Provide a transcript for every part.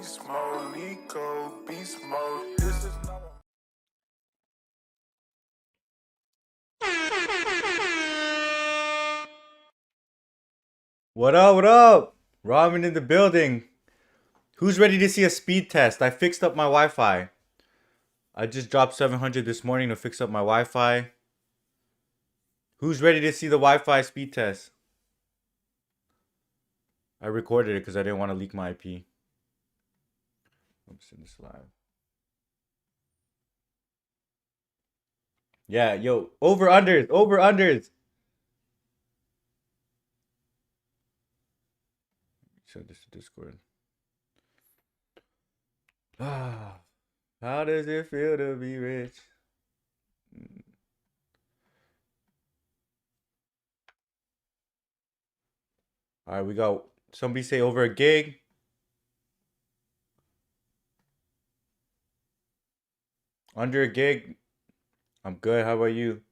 beast mode, Nico, beast mode. This is not What up? What up? Ramen in the building. Who's ready to see a speed test? I fixed up my Wi-Fi. I just dropped 700 this morning to fix up my Wi-Fi. Who's ready to see the Wi-Fi speed test? I recorded it because I didn't want to leak my IP. I'm sending this live. Yeah, yo, over unders, over unders. Send this to Discord. Ah, how does it feel to be rich? All right, we got somebody say over a gig. Under a gig. I'm good. How about you?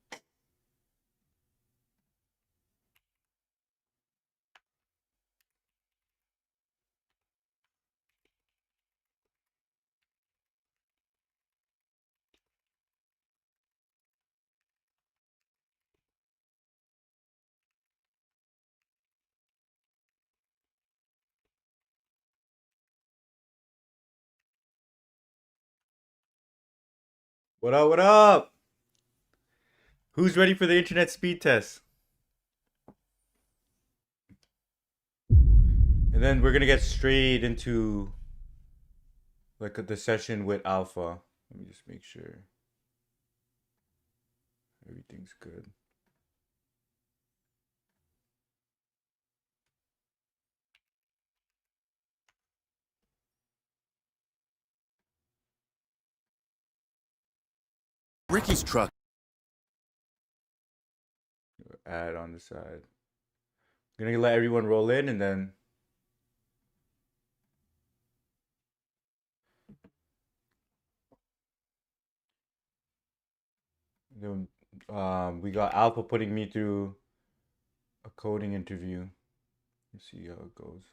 What up? What up? Who's ready for the internet speed test? And then we're gonna get straight into like the session with Alpha. Let me just make sure everything's good. Ricky's truck. Add on the side. Gonna let everyone roll in and then we got Alpha putting me through a coding interview. Let's see how it goes.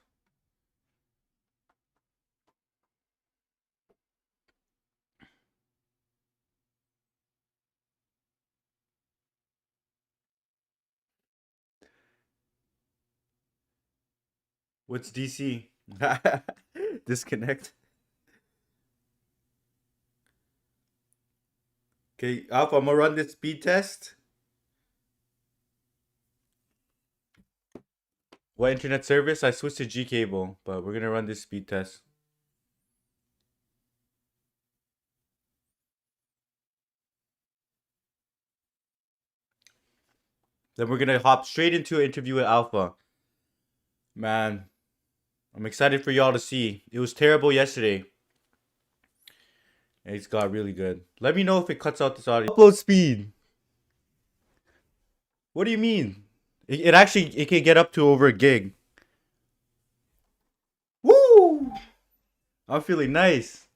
What's DC? Disconnect. Okay, Alpha, I'm gonna run this speed test. What internet service? I switched to G cable, but we're gonna run this speed test. Then we're gonna hop straight into an interview with Alpha. Man, I'm excited for y'all to see. It was terrible yesterday. And it's got really good. Let me know if it cuts out this audio. Upload speed. What do you mean? It actually it can get up to over a gig. Woo! I'm feeling nice.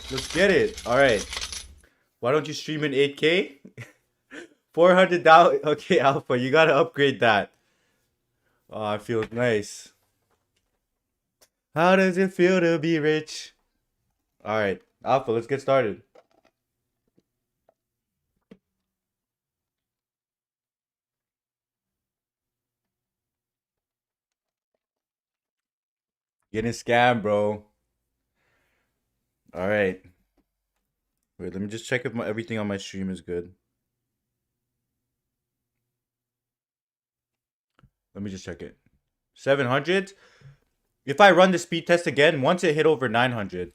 Let's get it. All right. Why don't you stream in 8K? 400 down. Okay, Alpha, you gotta upgrade that. Oh, it feels nice. How does it feel to be rich? All right, Alpha, let's get started. Getting scammed, bro. All right. Wait, let me just check if everything on my stream is good. Let me just check it. 700? If I run the speed test again, once it hit over 900.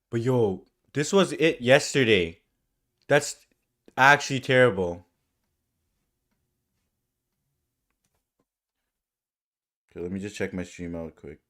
But yo, this was it yesterday. That's actually terrible. Okay, let me just check my stream out quick.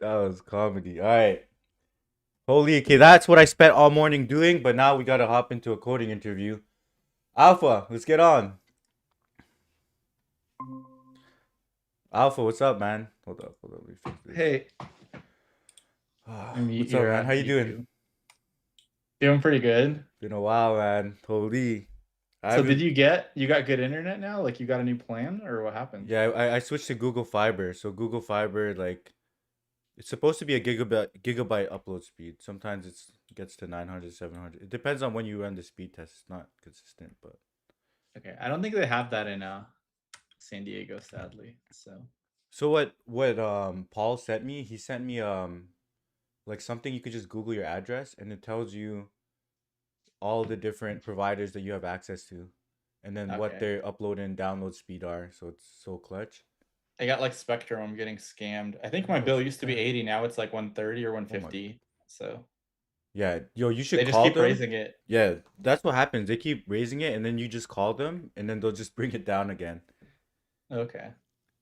That was comedy. All right. Holy, okay, that's what I spent all morning doing, but now we gotta hop into a coding interview. Alpha, let's get on. Alpha, what's up, man? Hold up, let me fix this. Hey, let me mute What's up, your man? How you doing? GPU. Doing pretty good. Been a while, man. Holy. I So haven't. you got good internet now? Like you got a new plan or what happened? Yeah, I switched to Google Fiber. So Google Fiber, like, it's supposed to be a gigabyte upload speed. Sometimes it gets to 900, 700. It depends on when you run the speed test. It's not consistent, but Okay, I don't think they have that in San Diego, sadly. so what Paul sent me, he sent me like something you could just Google your address and it tells you all the different providers that you have access to and then what Okay. their upload and download speed are. So it's so clutch. I got like Spectrum. I'm getting scammed. I think my Oh, bill used to be damn. 80. Now it's like 130 or Oh my 150. So Yeah, yo, you should they just call keep them. raising it. Yeah, that's what happens. They keep raising it, and then you just call them, and then they'll just bring it down again. Okay.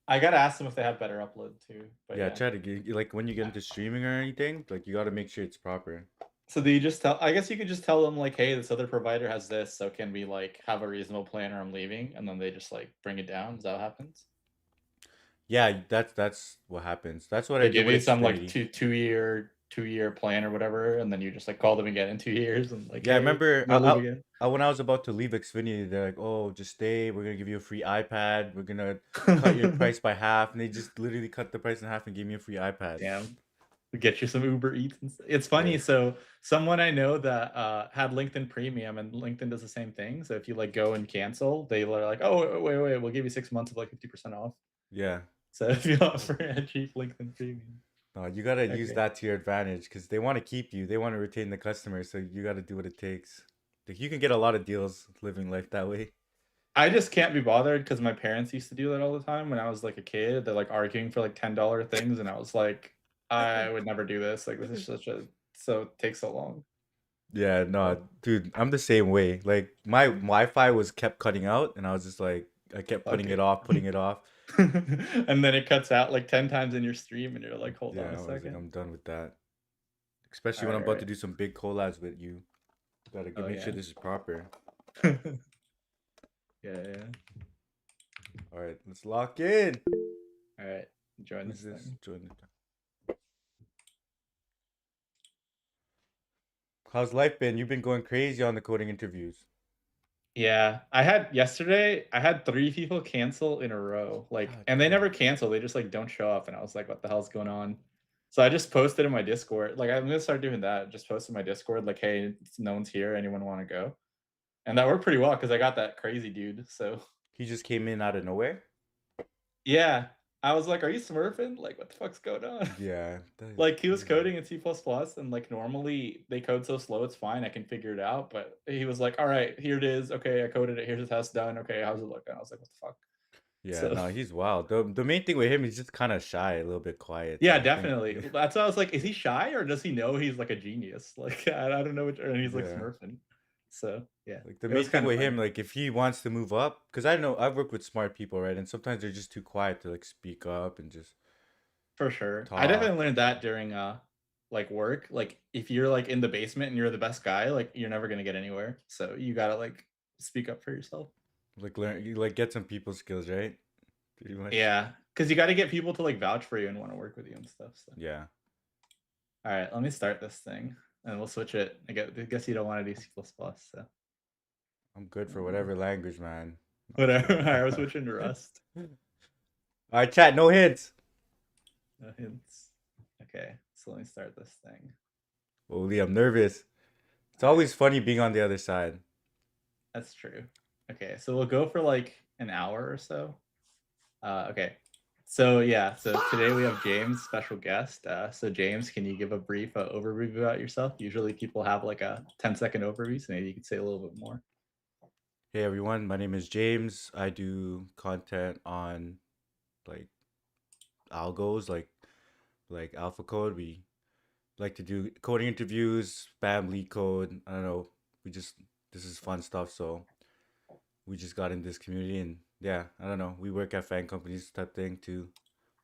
I gotta ask them if they have better upload too. But Yeah, yeah. try to get like when you get into streaming or anything, like you got to make sure it's proper. So do you just tell? I guess you could just tell them like, "Hey, this other provider has this, so can we like have a reasonable plan or I'm leaving?" And then they just like bring it down. Is that what happens? Yeah, that's what happens. That's what I They did give you with some like Xfinity. two year plan or whatever, and then you just like call them again in 2 years and like, Yeah, I "Hey, remember I'm gonna leave again." when I was about to leave Xfinity, they're like, "Oh, just stay. We're gonna give you a free iPad. We're gonna cut your price by half," and they just literally cut the price in half and gave me a free iPad. Damn. Get you some Uber Eats. It's Yeah. funny. So someone I know that had LinkedIn Premium, and LinkedIn does the same thing. So if you like go and cancel, they are like, "Oh, wait, we'll give you 6 months of like 50% off." Yeah. So if you offer a cheap LinkedIn Premium, No, you gotta use okay. that to your advantage because they want to keep you. They want to retain the customer, so you gotta do what it takes. Like you can get a lot of deals living life that way. I just can't be bothered because my parents used to do that all the time when I was like a kid. They're like arguing for like $10 things, and I was like, I would never do this. Like this is it takes so long. Yeah, So. no, dude, I'm the same way. Like my Wi-Fi was kept cutting out, and I was just like, I kept Fuck putting it it. off, putting it off. And then it cuts out like 10 times in your stream, and you're like, hold on Yeah, a I was like, second. I'm done with that. Especially All when right, I'm all about to right. do some big collabs with you. Gotta Oh make sure yeah. this is proper. Yeah. All right, let's lock in. All right. Join Who's this this? thing. Join the. How's life been? You've been going crazy on the coding interviews. Yeah, I had 3 people cancel in a row, like, God and they damn. never cancel, they just, like, don't show up, and I was like, "What the hell's going on?" So I just posted in my Discord, like, I'm gonna start doing that, just post in my Discord, like, "Hey, no one's here, anyone wanna go?" And that worked pretty well because I got that crazy dude, so He just came in out of nowhere. yeah. I was like, "Are you smurfing? Like, what the fuck's going on?" Yeah, that is Like, he was crazy. coding in C++, and, like, normally they code so slow, it's fine, I can figure it out, but he was like, "Alright, here it is, okay, I coded it, here's the test done, okay, how's it look?" And I was like, "What the fuck?" Yeah, So, no, he's wild. The main thing with him, he's just kind of shy, a little bit quiet. So yeah, I think, definitely. That's why I was like, "Is he shy, or does he know he's, like, a genius?" Like, I don't know which, and he's, like, yeah, smurfing. So, yeah, like the it was main thing kinda with him, funny. like if he wants to move up, because I know I've worked with smart people, right? And sometimes they're just too quiet to like speak up and just For sure. I talk. definitely learned that during, like, work. Like, if you're, like, in the basement and you're the best guy, like, you're never gonna get anywhere. So, you gotta, like, speak up for yourself. Like learn, you like get some people skills, right? Pretty much. Yeah, because you gotta get people to, like, vouch for you and wanna work with you and stuff, so. Yeah, Alright, let me start this thing, and we'll switch it. I guess you don't wanna do C++, so, I'm good for uh, whatever language, man. No, I'm just whatever. kidding. Alright, we're switching to Rust. All right, chat. No hints. No hints. Okay, so let me start this thing. Holy, I'm nervous. It's Alright, always funny being on the other side. that's true. Okay, so we'll go for, like, an hour or so. Okay. So yeah, so today we have James, special guest. So James, can you give a brief overview about yourself? Usually people have like a 10-second overview, so maybe you could say a little bit more. Hey everyone, my name is James. I do content on like algos, like Alpha Code. We like to do coding interviews, spam leak code. I don't know. We just this is fun stuff. So we just got in this community, and yeah, I don't know. We work at fan companies type thing too,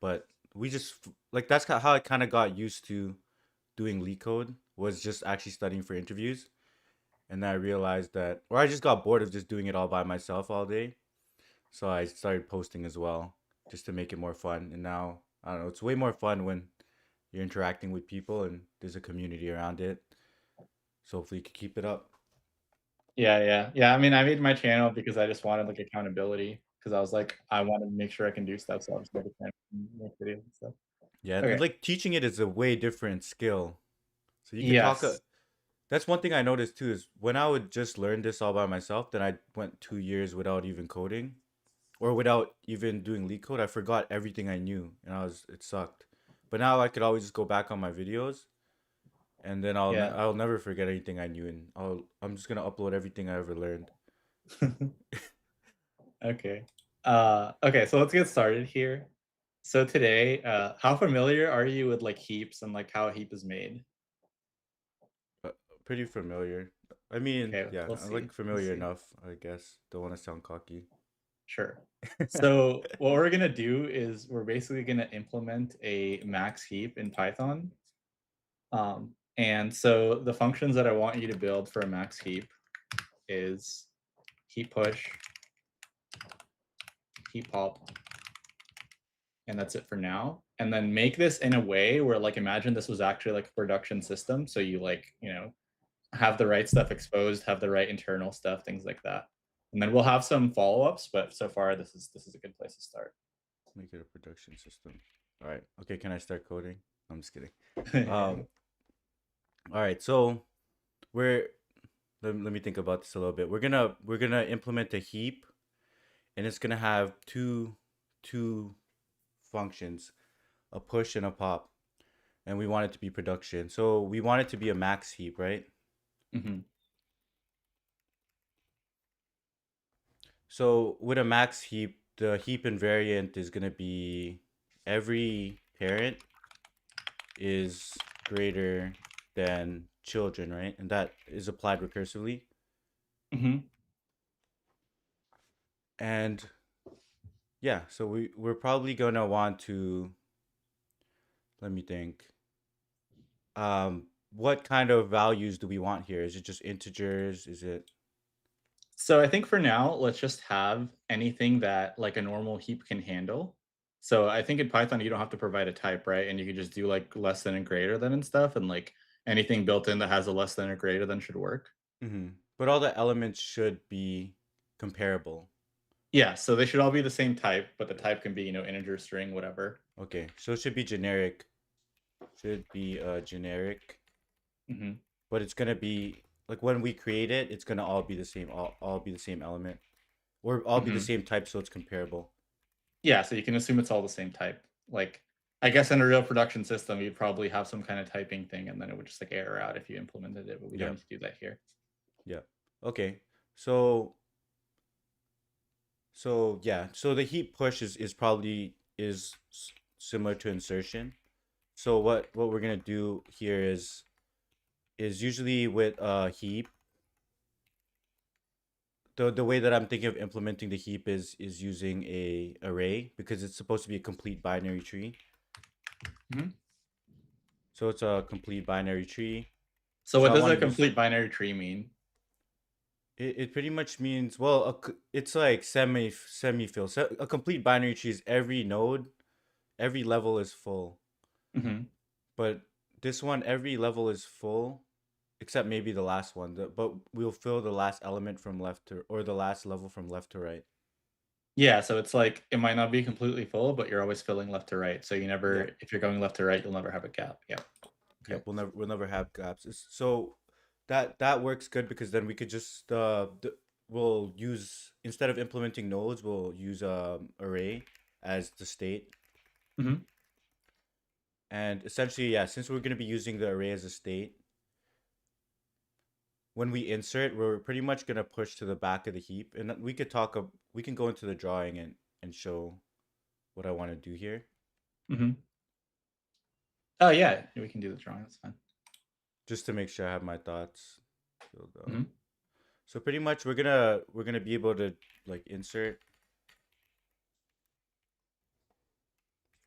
but we just like that's how I kind of got used to doing leak code, was just actually studying for interviews. And then I realized that, or I just got bored of just doing it all by myself all day. So I started posting as well, just to make it more fun. And now, I don't know, it's way more fun when you're interacting with people and there's a community around it. So hopefully you can keep it up. Yeah. I mean, I made my channel because I just wanted like accountability because I was like, I wanted to make sure I can do stuff, so I'll just make a channel and make videos and stuff. Yeah, and Okay. like teaching it is a way different skill. So you could talk. Yes. That's one thing I noticed too, is when I would just learn this all by myself, then I went 2 years without even coding or without even doing leak code. I forgot everything I knew, and it sucked. But now I could always just go back on my videos, and then Yeah. I'll never forget anything I knew, and I'm just gonna upload everything I ever learned. Okay. Okay, so let's get started here. So today, how familiar are you with like heaps and like how a heap is made? But pretty familiar. I mean, Okay, yeah, let's I'm see. like Let's familiar see. enough, I guess. Don't want to sound cocky. Sure. So what we're gonna do is we're basically gonna implement a max heap in Python. And so the functions that I want you to build for a max heap is heap push, heap pop, and that's it for now. And then make this in a way where like imagine this was actually like a production system. So you like, have the right stuff exposed, have the right internal stuff, things like that. And then we'll have some follow-ups, but so far this is a good place to start. Make it a production system. All right. Okay, can I start coding? I'm just kidding. Yeah. Um, all right. So we're let me think about this a little bit. We're gonna implement a heap, and it's gonna have two functions, a push and a pop, and we want it to be production. So we want it to be a max heap, right? Mhm. So with a max heap, the heap invariant is gonna be every parent is greater than children, right? And that is applied recursively. Mhm. And yeah, so we're probably gonna want to, let me think. What kind of values do we want here? Is it just integers? Is it So I think for now, let's just have anything that like a normal heap can handle. So I think in Python you don't have to provide a type, right? And you can just do like less than and greater than and stuff, and like anything built in that has a less than or greater than should work. but all the elements should be comparable. Yeah, so they should all be the same type, but the type can be, integer, string, whatever. Okay, so it should be generic. Should be generic, Hmm. but it's gonna be like when we create it, it's gonna all be the same, all be the same element, or all be the Hmm. same type, so it's comparable. Yeah, so you can assume it's all the same type. Like, I guess in a real production system, you'd probably have some kind of typing thing, and then it would just like error out if you implemented it. But we don't Yeah, need to do that here. yeah. Okay, so yeah, so the heap push is probably similar to insertion. So what we're gonna do here is usually with a heap, the way that I'm thinking of implementing the heap is using a array, because it's supposed to be a complete binary tree. Hmm. So it's a complete binary tree. So So what I does want a to use complete binary tree mean? it pretty much means, well, it's like semi-fill. So a complete binary tree is every node, every level is full. Hmm. But this one, every level is full, except maybe the last one. But we'll fill the last element from left to, or the last level from left to right. Yeah, so it's like it might not be completely full, but you're always filling left to right. So you never, Yep. if you're going left to right, you'll never have a gap. Yeah. Okay. Yep. We'll never have gaps. So that works good, because then we could just we'll use, instead of implementing nodes, we'll use array as the state. Hmm. And essentially, yeah, since we're gonna be using the array as a state, when we insert, we're pretty much gonna push to the back of the heap, and we can go into the drawing and show what I want to do here, Hmm. Oh yeah, we can do the drawing. That's fine. just to make sure I have my thoughts filled out. Hmm. So pretty much we're gonna be able to like insert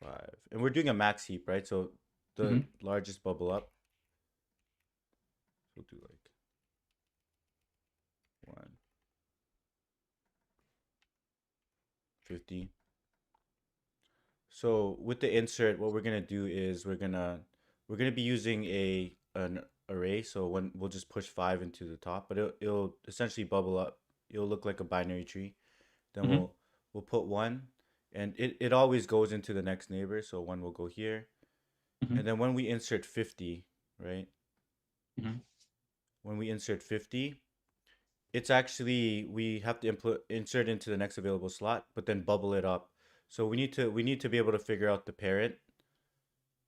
5. And we're doing a max heap, right? So the Mhm. largest bubble up. We'll do like 1, 50. So with the insert, what we're gonna do is we're gonna be using an array. So when we'll just push 5 into the top, but it'll essentially bubble up. It'll look like a binary tree. Then Mhm. we'll put 1, and it always goes into the next neighbor. So 1 will go here, Mhm. and then when we insert 50, right? Mhm. When we insert 50, it's actually we have to insert into the next available slot, but then bubble it up. So we need to be able to figure out the parent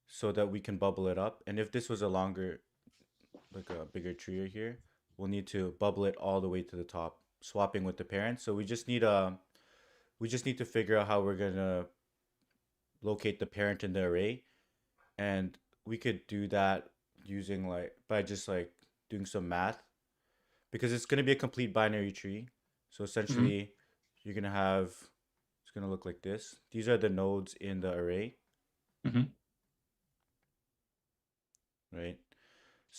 so that we can bubble it up. And if this was a longer, like a bigger tree here, we'll need to bubble it all the way to the top, swapping with the parent. So we just need to figure out how we're gonna locate the parent in the array, and we could do that using like by just like doing some math because it's gonna be a complete binary tree. So Mhm. essentially, you're gonna have it's gonna look like this. These are the nodes in the array, Mhm. right?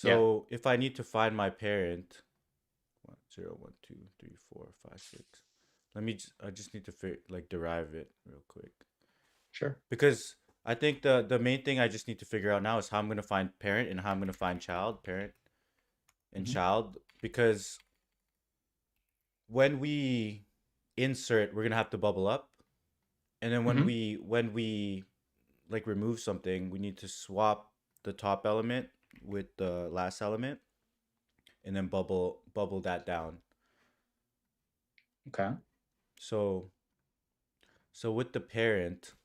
Yeah. So if I need to find my parent, 0, 1, 2, 3, 4, 5, 6. I just need to like derive it real quick. Sure. Because I think the main thing I just need to figure out now is how I'm gonna find parent and how I'm gonna find child, parent and Mhm. child. Because when we insert, we're gonna have to bubble up. And then Mhm. when we like remove something, we need to swap the top element with the last element and then bubble that down. Okay. So with the parent,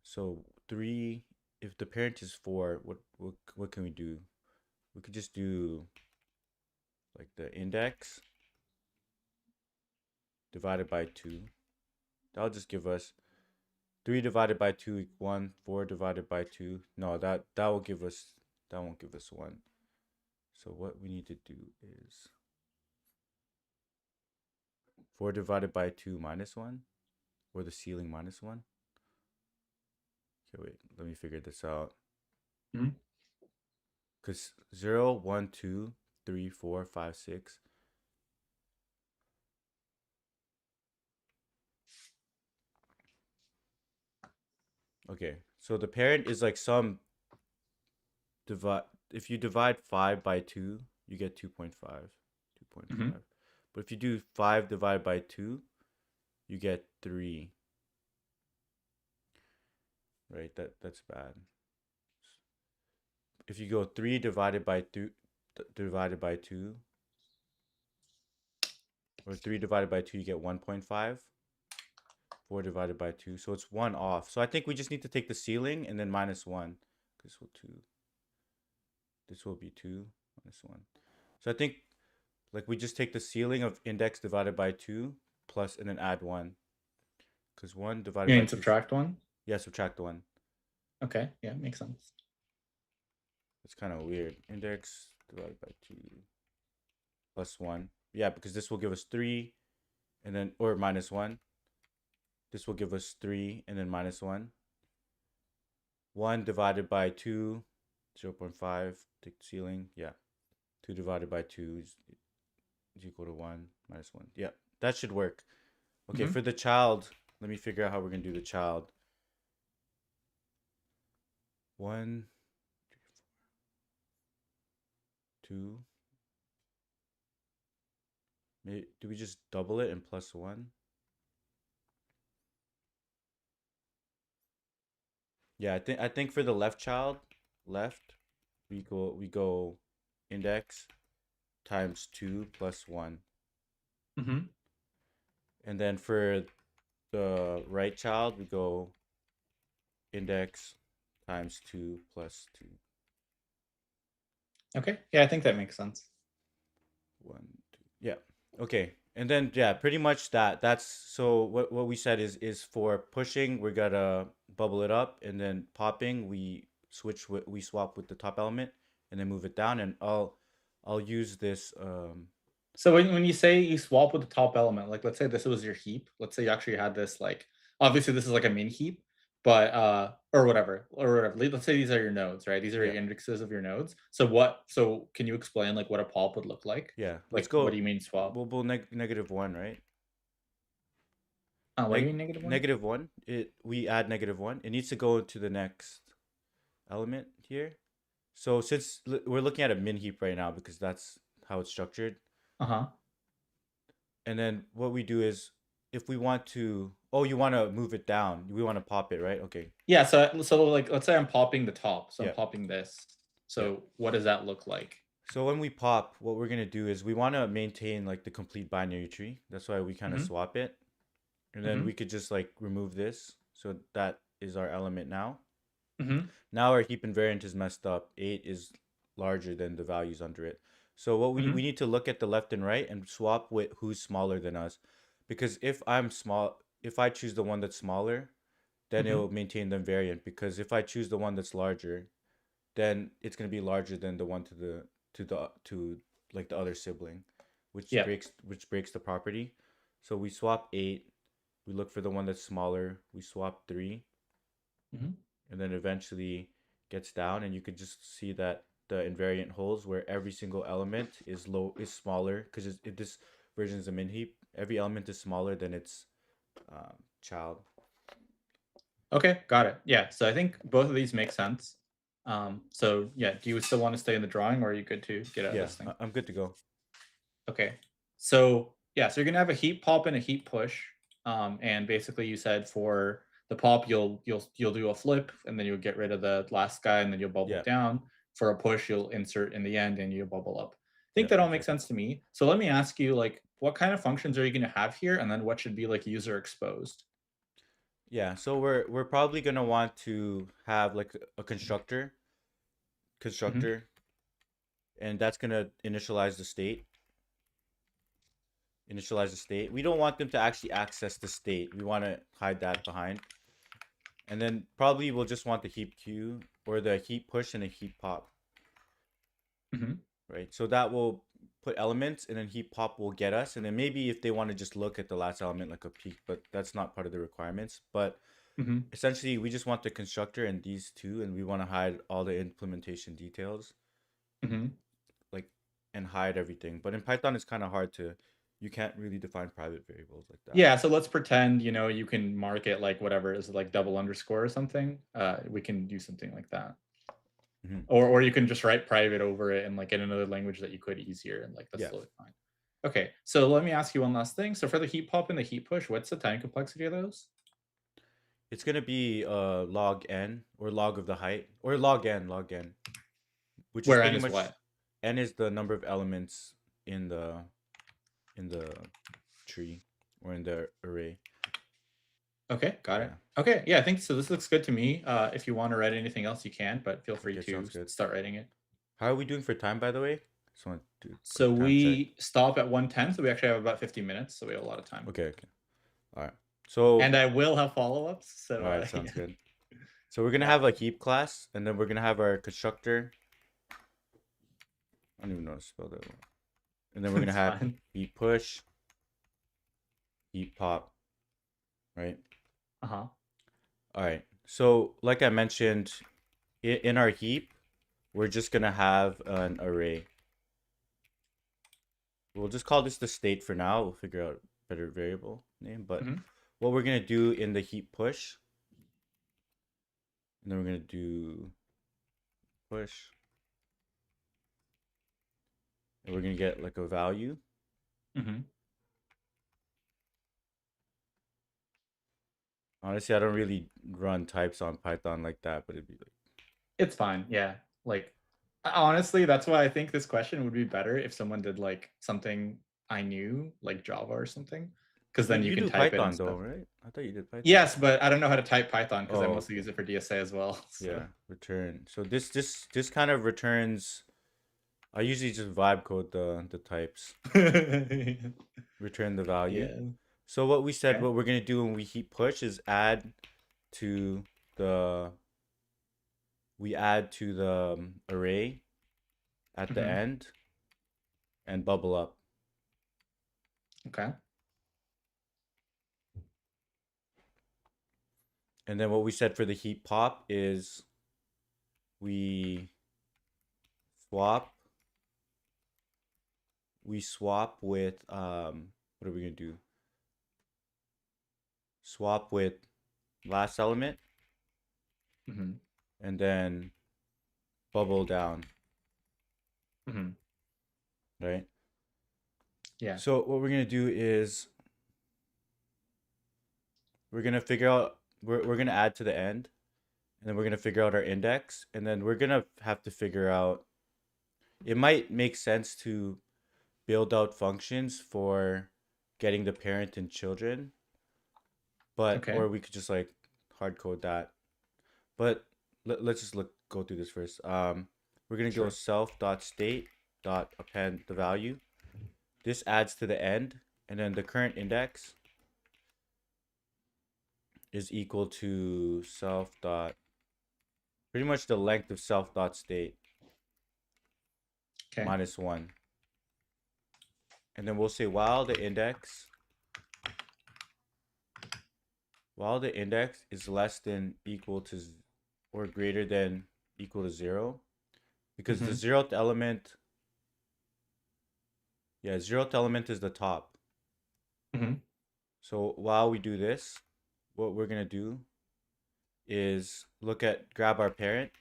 so 3, if the parent is 4, what can we do? We could just do like the index divided by 2. That'll just give us 3 divided by 2 equals 1, 4 divided by 2. No, that will give us that won't give us 1. So what we need to do is 4 divided by 2 minus 1, or the ceiling minus 1. Okay, wait, let me figure this out. Mhm. Because 0, 1, 2, 3, 4, 5, 6. Okay, so the parent is like some divide. If you divide 5 by 2, you get 2.5. Mhm. 2.5. But if you do 5 divided by 2, you get 3. Right? That's bad. If you go 3 divided by 2 divided by 2, or 3 divided by 2, you get 1.5. 4 divided by 2, so it's 1 off. So I think we just need to take the ceiling and then minus 1. This will be 2 minus 1. So I think like we just take the ceiling of index divided by 2 plus and then add 1. Because 1 divided You by mean 2, subtract one? yeah, subtract 1. Okay. Yeah, makes sense. It's kind of weird. Index divided by 2 plus 1. Yeah, because this will give us 3 and then, or minus 1. This will give us 3 and then minus 1. 1 divided by 2, 0 0.5. Take the ceiling. Yeah. 2 divided by 2 is equal to 1 minus 1. Yeah, that should work. Okay, Mhm. for the child, let me figure out how we're going to do the child. 1, 2. Maybe, do we just double it and plus 1? Yeah, I think for the left child, left, we go index times 2 plus 1. Mhm. And then for the right child, we go index times 2 plus 2. Okay. Yeah, I think that makes sense. 1, 2. Yeah. Okay. And then yeah, pretty much that's so what we said is for pushing, we're gonna bubble it up, and then popping, we swap with the top element and then move it down, and I'll use this So when you say you swap with the top element, like let's say this was your heap. Let's say you actually had this like obviously this is like a min heap, but or whatever, Let's say these are your nodes, right? These are Yeah. your indexes of your nodes. So can you explain like what a pulp would look like? Yeah. Let's Like what do go. you mean swap? We'll -1, right? What do you mean -1? -1. We add -1. It needs to go to the next element here. So since we're looking at a min heap right now because that's how it's structured. Uh-huh. And then what we do is if we want to, oh, you want to move it down. We want to pop it, right? Okay. Yeah, so like let's say I'm popping the top. So I'm Yeah. popping this. Yeah. So what does that look like? So when we pop, what we're going to do is we want to maintain like the complete binary tree. That's why we kind of Mhm. swap it. And then we Mhm. could just like remove this. So that is our element now. Mhm. Now our heap invariant is messed up. 8 is larger than the values under it. So what we Mhm. need to look at the left and right and swap with who's smaller than us. Because if I choose the one that's smaller, then it Mhm. will maintain the invariant. Because if I choose the one that's larger, then it's gonna be larger than the one to like the other sibling, Yeah. which breaks the property. So we swap 8, we look for the one that's smaller, we swap 3, Mhm. and then eventually gets down, and you could just see that the invariant holds where every single element is smaller because this version is a min heap. Every element is smaller than its child. Okay, got it. Yeah, so I think both of these make sense. So yeah, do you still want to stay in the drawing or are you good to get out of Yeah, this thing? I'm good to go. Okay. So yeah, so you're gonna have a heap pop and a heap push. And basically you said for the pop you'll do a flip and then you'll get rid of the last guy and then you'll bubble Yeah, down. For a push, you'll insert in the end and you'll bubble up. I think yeah, that all makes exactly. sense to me. So let me ask you, like, what kind of functions are you gonna have here, and then what should be like user exposed? Yeah, so we're probably gonna want to have like a Mhm. constructor, and that's gonna initialize the state. We don't want them to actually access the state. We want to hide that behind. And then probably we'll just want the heap queue or the heap push and a heap pop, Mhm. right? So that will put elements and then heap pop will get us. And then maybe if they want to just look at the last element like a peak, but that's not part of the requirements. But Mhm. essentially we just want the constructor and these two, and we want to hide all the implementation details, Mhm. like, and hide everything. But in Python it's kind of hard to, you can't really define private variables like that. Yeah, so let's pretend, you can mark it like whatever is like double underscore or something. We can do something like that. Hmm. Or you can just write private over it and like in another language that you could easier and like that's Yeah, totally fine. Okay, so let me ask you one last thing. So for the heat pop and the heat push, what's the time complexity of those? it's gonna be log n or log of the height or log n, which is Where n pretty is much, what? n is the number of elements in the tree or in the array. Okay, got it. Yeah. Okay, yeah, I think so. This looks good to me. If you want to write anything else, you can, but feel free Okay, to sounds good. start writing it. How are we doing for time, by the way? Just want to do a So quick time check. we stop at 1:10, so we actually have about 50 minutes, so we have a lot of time. Okay, okay. All right. So, And I will have follow-ups, all so right, sounds yeah. good. So we're gonna Yeah, have a heap class, and then we're gonna have our constructor. I don't even know how to spell that. And then we're gonna it's have fine. heap push, heap pop, right? Uh-huh. All right. So, like I mentioned, in our heap, we're just gonna have an array. We'll just call this the state for now. We'll figure out a better variable name. But Mhm. what we're gonna do in the heap push, and then we're gonna do push, and we're gonna get like a value. Mhm. Honestly, I don't really run types on Python like that, but it'd be like, It's fine. Yeah. Like honestly, that's why I think this question would be better if someone did like something I knew, like Java or something, because then you you can do type it and Python stuff. though, right? I thought you did Python. Yes, but I don't know how to type Python because I Oh, mostly okay. use it for DSA as well. So Yeah, return. So this kind of returns. I usually just vibe code the types, return the value. yeah. So what we said, Okay. what we're gonna do when we heap push is add to the array at the Mhm. end and bubble up. Okay. And then what we said for the heap pop is we swap with what are we gonna do? Swap with last element Mm-hmm. and then bubble down, Mm-hmm. right? Yeah. So what we're gonna do is we're gonna figure out we're gonna add to the end, and then we're gonna figure out our index, and then we're gonna have to figure out. It might make sense to build out functions for getting the parent and children, but Okay. or we could just like hard code that. But let's just go through this first. We're gonna go Sure. self dot state dot append the value. This adds to the end, and then the current index is equal to self dot pretty much the length of self dot state Okay. minus 1. And then we'll say while the index is less than equal to or greater than equal to 0, because the Mhm. zeroth element, yeah, zeroth element is the top. Mm-hmm. So while we do this, what we're gonna do is grab our parent,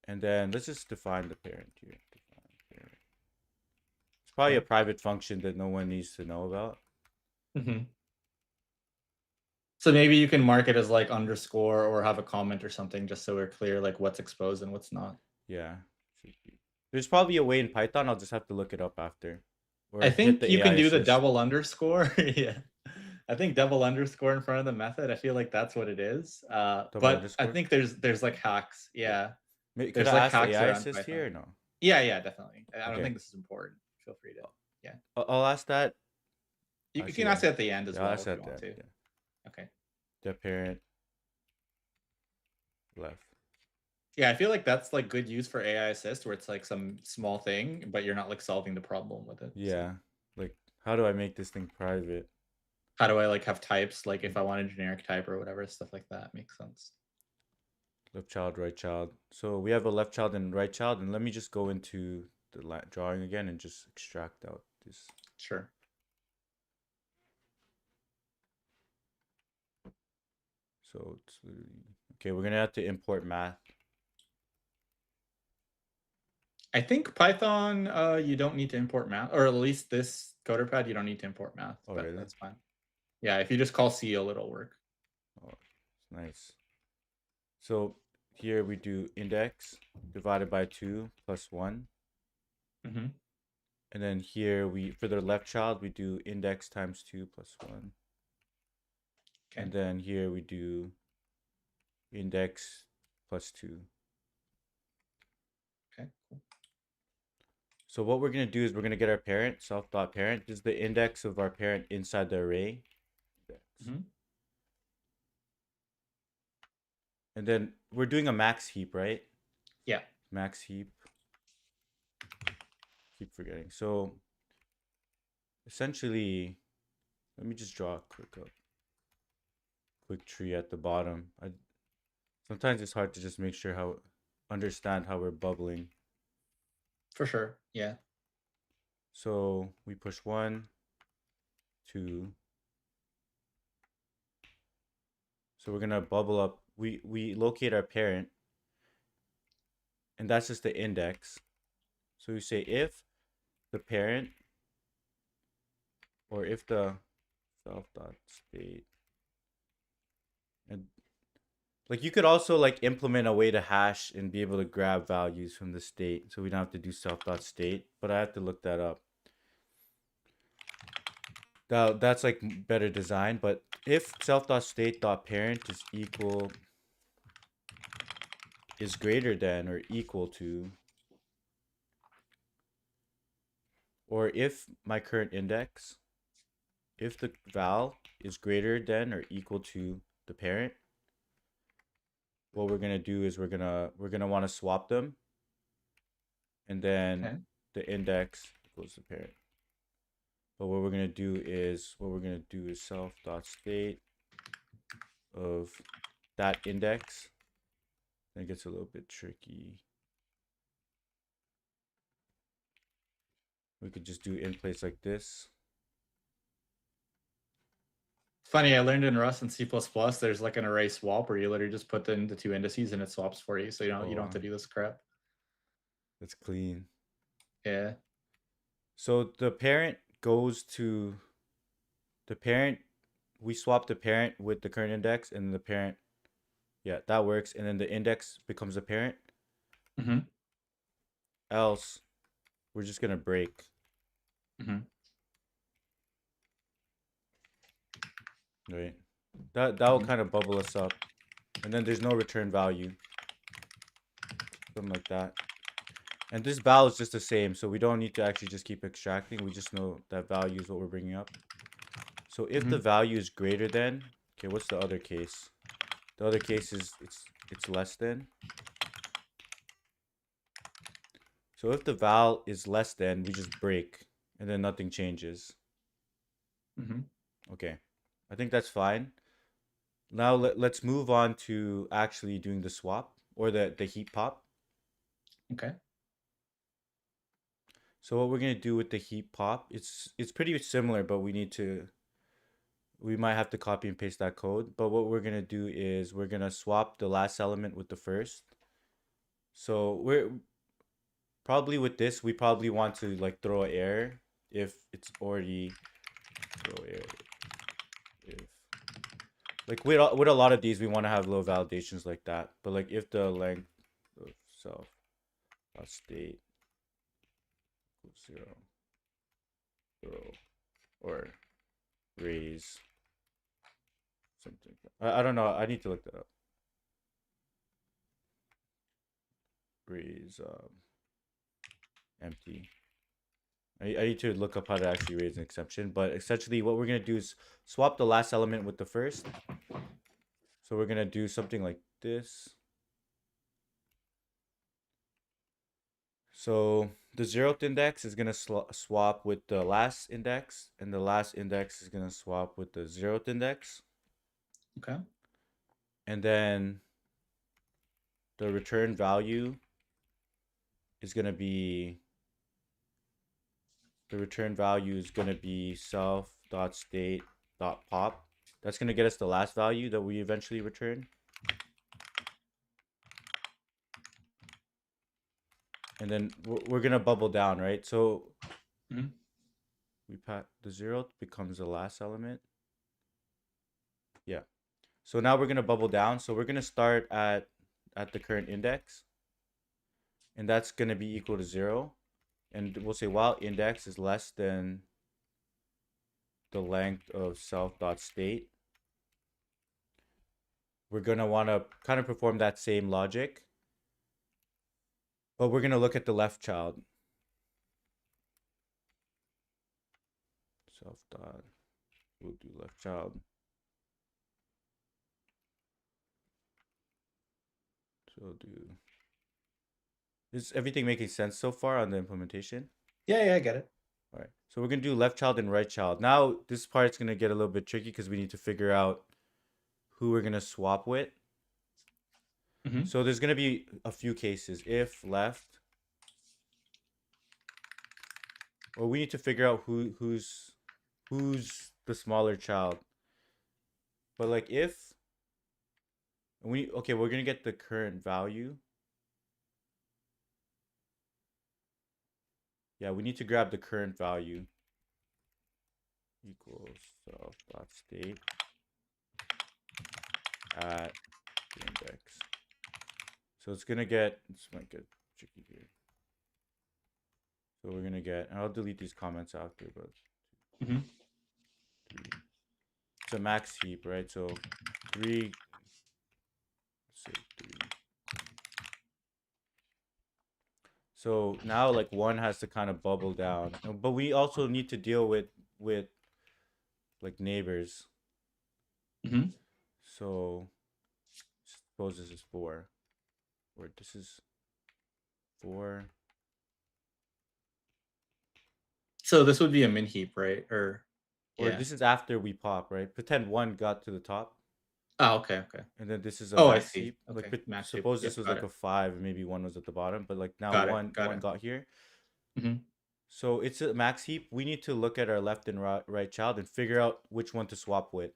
and then let's just define the parent here. It's probably a Okay. private function that no one needs to know about. Mm-hmm. So maybe you can mark it as like underscore or have a comment or something just so we're clear like what's exposed and what's not. Yeah. There's probably a way in Python. I'll just have to look it up after. Or I hit think the you AI can do the assist. double underscore. Yeah. I think double underscore in front of the method. I feel like that's what it is. Double But I underscore? think there's like hacks. Yeah. Could There's I like ask the hacks AI around assist Python. here or no? Yeah, definitely. I don't Okay. think this is important. Feel free to. Yeah. I'll ask that. You Actually, can ask it at the end as yeah, well I'll ask if you that. want to. Yeah. Okay. The parent left. Yeah, I feel like that's like good use for AI assist where it's like some small thing, but you're not like solving the problem with it. So Yeah. Like, how do I make this thing private? how do I like have types? Like if I want a generic type or whatever, stuff like that makes sense. Left child, right child. So we have a left child and right child, and let me just go into the drawing again and just extract out this. Sure. So it's okay. We're gonna have to import math. I think Python, you don't need to import math, or at least this CoderPad, you don't need to import math, Oh, but really? that's fine. Yeah, if you just call ceil, it'll work. Oh, it's nice. So here we do index divided by 2 plus 1. Mm-hmm. And then here for the left child, we do index times 2 plus 1. Okay. And then here we do index plus 2. Okay, cool. So what we're going to do is we're going to get our parent, self.parent. This is the index of our parent inside the array. Mm-hmm. And then we're doing a max heap, right? Yeah. Max heap. Keep forgetting. So essentially, let me just draw a quick tree at the bottom. Sometimes it's hard to just make sure understand how we're bubbling. For sure. Yeah. So we push 1, 2. So we're gonna bubble up. We locate our parent, and that's just the index. So we say if the parent, or if the self.state, and like you could also like implement a way to hash and be able to grab values from the state, so we don't have to do self.state, but I have to look that up. That's like better design. But if self.state.parent is greater than or equal to, or if my current index, if the val is greater than or equal to the parent, what we're gonna do is we're gonna want to swap them, and then Okay. the index equals the parent. But what we're gonna do is self.state of that index. Then it gets a little bit tricky. We could just do in place like this. Funny, I learned in Rust and C++, there's like an array swap where you literally just put in the two indices and it swaps for you, so you don't have to do this crap. That's clean. Yeah. So the parent goes to the parent. We swap the parent with the current index, and the parent. Yeah, that works. And then the index becomes the parent. Mm-hmm. Else, we're just gonna break. Mm-hmm. Right. That will kind of bubble us up, and then there's no return value. Something like that. And this val is just the same, so we don't need to actually just keep extracting. We just know that value is what we're bringing up. So if the value is greater than, okay, what's the other case? The other case is it's less than. So if the val is less than, we just break, and then nothing changes. Mm-hmm. Okay, I think that's fine. Now let's move on to actually doing the swap or the heap pop. Okay. So what we're gonna do with the heap pop, it's pretty similar, but we might have to copy and paste that code. But what we're gonna do is we're gonna swap the last element with the first. So we're probably with this, we probably want to like throw an error if it's already throw error. If like with a lot of these, we want to have low validations like that. But like if the length of self state equals 0, throw or raise something. I don't know. I need to look that up. Raise empty. I need to look up how to actually raise an exception, but essentially what we're gonna do is swap the last element with the first. So we're gonna do something like this. So the 0th index is gonna swap with the last index, and the last index is gonna swap with the 0th index. Okay. And then the return value is gonna be self.state.pop. That's gonna get us the last value that we eventually return. And then we're gonna bubble down, right? So we pat the 0th becomes the last element. Yeah. So now we're gonna bubble down. So we're gonna start at the current index, and that's gonna be equal to 0. And we'll say while index is less than the length of self.state, we're gonna want to kind of perform that same logic, but we're gonna look at the left child. Self dot. We'll do left child. So we'll do. Is everything making sense so far on the implementation? Yeah, I get it. All right. So we're gonna do left child and right child. Now this part's gonna get a little bit tricky because we need to figure out who we're gonna swap with. So there's gonna be a few cases. If left, or we need to figure out who's the smaller child. But like if we're gonna get the current value. Yeah, we need to grab the current value equals self.state at the index. So it's gonna get, this might get tricky here. So we're gonna get, and I'll delete these comments after, but 3. It's a max heap, right? So 3, let's say 3. So now like 1 has to kind of bubble down, but we also need to deal with like neighbors. So suppose this is 4, or this is 4. So this would be a min heap, right? Or this is after we pop, right? Pretend 1 got to the top. Oh, okay, okay. and then this is a Oh, I max see. heap. Like, Okay, max heap. suppose this Yep, was got like it. a 5, and maybe 1 was at the bottom, but like now Got it. one Got one it. got here. Hmm. So it's a max heap. We need to look at our left and right child and figure out which one to swap with.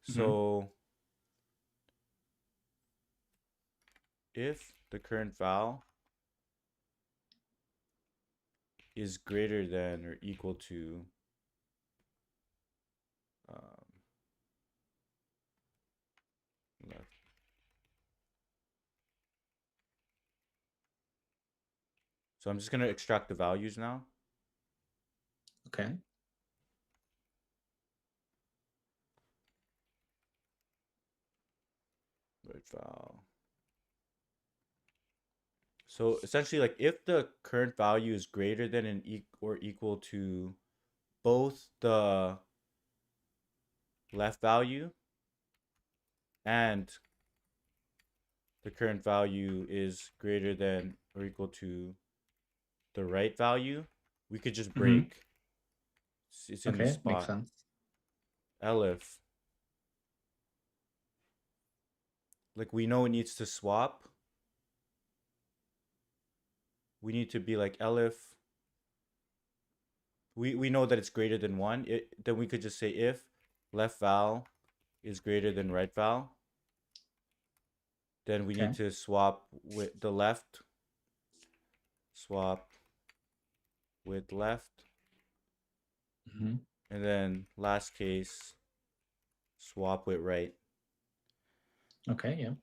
Hmm. So if the current val is greater than or equal to um, left. So I'm just gonna extract the values now. Okay. Right val. So essentially, like if the current value is greater than or equal to both the left value and the current value is greater than or equal to the right value, we could just Hmm. break. It's in this Okay, makes spot. sense. Elif. Like we know it needs to swap. We need to be like Elif. We know that it's greater than 1. Then we could just say if left val is greater than right val, then we Okay. need to swap with the left. Swap with left. Hmm. And then last case, swap with right. Okay, yeah.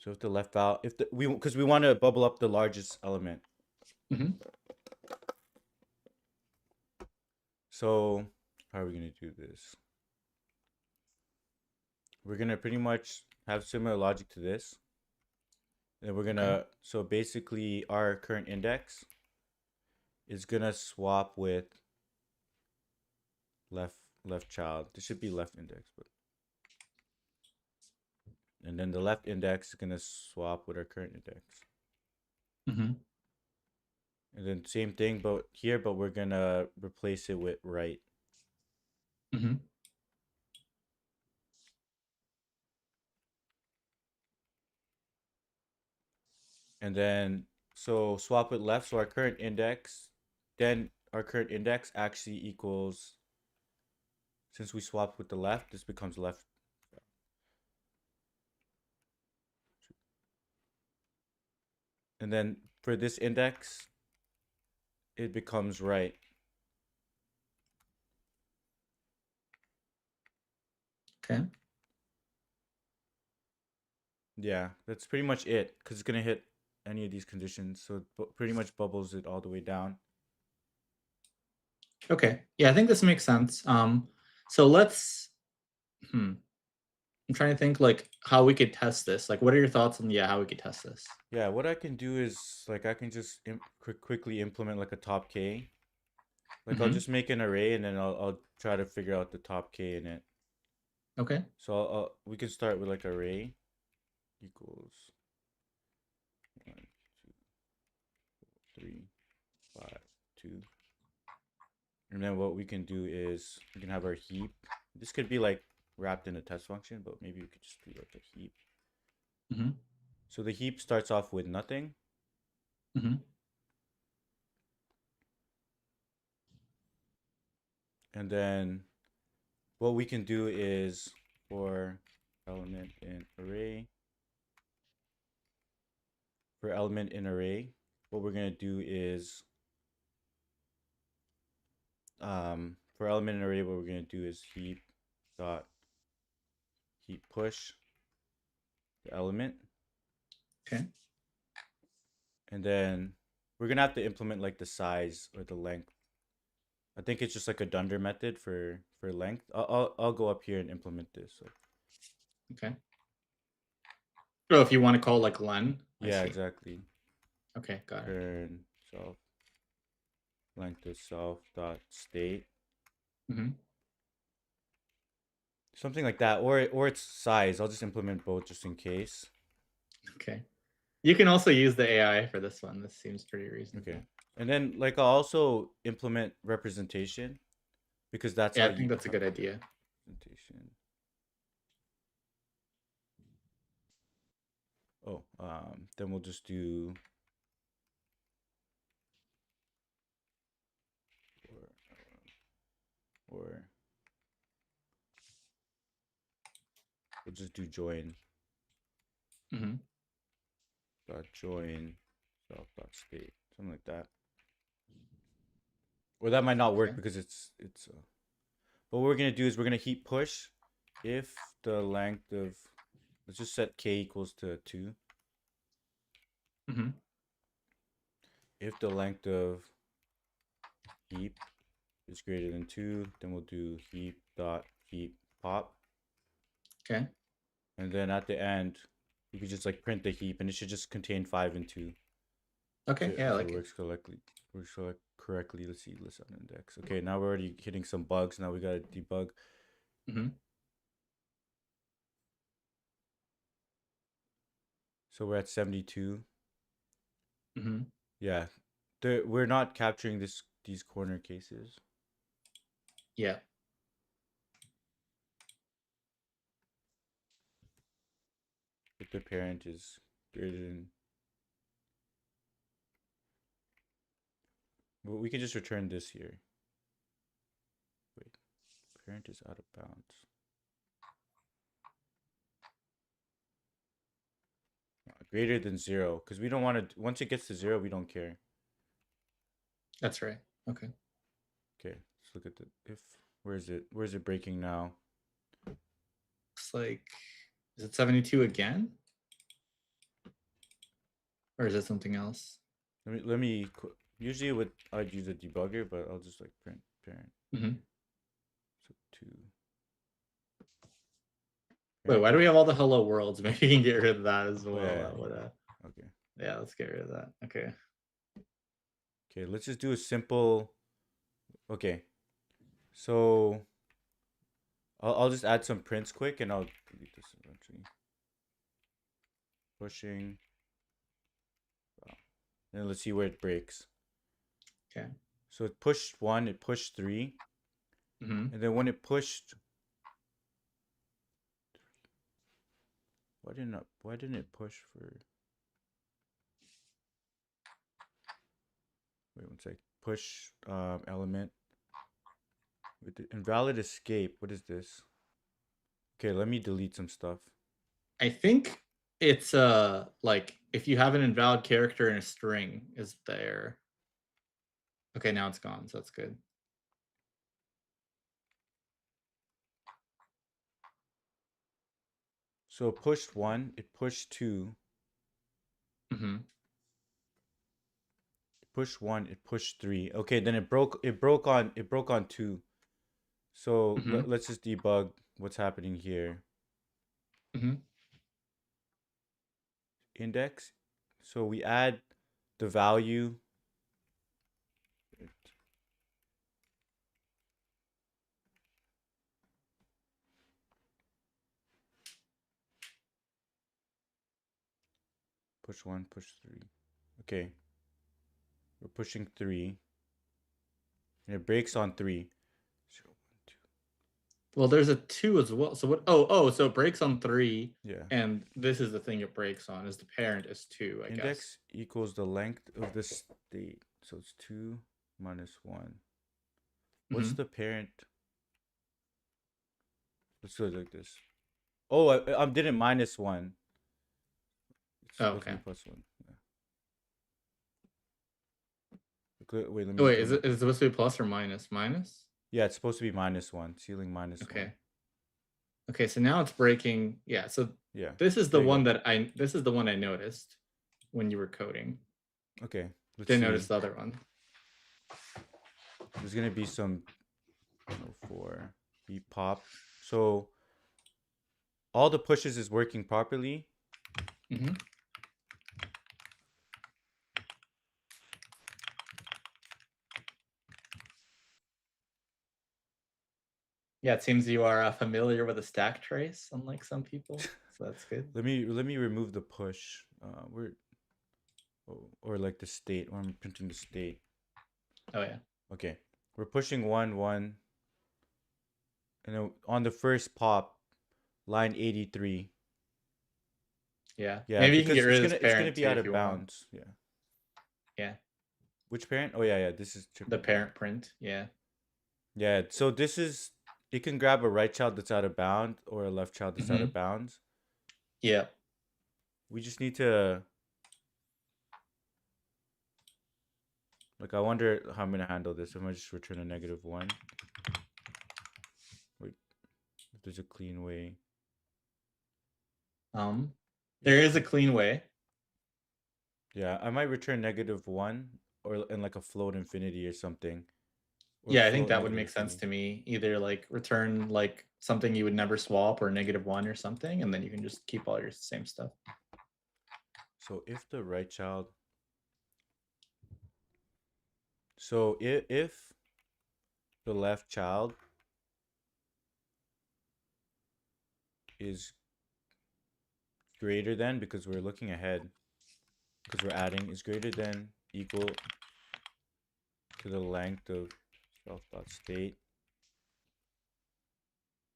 So if the left val, if the because we want to bubble up the largest element. Hmm. So how are we gonna do this? We're gonna pretty much have similar logic to this. And we're Okay. gonna so basically our current index is gonna swap with left child. This should be left index, but and then the left index is gonna swap with our current index. Hmm. And then same thing, but here, but we're gonna replace it with right. Hmm. And then so swap with left. So our current index, then our current index actually equals. Since we swapped with the left, this becomes left. And then for this index, it becomes right. Okay. Yeah, that's pretty much it. Because it's going to hit any of these conditions. So it pretty much bubbles it all the way down. Okay. Yeah, I think this makes sense. So let's I'm trying to think like how we could test this. Like what are your thoughts on how we could test this? Yeah, what I can do is like I can just quickly implement like a top K. Like I'll Hmm. just make an array and then I'll try to figure out the top K in it. Okay. So we can start with like array equals 1, 2, 3, 5, 2. And then what we can do is we can have our heap. This could be like wrapped in a test function, but maybe we could just do like a heap. Hmm. So the heap starts off with nothing. Hmm. And then what we can do is for element in array, what we're going to do is for element in array, what we're going to do is heap push the element. Okay. And then we're gonna have to implement like the size or the length. I think it's just like a dunder method for length. I'll go up here and implement this. So Okay. Oh, if you want to call like len. I yeah, see. exactly. Okay, got it. Turn self length of self dot state. Hmm. Something like that, or its size. I'll just implement both just in case. Okay. You can also use the AI for this one. This seems pretty reasonable. Okay. And then like I'll also implement representation. because that's Yeah, how I think you that's a good idea. presentation. Oh, then we'll just do or we'll just do join Mm-hmm. dot join self dot state, something like that. Or that might not work Okay. because it's but what we're gonna do is we're gonna heap push if the length of, let's just set k equals to 2. Mm-hmm. If the length of heap is greater than 2, then we'll do heap dot heap pop, Okay. and then at the end we could just like print the heap, and it should just contain 5 and 2. Okay. Yeah, I If like it it. works correctly. Let's see, list on index. Okay, now we're already hitting some bugs. Now we gotta debug. Mm-hmm. So we're at 72. Mm-hmm. Yeah, we're not capturing these corner cases. Yeah. If the parent is greater than, well, we can just return this here. Wait, parent is out of bounds. Greater than 0, because we don't want to. Once it gets to 0, we don't care. That's right. Okay. Okay, let's look at the if. Where is it? Where is it breaking now? Looks like, is it 72 again? Or is it something else? Usually I'd use a debugger, but I'll just like print parent. Mm-hmm. So 2. Wait, why do we have all the hello worlds? Maybe you can get rid of that as well. yeah, That would, Okay. yeah, let's get rid of that. Okay. Okay, let's just do a simple. Okay, so I'll just add some prints quick, and I'll delete this eventually. Pushing. And let's see where it breaks. Okay. So it pushed 1, it pushed 3, Mm-hmm. and then when it pushed, why didn't it push for? Wait one sec. Push element with the invalid escape. What is this? Okay, let me delete some stuff. I think it's like if you have an invalid character in a string is there. Okay, now it's gone, so that's good. So it pushed 1, it pushed 2, Mm-hmm. it pushed 1, it pushed 3. Okay, then it broke on 2. So Mm-hmm. let's just debug what's happening here. Mm-hmm. Index. So we add the value. Push 1, push 3. Okay. We're pushing 3. And it breaks on 3. 0, 1, 2. Well, there's a 2 as well. So what? Oh, so it breaks on 3. Yeah. And this is the thing it breaks on, is the parent is 2, I guess. Index equals the length of the state. So it's 2 minus 1. What's the parent? Let's do it like this. Oh, I didn't minus 1. It's supposed to be plus 1. Yeah. Wait, let me. Wait, is it supposed to be plus or minus? Minus? Yeah, it's supposed to be minus 1. Ceiling minus 1. Okay. Okay, so now it's breaking. Yeah, so Yeah. this is the There you one go. that this is the one I noticed when you were coding. Okay. Let's Didn't see. notice the other one. There's gonna be some for beat pop. So all the pushes is working properly. Mm-hmm. Yeah, it seems you are familiar with a stack trace, unlike some people. So that's good. Let me remove the push. Or like the state. Or I'm printing the state. Oh yeah. Okay, we're pushing 1, 1. And then on the first pop, line 83. Yeah. Yeah, Maybe you can because get rid of this it's gonna parent be too out if of you want. bounds. Yeah. Yeah. Which parent? Oh yeah, this is The triple. parent print. Yeah. Yeah, so this is it can grab a right child that's out of bounds or a left child that's out of bounds. Yeah. We just need to like I wonder how I'm gonna handle this. If I just return a -1. Wait, if there's a clean way. There is a clean way. Yeah, I might return -1 or in like a float infinity or something. Or Yeah, I think float that would negative make sense infinity. to me. Either like return like something you would never swap or -1 or something, and then you can just keep all your same stuff. So if the right child, so if the left child is greater than, because we're looking ahead, because we're adding, is greater than equal to the length of self.state,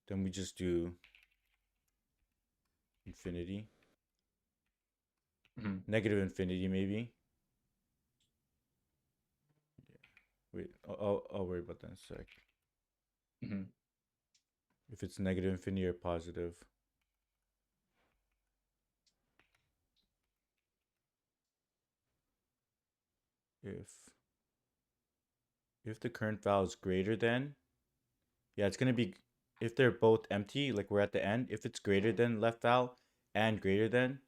then we just do infinity. Negative infinity maybe. Wait, I'll worry about that in a sec. If it's negative infinity or positive. If the current value is greater than, yeah, it's gonna be, if they're both empty, like we're at the end, if it's greater than left val and greater than,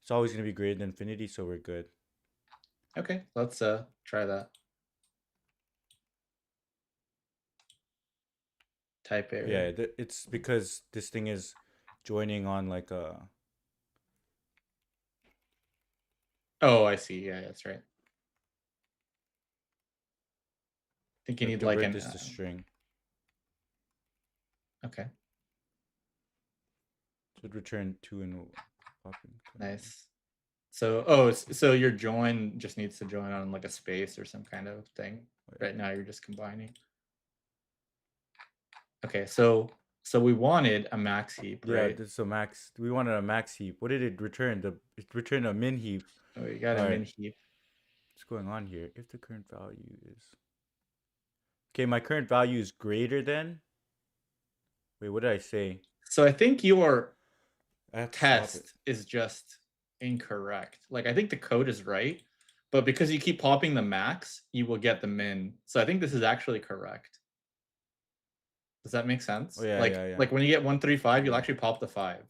it's always gonna be greater than infinity, so we're good. Okay, let's try that. Type error. Yeah, it's because this thing is joining on like a. Oh, I see. Yeah, that's right. I think you need like convert an this to string. Okay. Should return 2 and popping. Nice. So so your join just needs to join on like a space or some kind of thing. Right now you're just combining. Okay, so we wanted a max heap, Yeah, right? this is a max. We wanted a max heap. What did it return? It returned a min heap. Oh, you got a min heap. What's going on here? If the current value is, okay, my current value is greater than. Wait, what did I say? So I think your test is just incorrect. Like I think the code is right, but because you keep popping the max, you will get the min. So I think this is actually correct. Does that make sense? Oh, yeah, like yeah. like when you get 135, you'll actually pop the 5.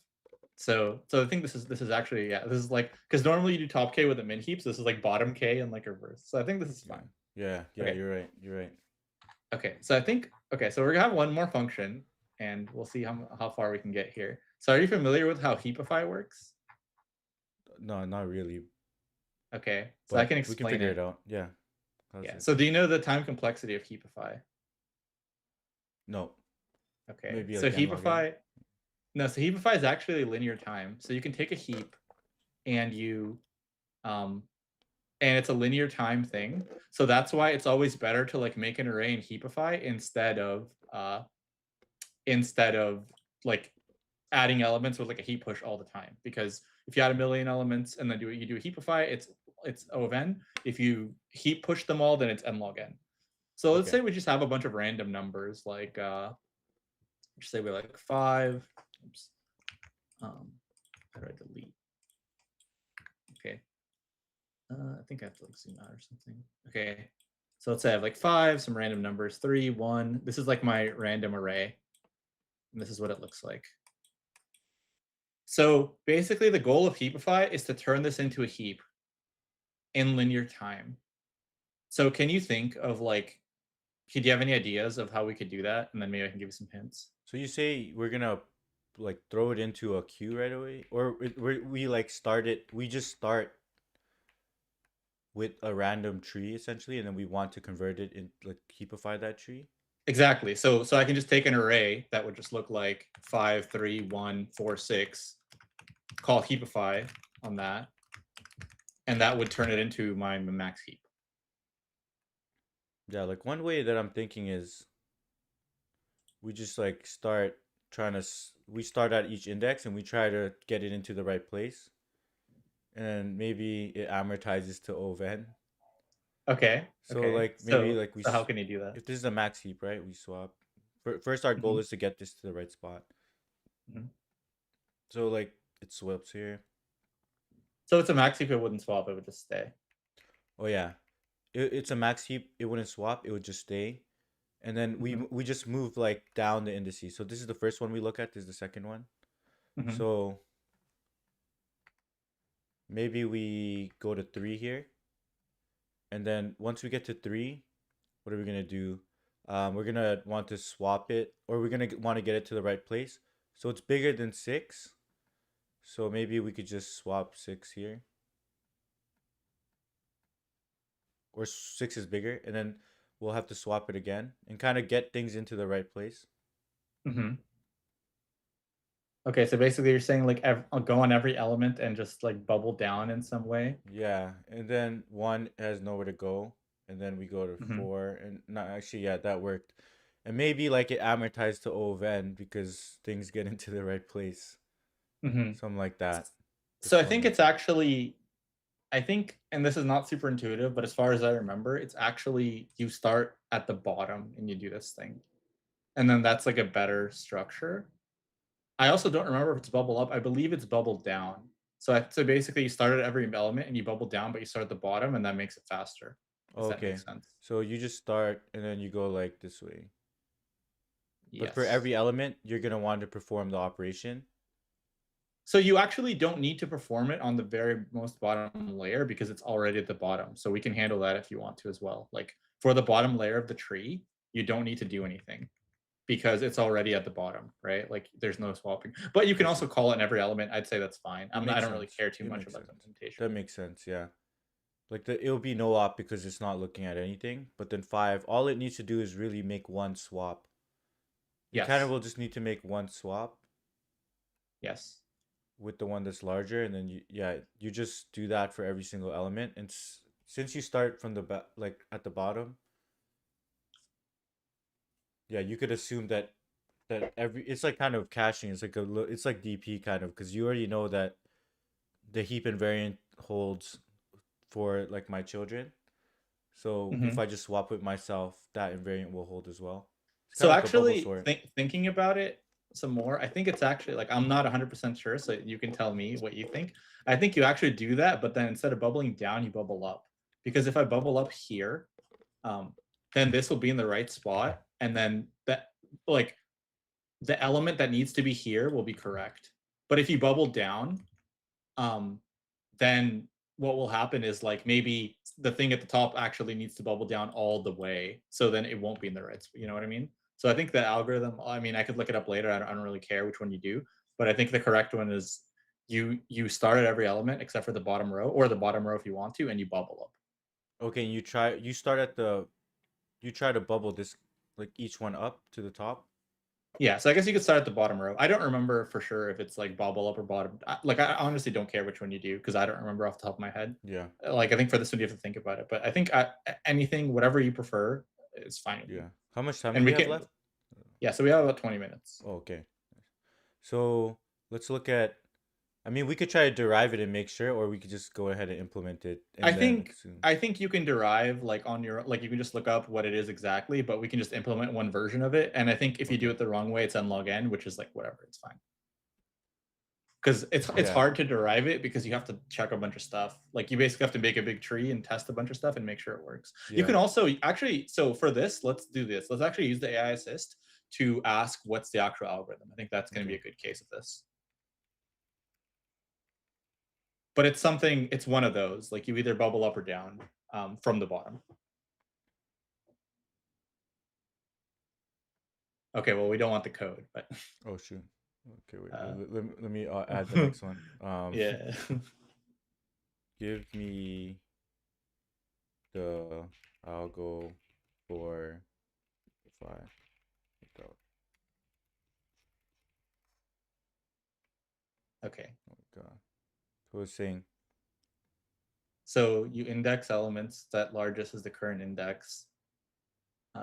So I think this is actually, yeah, this is like, because normally you do top K with a min heap, so this is like bottom K and like reverse. So I think this is fine. Yeah, Okay. you're right. Okay, so I think, okay, so we're gonna have one more function and we'll see how far we can get here. So are you familiar with how Heapify works? No, not really. Okay, so I can we can explain figure it out. Yeah. Yeah. So do you know the time complexity of Heapify? No. Okay. Maybe so like Heapify, no, so Heapify is actually linear time. So you can take a heap and you and it's a linear time thing. So that's why it's always better to like make an array in Heapify instead of like adding elements with like a heap push all the time. Because if you add a million elements and then you do a Heapify, it's O of n. If you heap push them all, then it's n log n. So let's say we just have a bunch of random numbers, like just say we like 5. Oops. How do I delete? Okay. I think I have to like zoom out or something. Okay. So let's say I have like 5, some random numbers, 3, 1. This is like my random array. And this is what it looks like. So basically the goal of Heapify is to turn this into a heap in linear time. So can you think of like, do you have any ideas of how we could do that? And then maybe I can give you some hints. So you say we're gonna like throw it into a queue right away, or we like start it? We just start with a random tree essentially, and then we want to convert it in like heapify that tree. Exactly. So I can just take an array that would just look like 5, 3, 1, 4, 6. Call Heapify on that, and that would turn it into my max heap. Yeah, like one way that I'm thinking is we just like start we start at each index and we try to get it into the right place, and then maybe it amortizes to O of n. Okay. So Okay. like maybe like So how can you do that? if this is a max heap, right? We swap. First, our goal Mhm, is to get this to the right spot. mhm. So like it swaps here. So it's a max if it wouldn't swap, it would just stay. Oh yeah, it's a max heap. It wouldn't swap. It would just stay. And then Mhm, we just move like down the indices. So this is the first one we look at. This is the second one. mhm. So maybe we go to 3 here. And then once we get to 3, what are we gonna do? We're gonna want to swap it, or we're gonna want to get it to the right place. So it's bigger than 6. So maybe we could just swap 6 here, or 6 is bigger, and then we'll have to swap it again and kind of get things into the right place. Mhm. Okay, so basically you're saying like I'll go on every element and just like bubble down in some way. Yeah, and then 1 has nowhere to go, and then we go to Mhm, 4, and not actually, yeah, that worked. And maybe like it amortized to O of n because things get into the right place, mhm. something like that. So Just I one think more it's thing. actually I think, and this is not super intuitive, but as far as I remember, it's actually you start at the bottom and you do this thing. And then that's like a better structure. I also don't remember if it's bubble up. I believe it's bubble down. So basically you start at every element and you bubble down, but you start at the bottom and that makes it faster. If that Okay, makes sense. so you just start and then you go like this way. But for Yes. every element, you're gonna want to perform the operation. So you actually don't need to perform it on the very most bottom layer because it's already at the bottom. So we can handle that if you want to as well. Like for the bottom layer of the tree, you don't need to do anything because it's already at the bottom, right? Like there's no swapping. But you I can also see. call it in every element. I'd say that's fine. It I makes don't really sense. care too It much makes about the sense. implementation. That makes sense. Yeah. Like it'll be no op because it's not looking at anything. But then 5, all it needs to do is really make one swap. It kind of Yes. will just need to make one swap Yes. with the one that's larger, and then you just do that for every single element. And since you start from the like at the bottom, yeah, you could assume that every it's like kind of caching. It's like it's like DP kind of because you already know that the heap invariant holds for like my children. So if Hmm. I just swap with myself, that invariant will hold as well. It's kind So of like a bubble actually, sort. thinking about it some more, I think it's actually like I'm not 100% sure. So you can tell me what you think. I think you actually do that, but then instead of bubbling down, you bubble up. Because if I bubble up here, um, then this will be in the right spot, and then that like the element that needs to be here will be correct. But if you bubble down, um, then what will happen is like maybe the thing at the top actually needs to bubble down all the way, so then it won't be in the right spot. You know what I mean? So I think the algorithm. I mean, I could look it up later. I don't really care which one you do, but I think the correct one is you start at every element except for the bottom row, or the bottom row if you want to, and you bubble up. Okay, you try to bubble this like each one up to the top. Yeah, so I guess you could start at the bottom row. I don't remember for sure if it's like bubble up or bottom. Like I honestly don't care which one you do because I don't remember off the top of my head. Yeah, Like I think for this one you have to think about it, but I think anything, whatever you prefer, is fine with me. yeah. How much time do And we we have can, left? yeah. So we have about 20 minutes. Oh, okay. So let's look at. I mean, we could try to derive it and make sure, or we could just go ahead and implement it I and then think assume. I think you can derive like on your like you can just look up what it is exactly, but we can just implement one version of it. And I think if you do Okay. it the wrong way, it's n log n, which is like whatever, it's fine. Because it's Yeah. hard to derive it because you have to check a bunch of stuff. Like you basically have to make a big tree and test a bunch of stuff and make sure it works. You Yeah. can also actually, so for this, let's do this. Let's actually use the AI assist to ask what's the actual algorithm. I think that's going to be Okay. a good case of this. But it's something, it's one of those. Like you either bubble up or down from the bottom. Okay, well, we don't want the code, but Oh shoot. Okay, wait. uh, Let me add the next one. yeah. Give me the algo for 5 without. Okay. Oh god. So it's saying So you index elements that largest is the current index.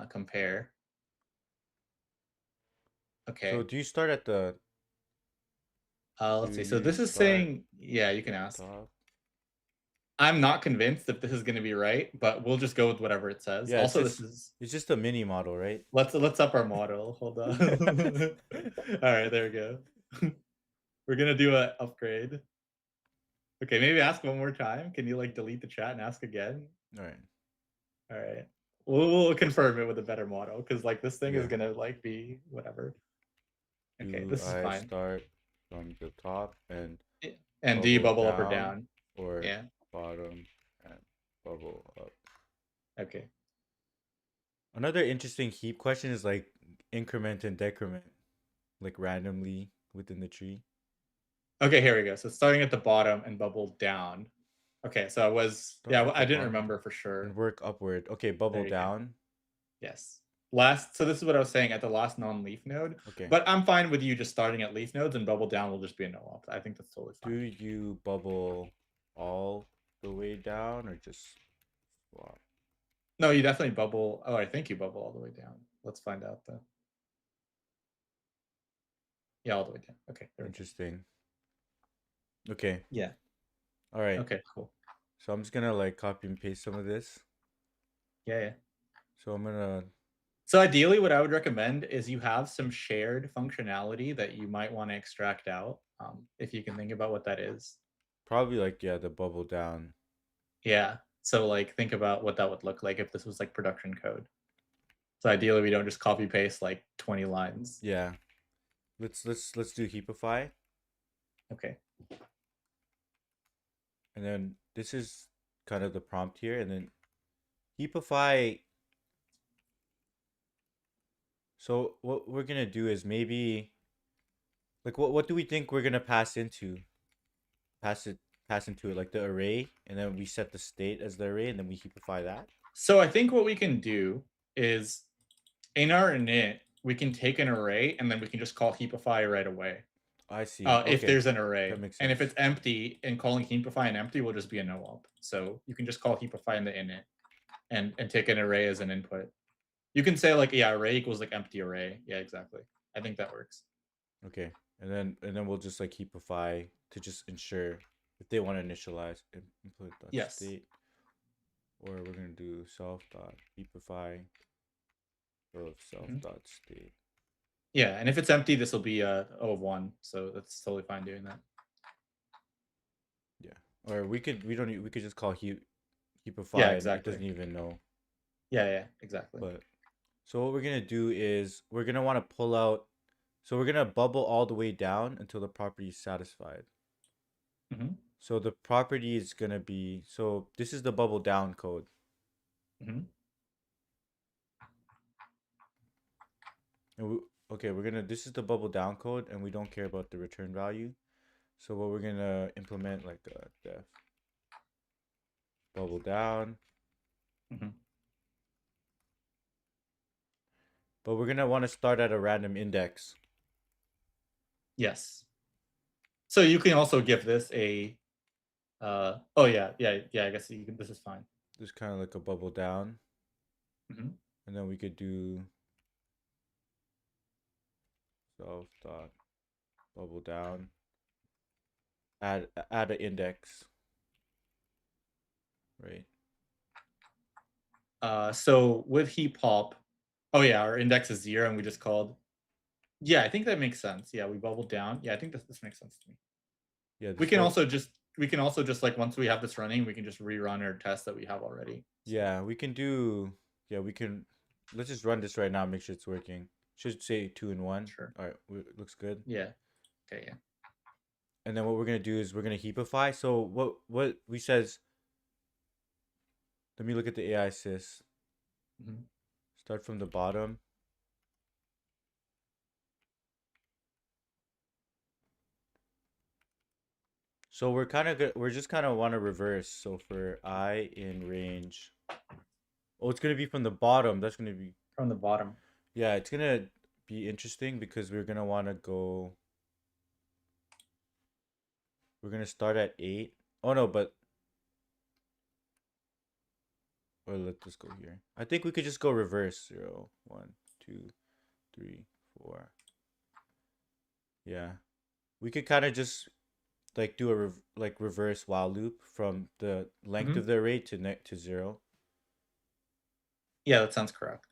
Compare. Okay. So do you start at the? Let's Do see. So you this is start saying, yeah, you can at ask. the top? I'm not convinced if this is going to be right, but we'll just go with whatever it says. Yeah, Also, this is it's just a mini model, right? let's up our model. Hold on. All right, there we go. We're gonna do a upgrade. Okay, maybe ask one more time. Can you like delete the chat and ask again? All right. All right. We'll confirm it with a better model because like this thing is Yeah. gonna like be whatever. Okay, Do this is I fine. start from the top and And do you bubble up or down, down? or Yeah. bottom and bubble up? Okay. Another interesting heap question is like increment and decrement, like randomly within the tree. Okay, here we go. So starting at the bottom and bubble down. Okay, so I was Start yeah, at I the didn't bottom remember for sure. and work upward. Okay, bubble There you go. down. Yes. Last, so this is what I was saying at the last non-leaf node. Okay. But I'm fine with you just starting at leaf nodes and bubble down will just be a no op. I think that's totally Do fine. you bubble all the way down or just swap? No, you definitely bubble. Oh, I think you bubble all the way down. Let's find out though. Yeah, all the way down. Okay. There we go. Interesting. Okay. Yeah. All right. Okay, cool. So I'm just gonna like copy and paste some of this. Yeah, yeah. So I'm gonna So ideally, what I would recommend is you have some shared functionality that you might want to extract out. If you can think about what that is. probably like the bubble down. Yeah. So like think about what that would look like if this was like production code. So ideally we don't just copy paste like 20 lines. Yeah. Let's do Heapify. Okay. And then this is kind of the prompt here, and then Heapify. So what we're gonna do is maybe like what do we think we're gonna pass into? Pass into it like the array, and then we set the state as the array, and then we heapify that. So I think what we can do is in our init, we can take an array and then we can just call heapify right away. I see. If Okay. there's an array. That makes And if sense. it's empty and calling heapify and empty will just be a no op. So you can just call heapify in the init and take an array as an input. You can say like, yeah, array equals like empty array. Yeah, exactly. I think that works. Okay. And then we'll just like heapify to just ensure if they want to initialize input dot Yes. state, or we're gonna do self dot heapify of self dot state. Yeah, and if it's empty, this will be a O of 1, so that's totally fine doing that. Yeah, or we could just call heapify. Yeah, And exactly. it doesn't even know. Yeah, exactly. But so what we're gonna do is we're gonna want to pull out. So we're gonna bubble all the way down until the property is satisfied. Mhm. So the property is gonna be, so this is the bubble down code. Mhm. And okay, this is the bubble down code, and we don't care about the return value. So what we're gonna implement like def bubble down. Mhm. But we're gonna want to start at a random index. Yes. So you can also give this a oh yeah, I guess you can, this is fine. Just kind of like a bubble down. Mhm. And then we could do self dot bubble down. Add an index. Right. So with heap hop, oh yeah, our index is 0 and we just called. Yeah, I think that makes sense. Yeah, we bubbled down. Yeah, I think this makes sense to me. Yeah. We can also just like once we have this running, we can just rerun our test that we have already. Yeah, we can do. Yeah, we can. Let's just run this right now. Make sure it's working. Should say 2 and 1. Sure. All right, looks good. Yeah. Okay. Yeah. And then what we're gonna do is we're gonna heapify. So what we says. Let me look at the AI sys. Mhm. Start from the bottom. So we're kind of good. We're just kind of want to reverse. So for I in range. Oh, it's gonna be from the bottom. That's gonna be From the bottom. Yeah, it's gonna be interesting because we're gonna want to go. We're gonna start at 8. Oh no, but or let's just go here. I think we could just go reverse. 0, 1, 2, 3, 4. Yeah. We could kind of just like do a reverse while loop from the length Mhm. of the array to 0. Yeah, that sounds correct.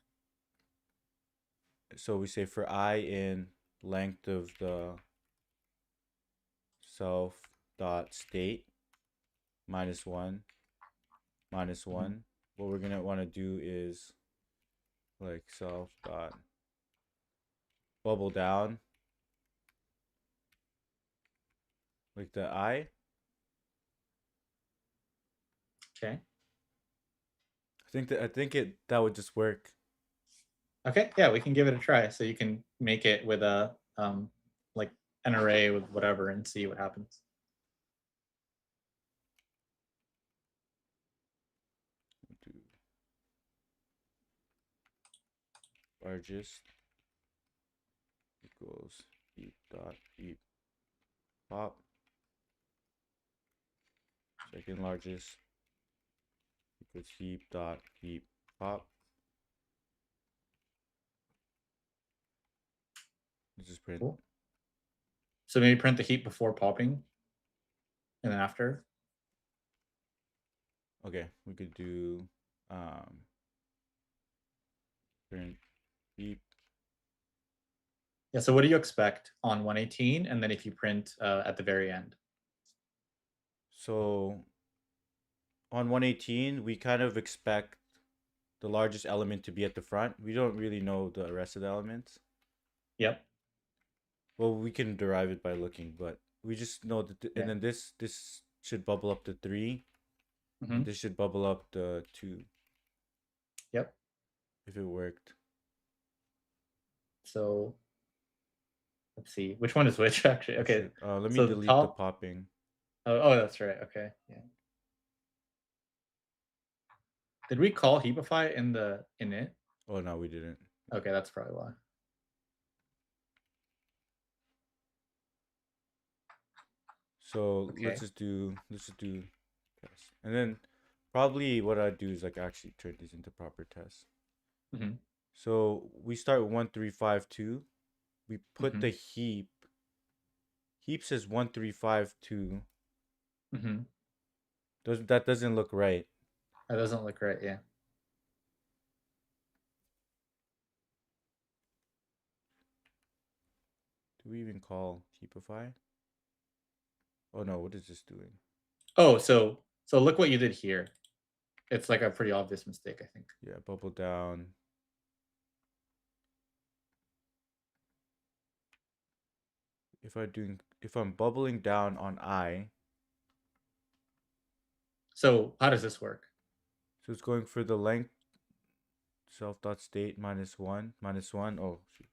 So we say for I in length of the self dot state -1 -1. What we're gonna want to do is like self dot bubble down like the I. Okay. I think that would just work. Okay. Yeah, we can give it a try. So you can make it with a like an array with whatever and see what happens. Do largest equals heap dot heap pop. Second largest equals heap dot heap pop. Let's just print. Cool. So maybe print the heap before popping and then after. Okay, we could do print heap. Yeah. So what do you expect on 118, and then if you print at the very end? So on 118, we kind of expect the largest element to be at the front. We don't really know the rest of the elements. Yep. Well, we can derive it by looking, but we just know that. Okay. And then this should bubble up to 3. Mhm. This should bubble up to 2 Yep. if it worked. So let's see which one is which actually. Okay. Let me So the delete the top. popping. Oh, that's right. Okay. Yeah. Did we call heapify in the init? Oh no, we didn't. Okay, that's probably why. So Okay. let's just do tests, and then probably what I'd do is like actually turn these into proper tests. Mhm. So we start with 1352. We put Mhm. the heap. Heap says 1352. Mhm. That doesn't look right. That doesn't look right. Yeah. Do we even call heapify? Oh no, what is this doing? Oh, so look what you did here. It's like a pretty obvious mistake, I think. Yeah, bubble down. If I'm bubbling down on I, So how does this work? so it's going for the length self dot state -1. Oh shoot.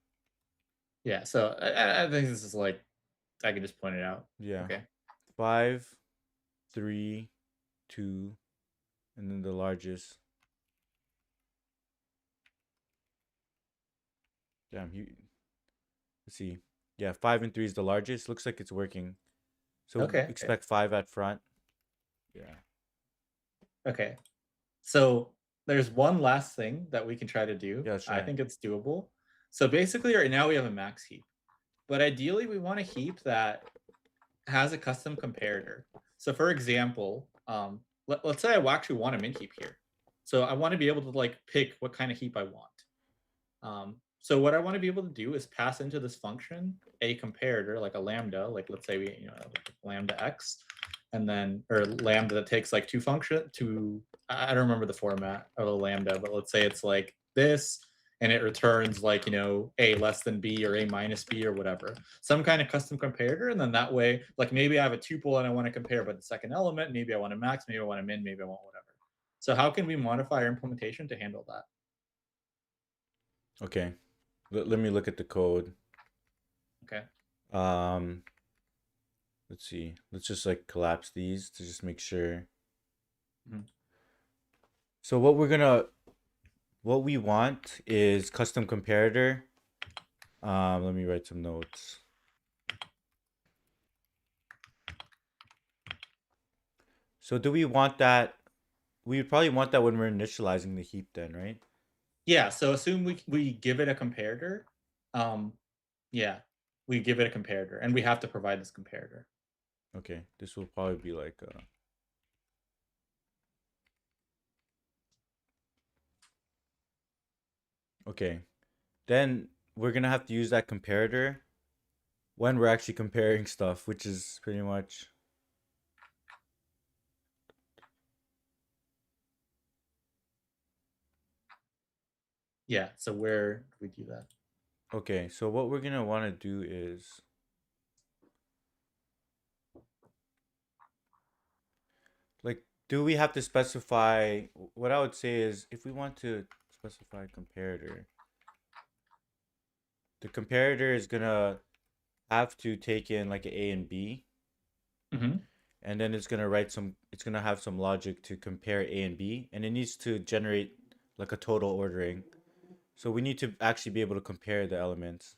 Yeah. So I think this is like I can just point it out. Yeah. Okay. 5, 3, 2, and then the largest. Damn, let's see. Yeah, 5 and 3 is the largest. Looks like it's working. So Okay. expect 5 at front. Yeah. Okay. So there's one last thing that we can try to do. Yeah, I try. think it's doable. So basically, right now we have a max heap, but ideally we want a heap that has a custom comparator. So for example, let's say I actually want a min heap here. So I want to be able to like pick what kind of heap I want. So what I want to be able to do is pass into this function a comparator, like a lambda, like let's say we like lambda x, and then or lambda that takes like I don't remember the format of a lambda, but let's say it's like this, and it returns like a less than b or a minus b or whatever, some kind of custom comparator, and then that way, like maybe I have a tuple and I want to compare by the second element, maybe I want a max, maybe I want a min, maybe I want whatever. So how can we modify our implementation to handle that? Okay. Let me look at the code. Okay. Let's see. Let's just like collapse these to just make sure. Mhm. So what we want is custom comparator. Let me write some notes. So do we want that? We would probably want that when we're initializing the heap then, right? Yeah, so assume we give it a comparator. Yeah. we give it a comparator, and we have to provide this comparator. Okay, this will probably be like okay. Then we're gonna have to use that comparator when we're actually comparing stuff, which is pretty much Yeah. So where do we do that? okay. So what we're gonna want to do is like, do we have to specify? What I would say is, if we want to specify comparator, the comparator is gonna have to take in like an A and B, Mm-hmm. and then it's gonna write some. It's gonna have some logic to compare A and B, and it needs to generate like a total ordering. So we need to actually be able to compare the elements.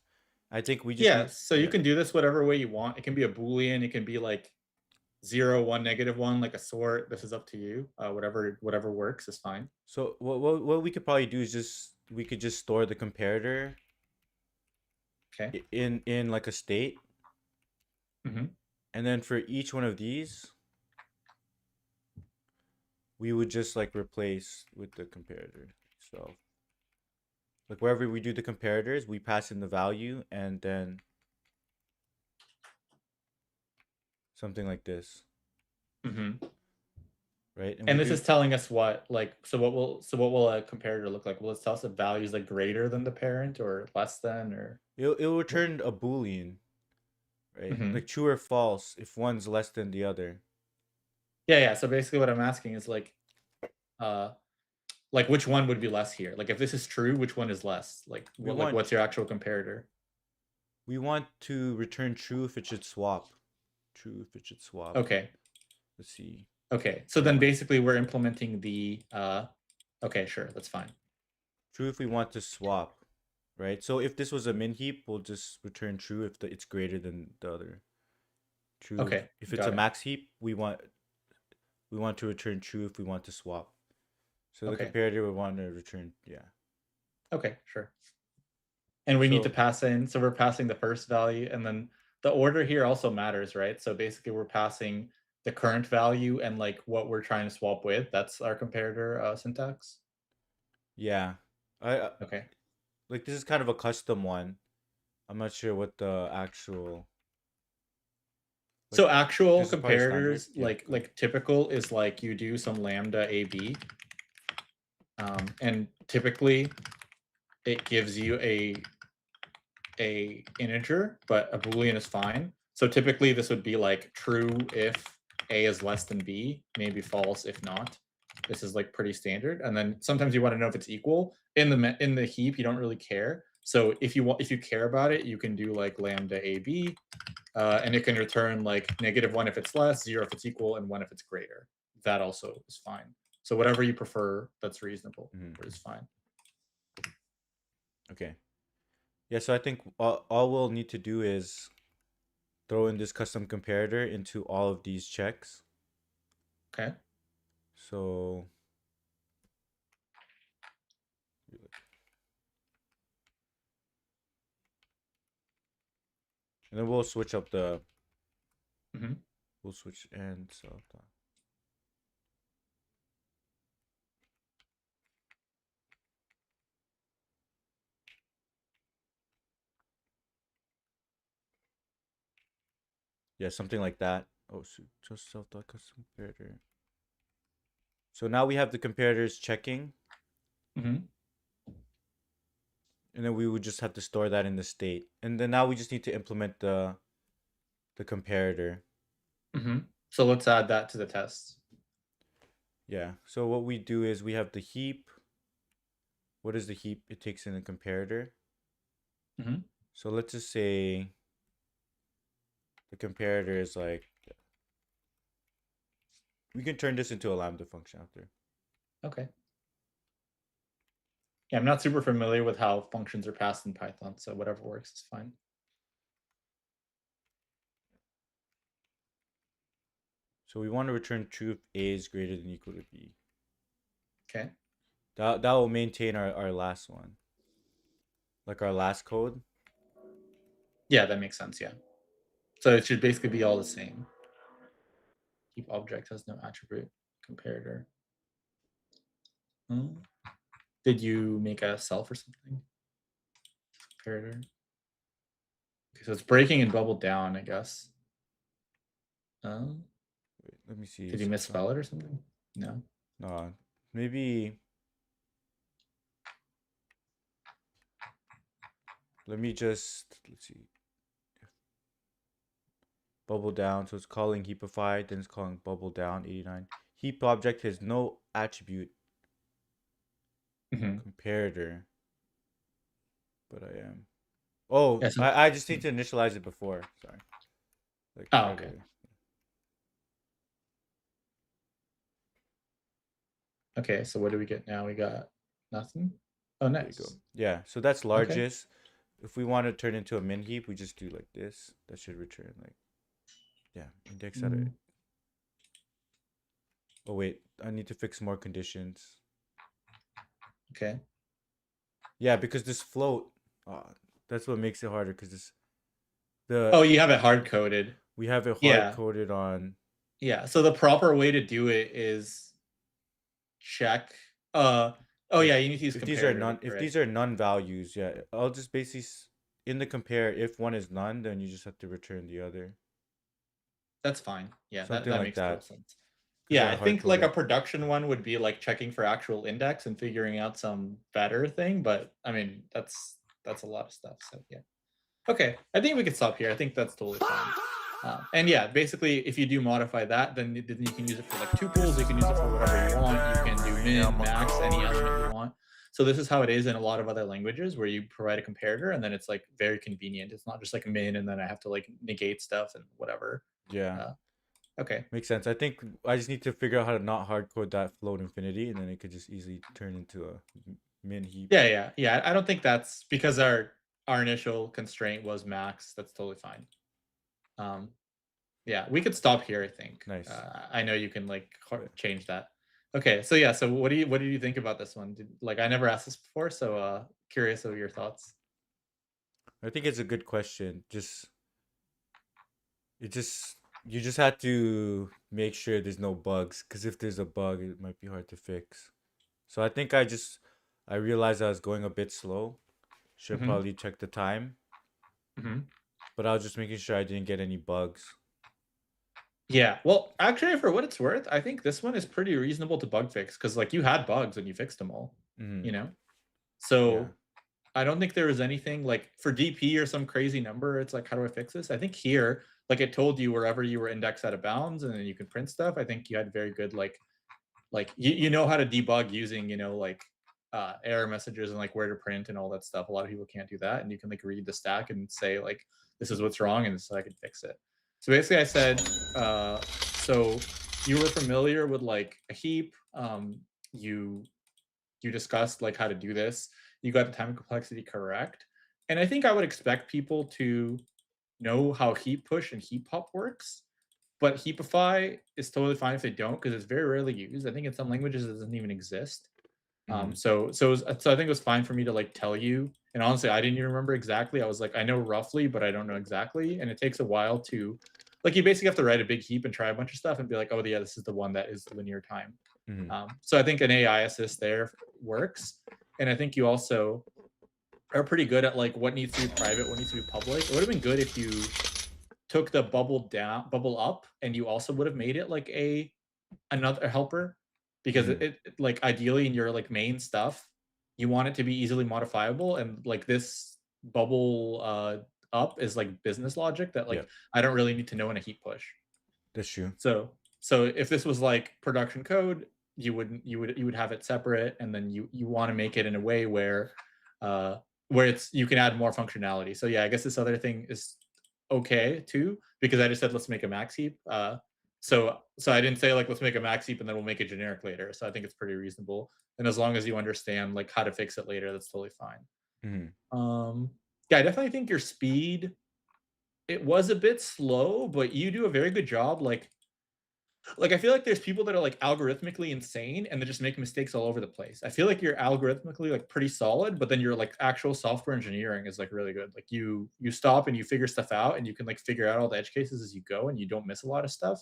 I think we just Yeah. need. So you Yeah. can do this whatever way you want. It can be a Boolean. It can be like 0, 1, -1, like a sort. This is up to you. Whatever works is fine. So what we could probably do is just we could just store the comparator Okay. in like a state, Mm-hmm. and then for each one of these, we would just like replace with the comparator. So like wherever we do the comparators, we pass in the value and then something like this, Mm-hmm. right? And we And this do is telling us what, like, so what will a comparator look like? Will it tell us if value is like greater than the parent or less than, or? it'll return a boolean, right? Mm-hmm. Like true or false if one's less than the other. Yeah, yeah. So basically, what I'm asking is uh, like which one would be less here? Like, if this is true, which one is less? Like, We like want what's your actual comparator? we want to return true if it should swap. True if it should swap. Okay, Let's see. okay. So then basically, we're implementing the. Okay, sure, that's fine. True if we want to swap, right? So if this was a min heap, we'll just return true if it's greater than the other. True. Okay, If it's got a it. max heap, we want to return true if we want to swap. So the Okay, comparator would want to return, yeah. okay, sure. And we need to So pass in. So we're passing the first value, and then the order here also matters, right? So basically, we're passing the current value and like what we're trying to swap with. That's our comparator syntax. yeah, I Okay. like this is kind of a custom one. I'm not sure what the actual like. So actual This is probably standard. comparators, Yeah. like typical, is like you do some lambda AB, and typically it gives you a integer, but a boolean is fine. So typically this would be like true if a is less than b, maybe false if not. This is like pretty standard. And then sometimes you want to know if it's equal. In the heap, you don't really care. So if you care about it, you can do like lambda AB, and it can return like -1 if it's less, 0 if it's equal, and 1 if it's greater. That also is fine. So whatever you prefer, that's reasonable, Mhm. is fine. Okay. Yeah, so I think all we'll need to do is throw in this custom comparator into all of these checks. Okay. So and then we'll switch up the Mm-hmm. we'll switch and so yeah, something like that. Oh shoot, just self dot custom comparator. So now we have the comparators checking, Mm-hmm. and then we would just have to store that in the state. And then now we just need to implement the comparator. Mm-hmm. So let's add that to the test. Yeah. So what we do is we have the heap. What is the heap? It takes in a comparator. Mm-hmm. So let's just say the comparator is like, we can turn this into a lambda function after. Okay. Yeah, I'm not super familiar with how functions are passed in Python, so whatever works is fine. So we want to return true if A is greater than or equal to B. Okay. That will maintain our last one. Like our last code. Yeah, that makes sense. Yeah. So it should basically be all the same. Heap object has no attribute comparator. Hmm. Did you make a self or something? Comparator. Okay, so it's breaking and bubbled down, I guess. Wait, let me see. Did you misspell it or something? No. No, maybe. Let me just let's see. Bubble down. So it's calling heapify, then it's calling bubble down 89. Heap object has no attribute Hmm. comparator. But I am. Oh, Yeah, so, I just need to initialize it before. Sorry. Like oh, right okay. away. Okay, so what do we get now? We got nothing. Oh, There you go. nice. Yeah, so that's Okay. largest. If we want to turn into a min heap, we just do like this. That should return like, yeah, index at it. Mm. Oh wait, I need to fix more conditions. Okay. Yeah, because this float, that's what makes it harder. Because this, Oh, you have it hard coded. we have it Yeah. hard coded on. Yeah. So the proper way to do it is check. Oh yeah, you need to use If these are comparator, none, if right? these are none values, yeah, I'll just basically in the compare. If one is none, then you just have to return the other. That's fine. Yeah, Something that like makes total that. sense. Yeah, they're I think like a hard-coded. production one would be like checking for actual index and figuring out some better thing, but I mean that's a lot of stuff. So yeah. Okay, I think we can stop here. I think that's totally fine. And yeah, basically, if you do modify that, then you can use it for like tuples. You can use it for whatever you want. You can do min, max, any element you want. So this is how it is in a lot of other languages where you provide a comparator, and then it's like very convenient. It's not just like min, and then I have to like negate stuff and whatever. Yeah. Okay. Makes sense. I think I just need to figure out how to not hard code that float infinity, and then it could just easily turn into a min heap. Yeah. I don't think that's because our initial constraint was max. That's totally fine. Yeah, we could stop here, I think. Nice. I know you can like change that. Okay, so yeah, so what do you think about this one? Like I never asked this before, so curious of your thoughts. I think it's a good question. You just had to make sure there's no bugs, because if there's a bug, it might be hard to fix. So I think I realized I was going a bit slow. Should Mhm. probably check the time. But I was just making sure I didn't get any bugs. Yeah, well, actually, for what it's worth, I think this one is pretty reasonable to bug fix because like you had bugs and you fixed them all. You know, so Yeah. I don't think there was anything like for DP or some crazy number. It's like, how do I fix this? I think here, like it told you wherever you were indexed out of bounds, and then you can print stuff. I think you had very good like you know how to debug using like error messages and like where to print and all that stuff. A lot of people can't do that, and you can like read the stack and say like this is what's wrong, and so I can fix it. So basically, I said so you were familiar with like a heap. You discussed like how to do this. You got the time and complexity correct, and I think I would expect people to know how heap push and heap pop works. But heapify is totally fine if they don't because it's very rarely used. I think in some languages it doesn't even exist. So I think it was fine for me to like tell you. And honestly, I didn't even remember exactly. I was like, I know roughly, but I don't know exactly. And it takes a while to, like, you basically have to write a big heap and try a bunch of stuff and be like, oh yeah, this is the one that is linear time. So I think an AI assist there works, and I think you also are pretty good at like what needs to be private, what needs to be public. It would have been good if you took the bubble up, and you also would have made it like another helper, because it like ideally in your like main stuff, you want it to be easily modifiable, and like this bubble up is like business logic that like I don't really need to know in a heap push. That's true. So if this was like production code, you would have it separate, and then you want to make it in a way where it's you can add more functionality. So yeah, I guess this other thing is okay too, because I just said let's make a max heap. So I didn't say like let's make a max heap and then we'll make a generic later. So I think it's pretty reasonable, and as long as you understand like how to fix it later, that's totally fine. Yeah, I definitely think your speed, it was a bit slow, but you do a very good job like Like, I feel like there's people that are like algorithmically insane and they just make mistakes all over the place. I feel like you're algorithmically like pretty solid, but then your like actual software engineering is like really good. Like you stop and you figure stuff out and you can like figure out all the edge cases as you go and you don't miss a lot of stuff.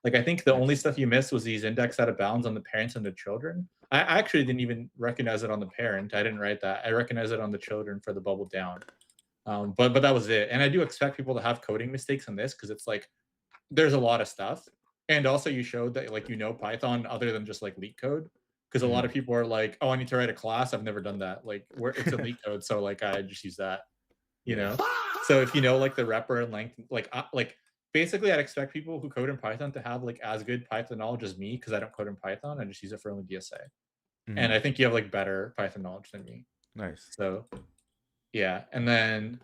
Like I think the only Nice. stuff you missed was these index out of bounds on the parents and the children. I actually didn't even recognize it on the parent. I didn't write that. I recognize it on the children for the bubble down. But that was it. And I do expect people to have coding mistakes on this because it's like there's a lot of stuff. And also you showed that like Python other than just like leak code. Because a lot Mhm. of people are like, oh, I need to write a class. I've never done that. Like where it's a leak code, so like I just use that, you Yeah. know. So if you know like the repr and length, like basically I'd expect people who code in Python to have like as good Python knowledge as me because I don't code in Python. I just use it for only DSA. And Mhm. I think you have like better Python knowledge than me. Nice. So yeah. And then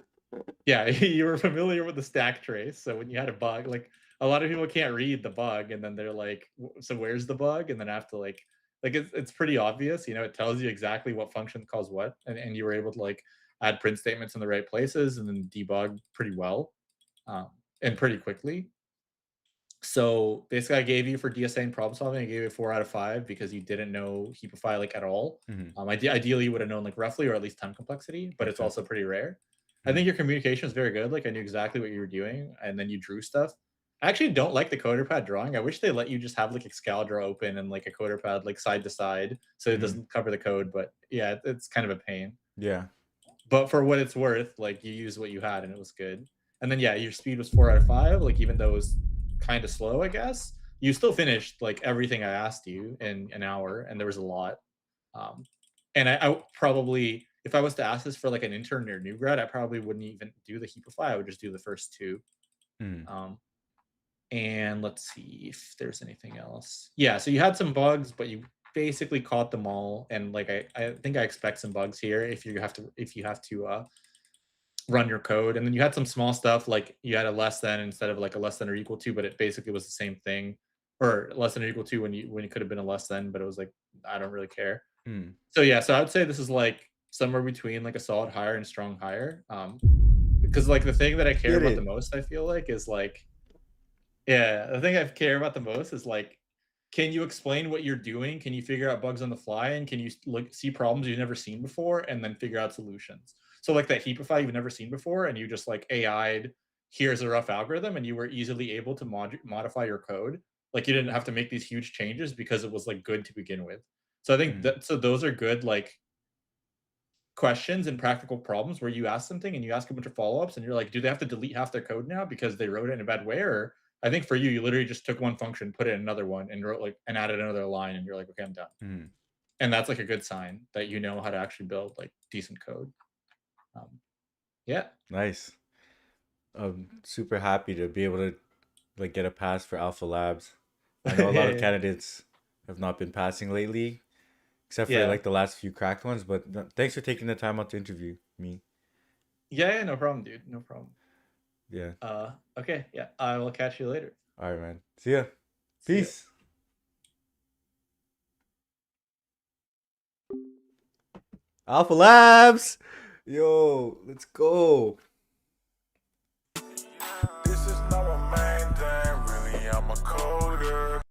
yeah, you were familiar with the stack trace. So when you had a bug, like a lot of people can't read the bug, and then they're like, "So where's the bug?" And then I have to like it's pretty obvious. You know, it tells you exactly what function calls what, and you were able to like add print statements in the right places and then debug pretty well, um, and pretty quickly. So basically, I gave you for DSA and problem solving, I gave you a 4 out of 5 because you didn't know Heapify like at all. Mhm. Ideally, you would have known like roughly or at least time complexity, but Makes it's sense. also pretty rare. I think Mhm. your communication is very good. Like I knew exactly what you were doing, and then you drew stuff. I actually don't like the CoderPad drawing. I wish they let you just have like Excalibur open and like a CoderPad like side to side, so it Mhm. doesn't cover the code. But yeah, it's kind of a pain. Yeah. But for what it's worth, like you used what you had and it was good. And then yeah, your speed was 4 out of 5. Like even though it was kind of slow, I guess you still finished like everything I asked you in an hour, and there was a lot. Um, and I probably, if I was to ask this for like an intern or new grad, I probably wouldn't even do the Heapify. I would just do the first two. Mhm. Um, and let's see if there's anything else. Yeah, so you had some bugs, but you basically caught them all. And like I think I expect some bugs here if you have to run your code. And then you had some small stuff like you had a less than instead of like a less than or equal to, but it basically was the same thing, or less than or equal to when it could have been a less than, but it was like I don't really care. Mhm. So yeah, so I would say this is like somewhere between like a solid higher and strong higher. Because like the thing that I care Get about the it. most, I feel like, is like yeah, the thing I care about the most is like, can you explain what you're doing? Can you figure out bugs on the fly? And can you look see problems you've never seen before and then figure out solutions? So like that Heapify you've never seen before, and you just like AI'd, here's a rough algorithm, and you were easily able to modify your code. Like you didn't have to make these huge changes because it was like good to begin with. So I think Mhm. that so those are good like questions and practical problems where you ask something and you ask a bunch of follow-ups and you're like, do they have to delete half their code now because they wrote it in a bad way? Or I think for you, you literally just took one function, put it in another one, and wrote like and added another line, and you're like, okay, I'm done. Mhm. And that's like a good sign that you know how to actually build like decent code. Um, yeah, Nice. I'm super happy to be able to like get a pass for Alpha Labs. I know a lot of yeah, candidates have not been passing lately, except for yeah, like the last few cracked ones. But thanks for taking the time out to interview me. yeah. No problem, dude. No problem. Yeah. Okay, yeah. I will catch you later. All right, man. See ya. See ya. Peace. Alpha Labs. Yo, let's go. This is not my main thing, really, I'm a coder.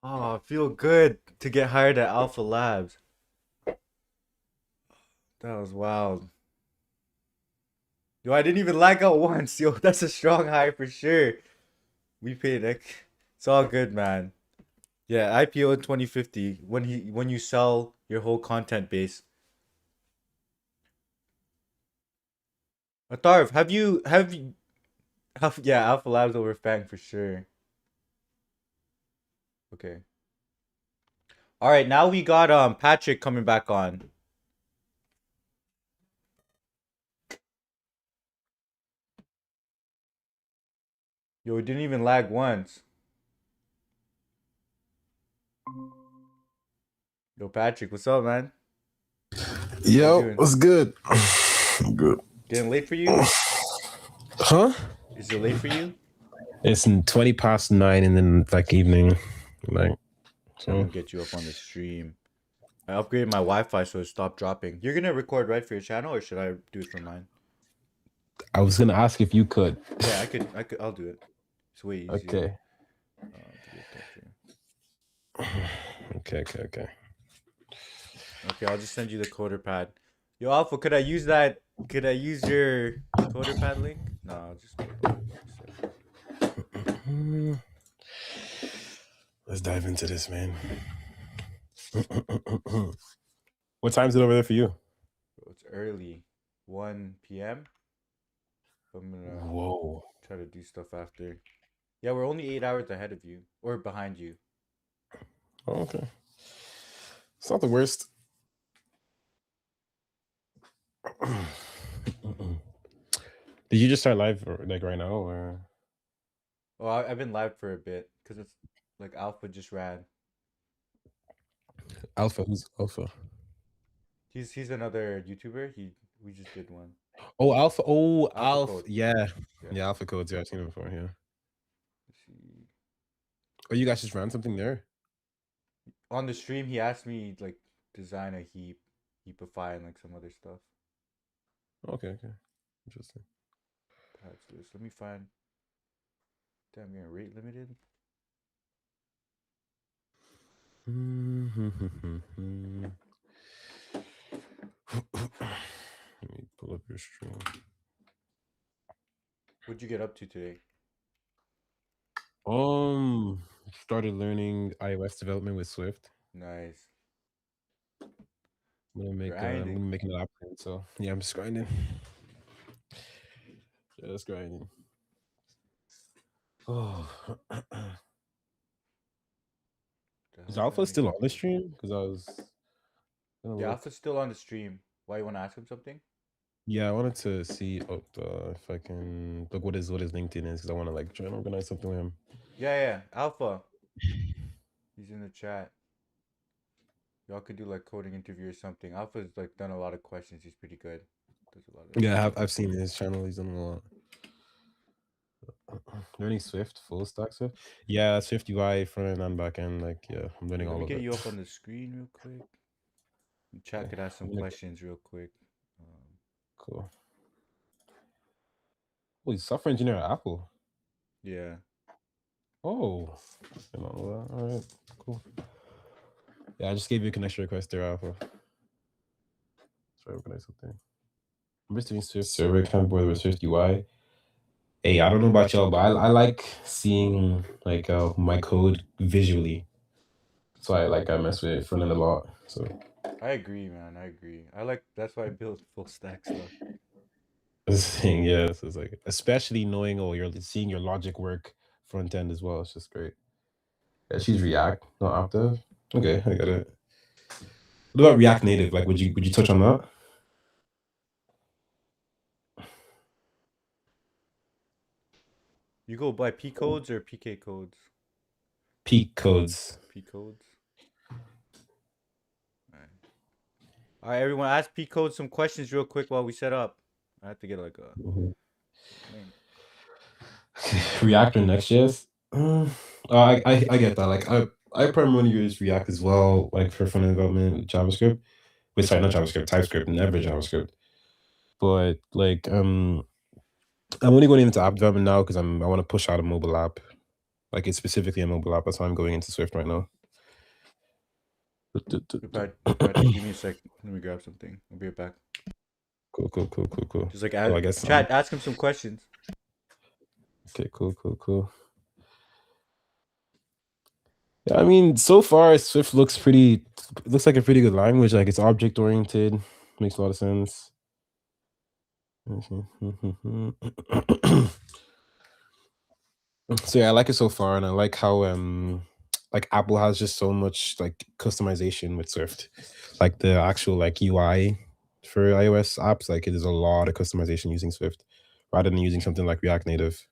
Oh, I feel good to get hired at Alpha Labs. That was wild. Yo, I didn't even lag out once. Yo, that's a strong hire for sure. We paid it's all good, man. Yeah, IPO in 2050 when you sell your whole content base. Atarv, yeah, Alpha Labs over Fang for sure. Okay. All right, now we got Patrick coming back on. Yo, it didn't even lag once. Yo, Patrick, what's up, man? How you Yo, doing? what's good? I'm good. Getting late for you? Huh? Is it late for you? It's 20 past 9 and then like evening. Like, I'm gonna so get you up on the stream. I upgraded my Wi-Fi so it stopped dropping. You're gonna record right for your channel, or should I do it from mine? I was gonna ask if you could. Yeah, I could. I'll do it. It's way easier. Okay. To get that through. Okay. Okay, I'll just send you the coder pad. Yo, Alpha, could I use that? Could I use your coder pad link? No, I'll just. Let's dive into this, man. What time is it over there for you? It's early, 1 p.m. I'm gonna Whoa. try to do stuff after. Yeah, we're only 8 hours ahead of you or behind you. Oh, okay. It's not the worst. Did you just start live like right now, or Well, I've been live for a bit because it's like Alpha just ran. Alpha? Who's Alpha? He's another YouTuber. We just did one. Oh, Alpha. Oh, Alpha Alpha. Code. Yeah. Yeah. Yeah, Alpha Codes. Yeah, I've seen him before. Yeah. Let's see. Oh, you guys just ran something there? On the stream, he asked me like design a heapify and like some other stuff. Okay. Interesting. Pads list. Let me find. Damn, I'm getting rate limited. Let me pull up your stream. What'd you get up to today? Started learning iOS development with Swift. Nice. I'm gonna make Grinding. an app. So yeah, I'm just grinding. Just grinding. Oh, is Alpha still on the stream? Because I was. Yeah, Alpha's still on the stream. Why, you want to ask him something? Yeah, I wanted to see if I can look what his LinkedIn is, because I want to like try and organize something with him. Yeah, Alpha. He's in the chat. Y'all could do like coding interview or something. Alpha's like done a lot of questions. He's pretty good. Does a lot of. Yeah, I've seen his channel. He's done a lot. Learning Swift, full stack Swift. Yeah, Swift UI, front end and back end. Like, yeah, I'm learning all of it. Let me get you up on the screen real quick. Chat could ask some questions real quick. Cool. Oh, he's software engineer at Apple. Yeah. Oh, I don't know that. All right, cool. Yeah, I just gave you a connection request there, Alpha. Try to organize something. I'm just doing Swift server, kind of bored with Swift UI. Hey, I don't know about y'all, but I like seeing like my code visually. So I mess with front end a lot. So I agree, man. I agree. That's why I build full stack stuff. this thing, yeah. So it's like, especially knowing you're seeing your logic work front end as well. It's just great. Yeah, she's React, not Optiv. Okay, I got it. What about React Native? Like, would you touch on that? You go by P codes or PK codes? P codes. P codes. All right, everyone. Ask P codes some questions real quick while we set up. I have to get like a. React or Next.js? I get that. Like I primarily use React as well, like for front end development with JavaScript. Wait, sorry, not JavaScript, TypeScript, never JavaScript. But like I'm only going into app development now because I want to push out a mobile app. Like it's specifically a mobile app. That's why I'm going into Swift right now. Give me a sec. Let me grab something. I'll be right back. Cool. Just like I guess chat, ask him some questions. Okay, cool. Yeah, I mean, so far Swift looks like a pretty good language. Like it's object oriented, makes a lot of sense. So yeah, I like it so far, and I like how like Apple has just so much like customization with Swift, like the actual like UI for iOS apps. Like it is a lot of customization using Swift rather than using something like React Native.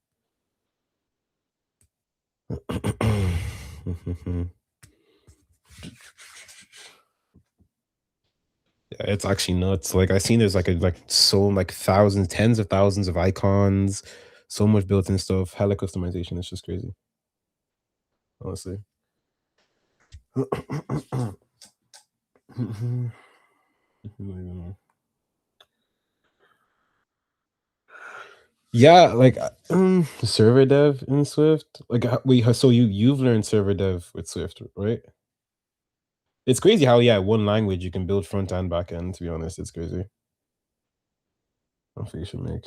Yeah, it's actually nuts. Like I've seen there's like thousands, tens of thousands of icons, so much built-in stuff, hella customization. It's just crazy. Honestly. Yeah, like server dev in Swift. Like, wait, so you've learned server dev with Swift, right? It's crazy how one language you can build front and back end. To be honest, it's crazy. I think you should make.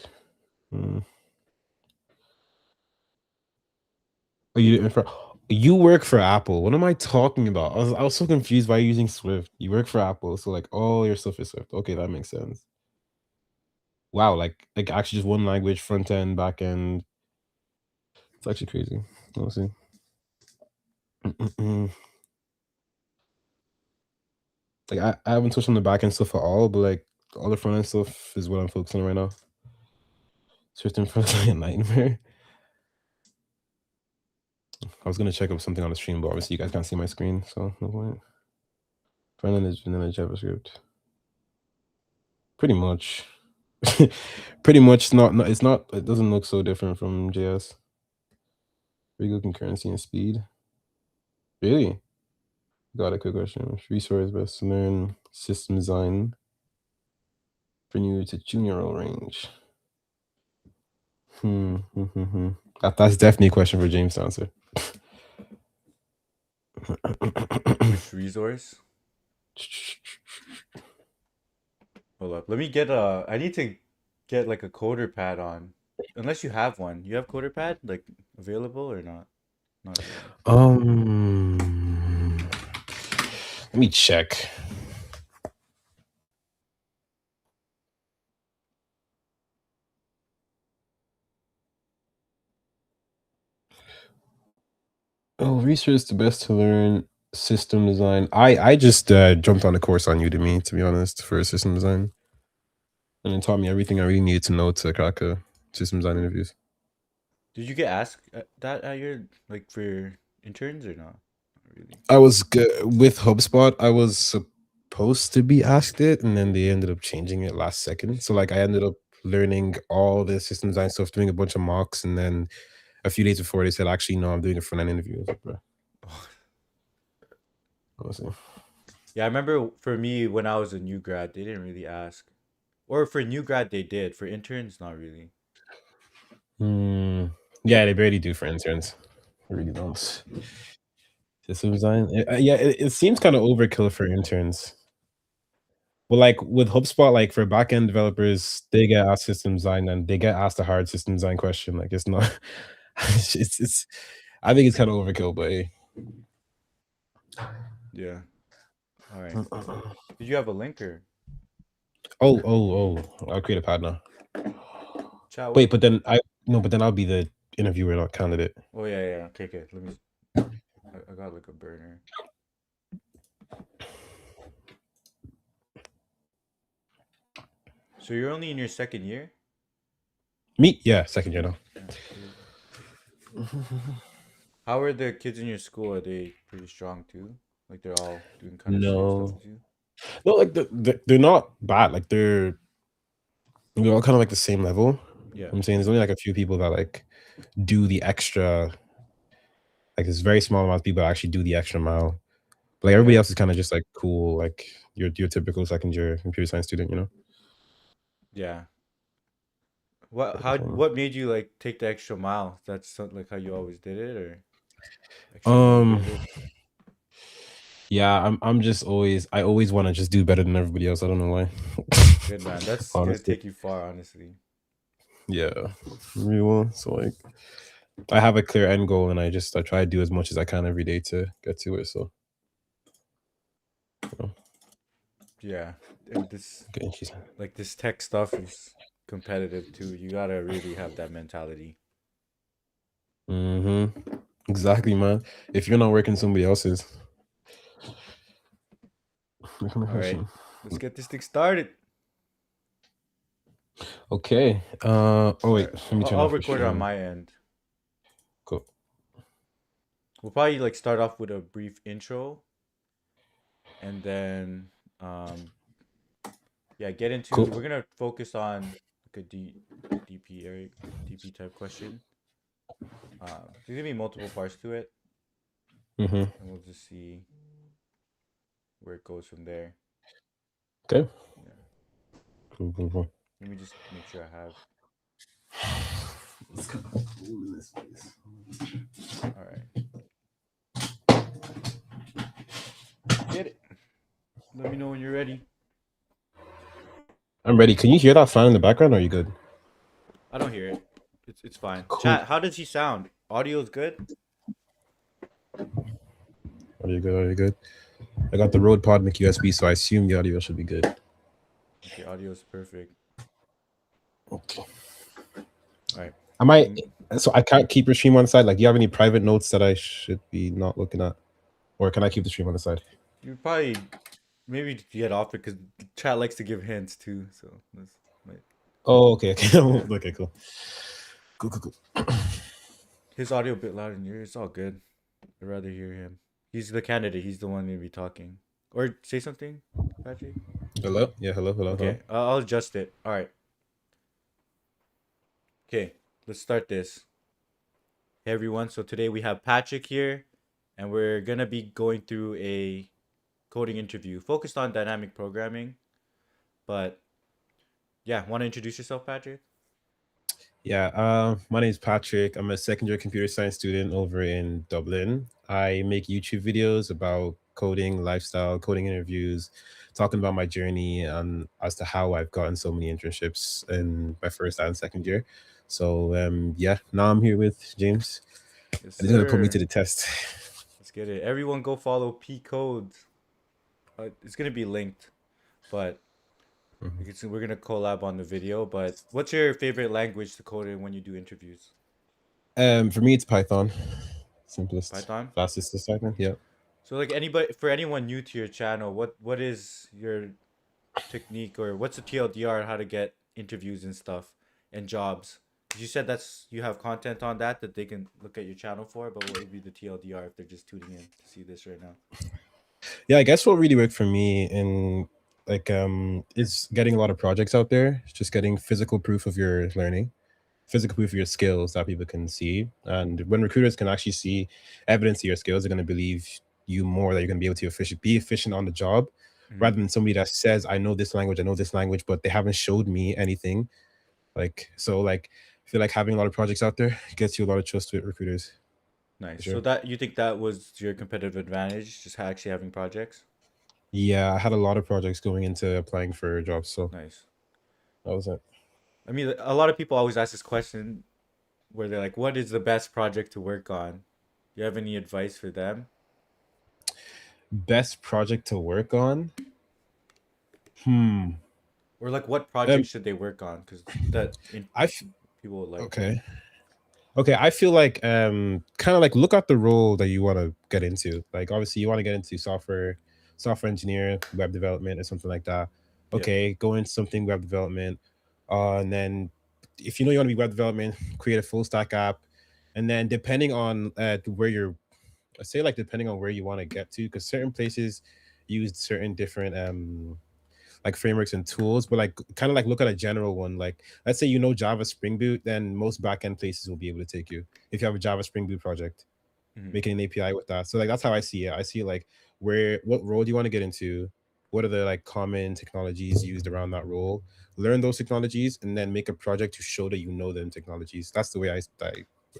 Oh, you work for Apple. What am I talking about? I was so confused by using Swift. You work for Apple, so like all your stuff is Swift. Okay, that makes sense. Wow, like actually just one language, front end, back end. It's actually crazy. Let's see. Like I haven't touched on the back end stuff at all, but like all the front end stuff is what I'm focusing on right now. Swift in front is like a nightmare. I was gonna check up something on the stream, but obviously you guys can't see my screen, so no point. Front end is vanilla JavaScript. Pretty much. Pretty much it's not it doesn't look so different from JS. Very good concurrency and speed. Really? Got a quick question. Resource best to learn system design for new to junior role range. That's definitely a question for James to answer. Which resource? Hold up. Let me get I need to get like a coder pad on. Unless you have one. You have coder pad like available or not? Not yet. Let me check. Oh, research the best to learn system design. I just jumped on a course on Udemy, to be honest, for system design, and it taught me everything I really needed to know to crack a system design interviews. Did you get asked that at your like for your interns or not? Not really. I was with HubSpot. I was supposed to be asked it, and then they ended up changing it last second. So like I ended up learning all the system design stuff, doing a bunch of mocks, and then a few days before they said, "Actually, no, I'm doing a front end interview." I was like, bro, honestly. Yeah, I remember for me when I was a new grad, they didn't really ask. Or for new grad they did. For interns, not really. Yeah, they barely do for interns. They really don't. System design, it seems kind of overkill for interns. Well, like with HubSpot, like for backend developers, they get asked system design and they get asked a hard system design question. Like it's not, it's I think it's kind of overkill, but hey. Yeah. All right. Did you have a link or Oh, I'll create a pad now. chat? Wait, but then I'll be the interviewer, not candidate. Oh yeah. Okay. Let me. I got like a burner. So you're only in your second year? Me? Yeah, second year now. Yeah, how are the kids in your school? Are they pretty strong too? Like they're all doing kind of similar No. stuff as you? No, like they're not bad. Like we're all kind of like the same level. Yeah. I'm saying there's only like a few people that like do the extra, like it's very small amount of people that actually do the extra mile. But like everybody else is kind of just like cool, like your typical second year computer science student, you know? Yeah. What made you like take the extra mile? That's something like how you always did it or extra motivated? Yeah, I'm just I always want to just do better than everybody else. I don't know why. Good man. That's gonna Honestly. take you far, honestly. Yeah. Really well. So like I have a clear end goal and I try to do as much as I can every day to get to it. So Yeah. And this okay, she's like this tech stuff is competitive too. You gotta really have that mentality. exactly, man. If you're not working somebody else's. All right. Let's get this thing started. Okay. Oh wait, Alright, let me turn I'll off the record it on stream. my end. Cool. We'll probably like start off with a brief intro and then get into Cool. we're gonna focus on like a DP area, DP type question. There's gonna be multiple parts to it. And we'll just see where it goes from there. Okay. Yeah. Cool. Let me just make sure I have It's kind of cool in this place. All right. Get it. Let me know when you're ready. I'm ready. Can you hear that fan in the background? Or are you good? I don't hear it. It's fine. Cool. Chat, how does he sound? Audio is good? Are you good? Are you good? I got the Rode PodMic USB, so I assume the audio should be good. Okay, audio is perfect. Okay. All right. Am I? So I can't keep your stream on the side. Like, do you have any private notes that I should be not looking at, or can I keep the stream on the side? You probably maybe get off it because chat likes to give hints too. So that's Oh, okay, okay, okay, cool. his audio a bit louder than yours. It's all good. I'd rather hear him. He's the candidate. He's the one to be talking. Or say something, Patrick. Hello? Yeah, hello. Okay, I'll adjust it. All right. Okay, let's start this. Hey everyone. So today we have Patrick here, and we're gonna be going through a coding interview focused on dynamic programming. But yeah, want to introduce yourself, Patrick? Yeah, my name is Patrick. I'm a second-year computer science student over in Dublin. I make YouTube videos about coding, lifestyle, coding interviews, talking about my journey and as to how I've gotten so many internships in my first and second year. So yeah, now I'm here with James. Yes, And he's gonna put me sir. to the test. Let's get it. Everyone go follow P Codes. It's gonna be linked, but we're gonna collab on the video. But what's your favorite language to code in when you do interviews? For me, it's Python. Simplest, Python. fastest to start with. Yeah. So like anybody, for anyone new to your channel, what is your technique or what's the TLDR how to get interviews and stuff and jobs? 'Cause you said you have content on that they can look at your channel for, but what would be the TLDR if they're just tuning in to see this right now? Yeah, I guess what really worked for me in like is getting a lot of projects out there, just getting physical proof of your learning, physical proof of your skills that people can see. And when recruiters can actually see evidence of your skills, they're going to believe you more that you're going to be able to be efficient on the job, rather than somebody that says, I know this language, but they haven't showed me anything. Like, so like I feel like having a lot of projects out there gets you a lot of trust with recruiters. Nice. Sure. So that you think that was your competitive advantage, just actually having projects? Yeah, I had a lot of projects going into applying for jobs, so Nice. that was it. I mean, a lot of people always ask this question where they're like, "What is the best project to work on?" Do you have any advice for them? Best project to work on? Or like, what project should they work on? Because people would like that. Okay, I feel like kind of like look at the role that you want to get into. Like obviously you want to get into software engineer, web development or something like that. Yeah. Okay, go into something web development. And then if you know you want to be web development, create a full stack app. And then depending on where you're depending on where you want to get to, because certain places use certain different like frameworks and tools, but like kind of like look at a general one. Like let's say you know Java Spring Boot, then most backend places will be able to take you if you have a Java Spring Boot project, making an API with that. So like that's how I see it. I see like what role do you want to get into? What are the like common technologies used around that role? Learn those technologies and then make a project to show that you know them technologies. That's the way I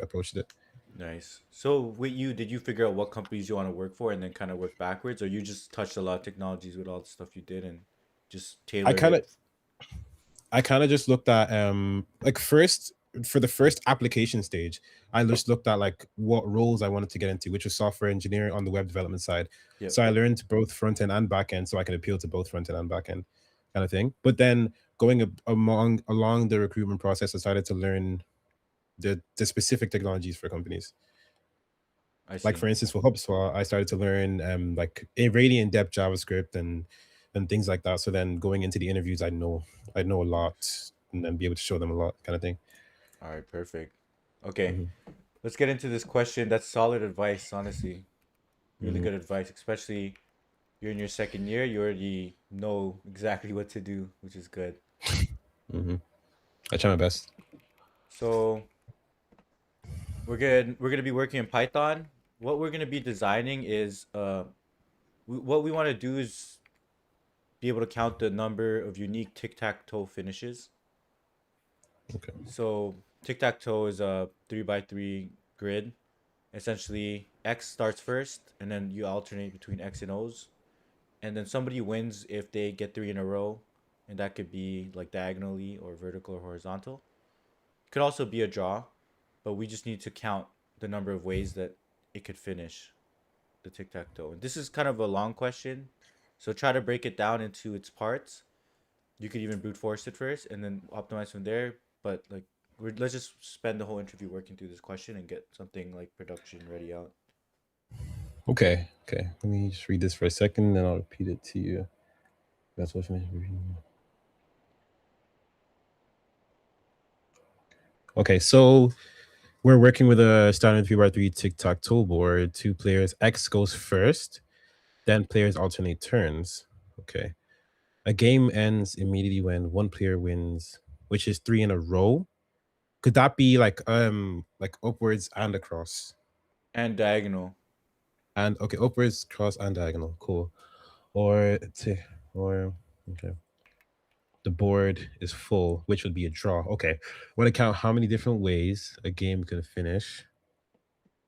approached it. Nice. So with you, did you figure out what companies you want to work for and then kind of work backwards, or you just touched a lot of technologies with all the stuff you did and just I tailored kind of it? just looked at like first for the first application stage, I just looked at like what roles I wanted to get into, which was software engineering on the web development side. Yep. So I learned both front end and back end, so I can appeal to both front end and back end kind of thing. But then going along the recruitment process, I started to learn the specific technologies for companies. I see. Like for instance, for HubSpot, I started to learn like a really in-depth JavaScript and things like that. So then going into the interviews, I know a lot and then be able to show them a lot kind of thing. All right, perfect. Okay, let's get into this question. That's solid advice, honestly. Really good advice, especially you're in your second year. You already know exactly what to do, which is good. I try my best. So we're gonna be working in Python. What we're gonna be designing is what we want to do is be able to count the number of unique tic-tac-toe finishes. Okay. So tic-tac-toe is a 3x3 grid. Essentially, X starts first, and then you alternate between X and O's, and then somebody wins if they get 3 in a row, and that could be like diagonally or vertical or horizontal. Could also be a draw, but we just need to count the number of ways that it could finish the tic-tac-toe. And this is kind of a long question, so try to break it down into its parts. You could even brute force it first and then optimize from there. But like, let's just spend the whole interview working through this question and get something like production ready out. Okay. Okay. Let me just read this for a second, then I'll repeat it to you. That's what finished. Okay, so we're working with a standard 3x3 tic-tac-toe board. 2 players. X goes first, then players alternate turns. Okay. A game ends immediately when one player wins, which is 3 in a row. Could that be like upwards and across? And diagonal. And okay, upwards, cross, and diagonal. Cool. Or okay. The board is full, which would be a draw. Okay. Want to count how many different ways a game can finish.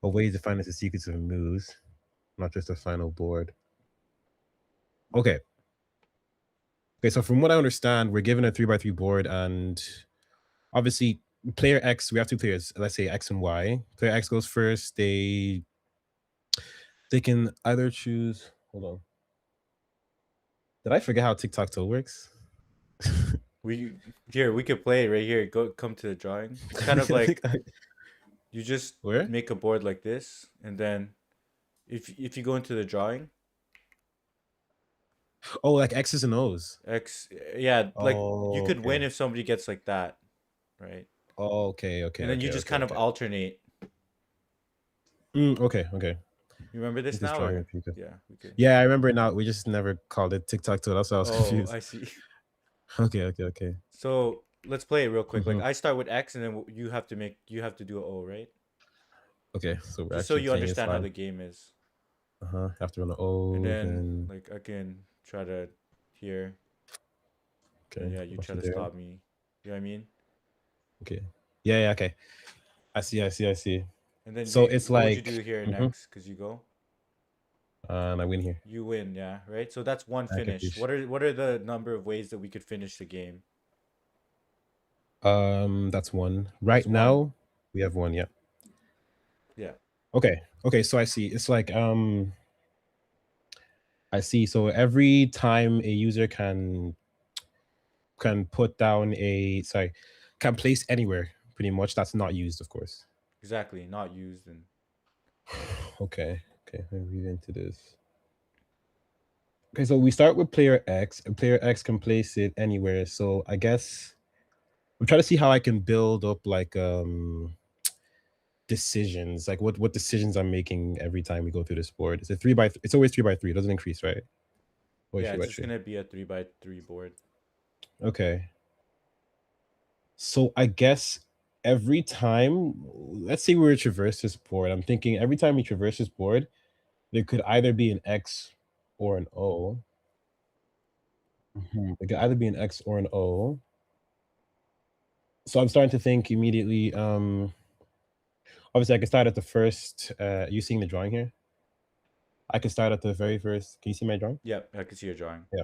Or ways to find the sequence of moves, not just a final board. Okay. Okay, so from what I understand, we're given a 3x3 board, and obviously player X, we have 2 players, let's say X and Y. Player X goes first. They can either choose. Hold on. Did I forget how tic-tac-toe works? We could play it right here. Come to the drawing. It's kind of I like think you just Where? make a board like this, and then if you go into the drawing, Oh, like X's and O's. X, yeah, like you Oh, could win okay. if somebody gets like that, right? Oh, okay, okay, And then you okay, just okay, kind of okay. alternate. Okay, okay. You remember this This now, drawing or repeated. yeah, we could. Yeah, I remember it now. We just never called it tic-tac-toe. That's why I was Oh, confused. I see. Okay, okay, okay. So let's play it real quick. Like Mhm. I start with X, and then you have to do an O, right? Okay, so we're Just so actually you playing this understand how line. the game is. After on the And O, then then like I can try to here. okay. Yeah, you try After to there. stop me. You know what I mean? Okay. Yeah, okay. I see. And then So it's what would you like do here in mhm, X? Because you go, and I win here. you win, yeah, right? So that's one I finish. capiche. What are the number of ways that we could finish the game? That's one. That's Right one. now, we have one, yeah. Yeah. Okay. Okay, so I see. It's like I see. So every time a user can put down can place anywhere pretty much that's not used, of course. Exactly. Not used and Okay. Okay, let me read into this. Okay, so we start with player X, and player X can place it anywhere. So I guess I'm trying to see how I can build up like decisions, like what decisions I'm making every time we go through this board. It's a it's always 3x3. It doesn't increase, right? Or yeah, three it's by just three. gonna be a 3x3 board. Okay. So I guess every time, let's say we were to traverse this board, I'm thinking every time we traverse this board, there could either be an X or an O. It could either be an X or an O. So I'm starting to think immediately. Obviously, I can start at the first. You seeing the drawing here? I can start at the very first. Can you see my drawing? Yep, I can see your drawing. Yeah.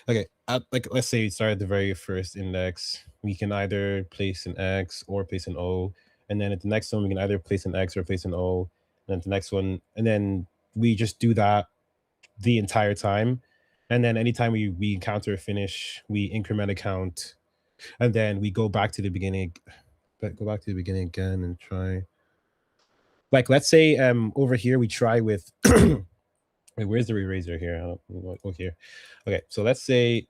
Okay. Like let's say we start at the very first index. We can either place an X or place an O, and then at the next one we can either place an X or place an O, and then the next one, and then we just do that the entire time. And then anytime we encounter a finish, we increment a count, and then we go back to the beginning. But go back to the beginning again and try. Like let's say over here we try with wait, where's the eraser here? Oh, here. Okay, so let's say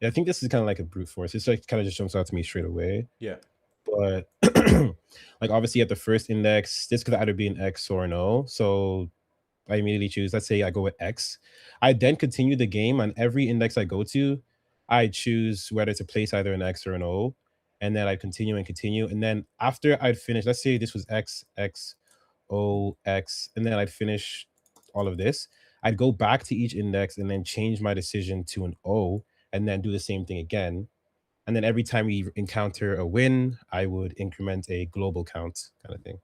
I think this is kind of like a brute force. It's like kind of just jumps out to me straight away. Yeah. But like obviously at the first index, this could either be an X or an O. So I immediately choose, let's say I go with X. I then continue the game on every index I go to. I choose whether to place either an X or an O. And then I continue and continue. And then after I'd finish, let's say this was X, X, O, X, and then I'd finish all of this. I'd go back to each index and then change my decision to an O and then do the same thing again. And then every time we encounter a win, I would increment a global count kind of thing.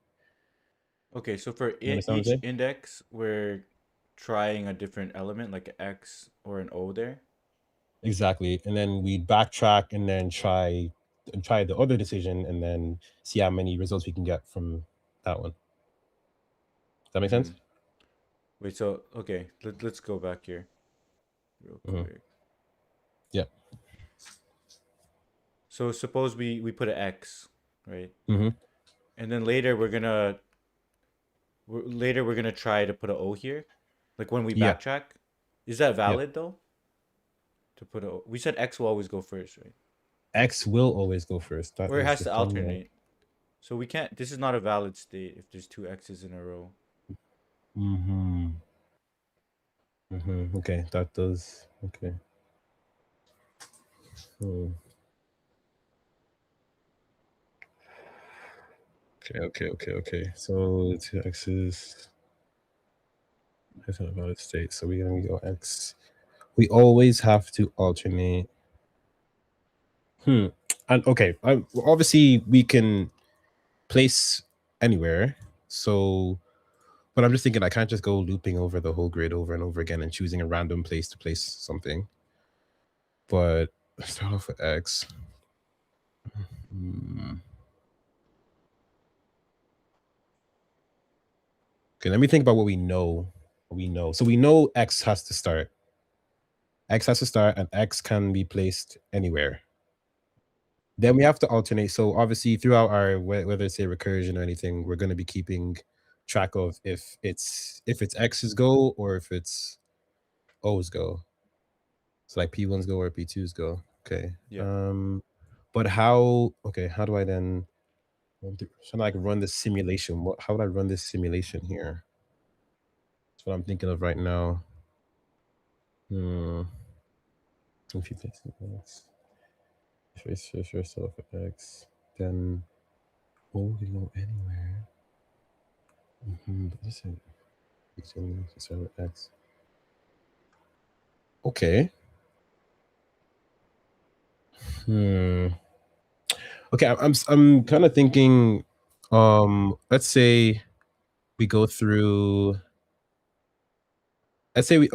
Okay, so for You understand what I'm each saying? index, we're trying a different element, like an X or an O there. Exactly. And then we backtrack and then try the other decision and then see how many results we can get from that one. Does that make sense? Wait, so okay, let's go back here real Mhm. quick. Yeah. So suppose we put an X, right? Mm-hmm. And then later we're gonna try to put an O here, like when we Yeah. backtrack. Is that Yeah. valid though? To put a, we said X will always go first, right? X will always go first. That Or it is has the to thing. alternate. So we can't. This is not a valid state if there's two X's in a row. Mm-hmm. Mm-hmm. Okay, that does. Okay. Okay. So 2x's. That's not a valid state. So we're gonna go X. We always have to alternate. And okay, obviously we can place anywhere. So, but I'm just thinking I can't just go looping over the whole grid over and over again and choosing a random place to place something. But let's start off with X. Okay, let me think about what we know. So we know X has to start. X has to start, and X can be placed anywhere. Then we have to alternate. So obviously, throughout our whether it's a recursion or anything, we're going to be keeping track of if it's X's go or if it's O's go. So like P1's go or P2's go. Okay. Yeah. But how? Okay, how do I then? Should I like run this simulation? How would I run this simulation here? That's what I'm thinking of right now. If you place X, trace yourself at X, then O can go anywhere. But this is X. Okay. Okay, I'm kind of thinking. Let's say we go through. Let's say we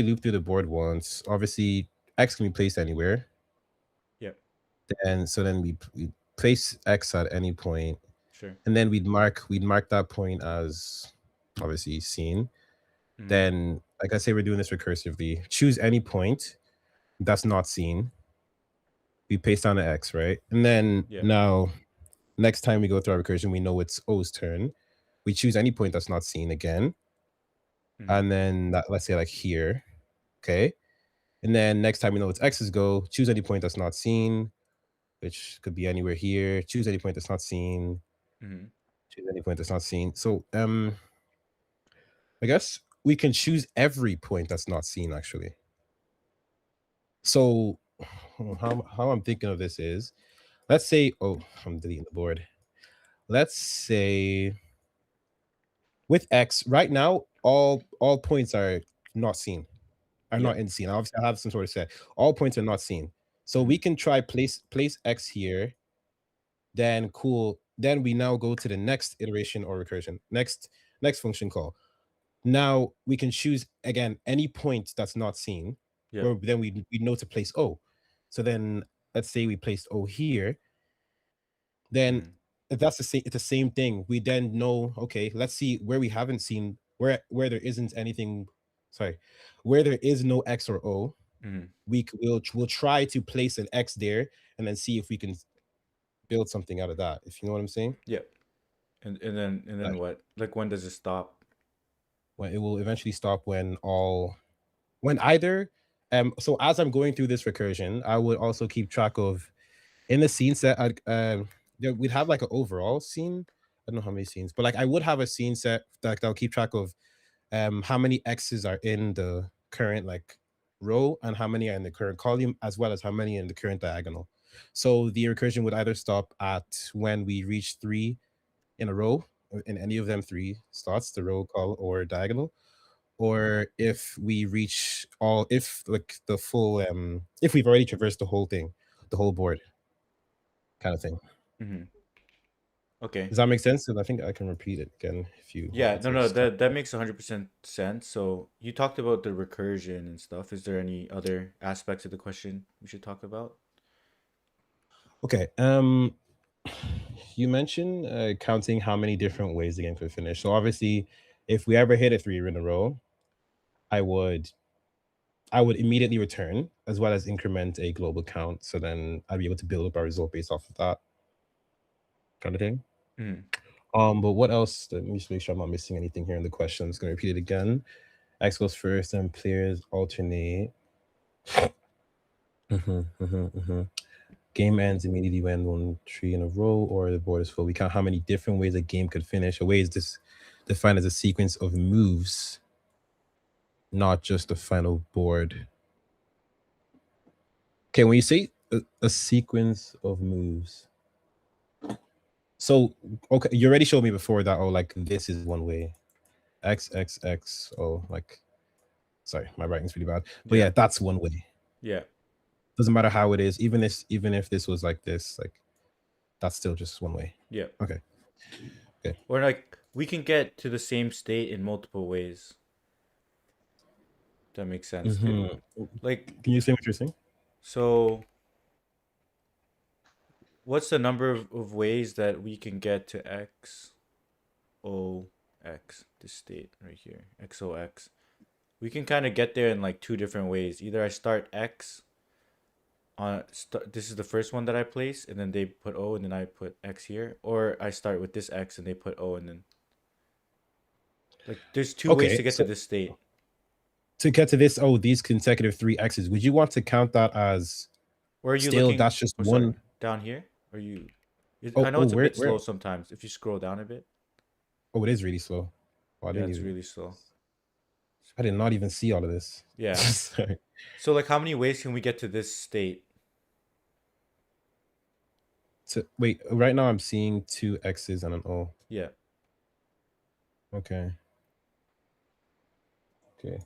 loop through the board once. Obviously, X can be placed anywhere. Yep. And so then we place X at any point. Sure. And then we'd mark that point as obviously seen. Then, like I say, we're doing this recursively. Choose any point that's not seen. We paste down the X, right? And then now, next time we go through our recursion, we know it's O's turn. We choose any point that's not seen again. And then let's say like here. Okay. And then next time we know it's X's go, choose any point that's not seen, which could be anywhere here. Choose any point that's not seen. Choose any point that's not seen. So I guess we can choose every point that's not seen actually. So how I'm thinking of this is, let's say, oh, I'm deleting the board. Let's say with X right now, all points are not seen, are not in seen. Obviously, I have some sort of set. All points are not seen. So we can try place X here. Then cool. Then we now go to the next iteration or recursion. Next function call. Now we can choose again any point that's not seen. Where then we know to place O. So then let's say we placed O here. Then if that's it's the same thing. We then know, okay, let's see where we haven't seen, where there isn't anything, where there is no X or O. We'll try to place an X there and then see if we can build something out of that. If you know what I'm saying? Yep. And then what? Like when does it stop? When it will eventually stop when either so as I'm going through this recursion, I would also keep track of in the scene set. We'd have like an overall scene. I don't know how many scenes, but like I would have a scene set that'll keep track of how many X's are in the current like row and how many are in the current column, as well as how many in the current diagonal. So the recursion would either stop at when we reach 3 in a row in any of them 3 slots, the row, col, or diagonal, or if we reach if like the full if we've already traversed the whole thing. the whole board, kind of thing. Mm-hmm. Okay. Does that make sense? And I think I can repeat it again if you. Yeah, want no, to no, just that makes 100% sense. So you talked about the recursion and stuff. Is there any other aspects of the question we should talk about? Okay. You mentioned counting how many different ways the game could finish. So obviously, if we ever hit a 3 in a row, I would immediately return as well as increment a global count. So then I'd be able to build up our result based off of that kind of thing. Mm. But what else? Let me just make sure I'm not missing anything here in the question. I'm just gonna repeat it again. X goes first, and players alternate. Game ends immediately when 1 tree in a row or the board is full. We count how many different ways a game could finish. A way is this defined as a sequence of moves, not just the final board. Okay, when you say a sequence of moves, so okay, you already showed me before that. Oh, like this is one way. X X X. Oh, like sorry, my writing's pretty bad. But yeah, that's one way. Yeah. Doesn't matter how it is, even if this was like this, like that's still just one way. Yeah. Okay. Okay. Or like we can get to the same state in multiple ways. That makes sense. Like, can you say what you're saying? So what's the number of ways that we can get to X, O, X, this state right here, X, O, X? We can kind of get there in like 2 different ways. Either I start X on this is the first one that I place, and then they put O, and then I put X here, or I start with this X and they put O, and then like there's 2 ways to get to this state. To get to this, these consecutive 3 X's, would you want to count that as? Or are you still looking? That's just one down here. Are you? Oh, I know it's a bit where? slow sometimes. If you scroll down a bit. Oh, it is really slow. Oh, Yeah, it's really slow. I did not even see all of this. Yeah. Sorry. So like, how many ways can we get to this state? Wait, right now I'm seeing 2 X's and an O. Yeah. Okay. Okay.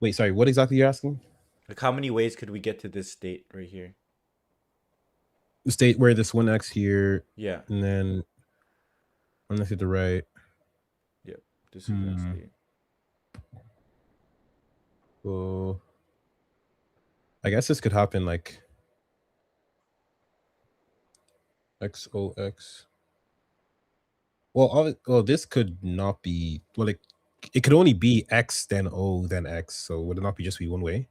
Wait, sorry. What exactly you're asking? Like, how many ways could we get to this state right here? The state where this 1 X here. Yeah. And then I'm gonna hit the right. Yep. This is that state. So I guess this could happen like XOX. Well, this could not be. Well, it could only be X then O then X. So would it not be just be one way?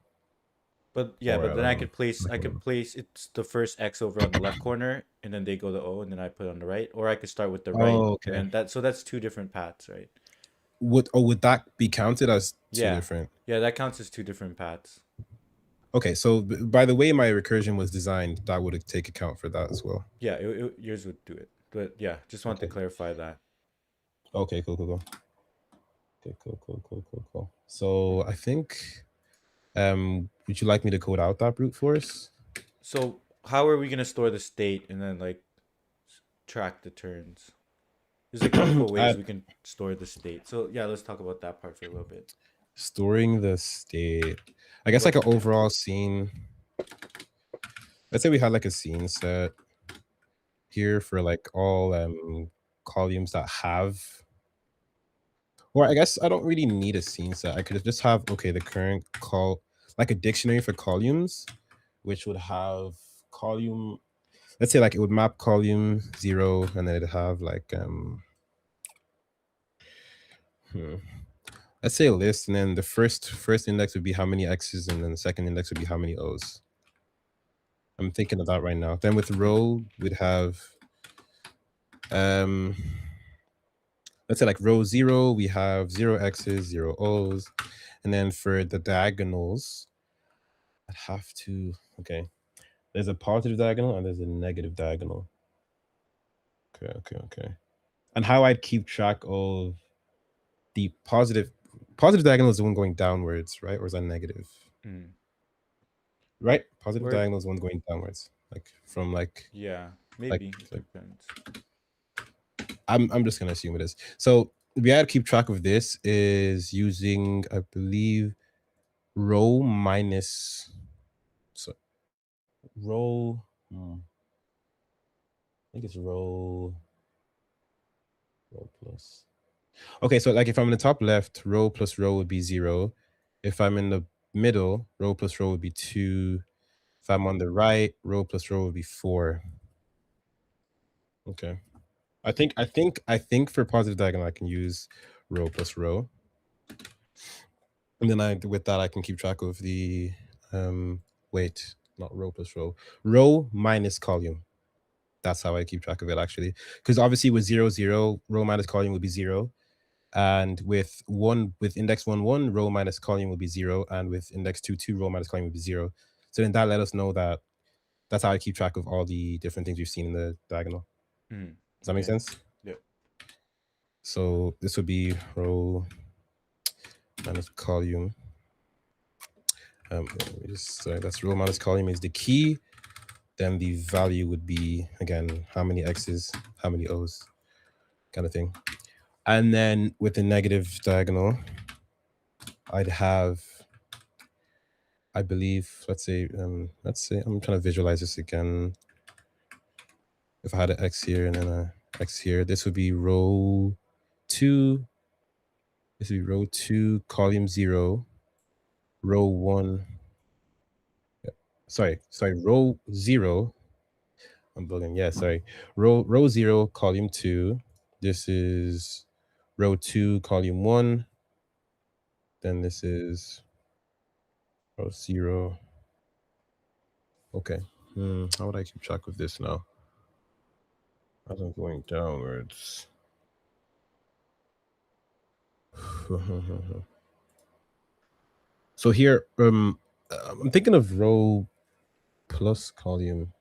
But yeah, Or but then I could know. place it's the first X over on the left corner, and then they go to O, and then I put it on the right, or I could start with the right. Okay. And that's 2 different paths, right? Would that be counted as 2 different? Yeah, that counts as 2 different paths. Okay, so by the way my recursion was designed, that would take account for that as well. Yeah, yours would do it. But yeah, just want to clarify that. Okay, cool. Okay, cool. So I think, would you like me to code out that brute force? So how are we gonna store the state and then like track the turns? There's like multiple ways we can store the state. So yeah, let's talk about that part for a little bit. Storing the state. I guess like an overall scene. Let's say we had like a scene set here for like all columns that have. Or I guess I don't really need a scene set. I could just have the current like a dictionary for columns, which would have column. Let's say like it would map column 0, and then it'd have like let's say a list, and then the first index would be how many X's, and then the second index would be how many O's. I'm thinking of that right now. Then with row, we'd have let's say like row 0, we have 0 X's, 0 O's. And then for the diagonals, I'd have to, there's a positive diagonal and there's a negative diagonal. Okay. And how I'd keep track of the positive diagonal is the one going downwards, right? Or is that negative? Right? Positive diagonal is the one going downwards. Like from like. Yeah, maybe. Like, depends. I'm just gonna assume it is. So the way I'd keep track of this is using, I believe, row minus. So row. I think it's row plus. Okay, so like if I'm in the top left, row plus row would be 0. If I'm in the middle, row plus row would be 2. If I'm on the right, row plus row would be 4. Okay. I think for positive diagonal I can use row plus row. And then with that I can keep track of the wait, not row plus row. Row minus column. That's how I keep track of it actually. Because obviously with 0, 0, row minus column would be 0. And with index 1, 1, row minus column would be 0. And with index 2, 2, row minus column would be 0. So then that let us know that that's how I keep track of all the different things we've seen in the diagonal. Mm. Does that make sense? Yeah. So this would be row minus column. That's row minus column is the key. Then the value would be, again, how many X's, how many O's, kind of thing. And then with the negative diagonal, I'd have, I believe, let's say, I'm trying to visualize this again. If I had an X here and then a X here, this would be row 2. This would be row 2, column 0, row 1. Sorry, row 0. I'm building. Yeah, sorry. Row 0, column 2. This is row 2, column 1. Then this is row 0. Okay. How would I keep track of this now? As I'm going downwards. So here, I'm thinking of row plus column.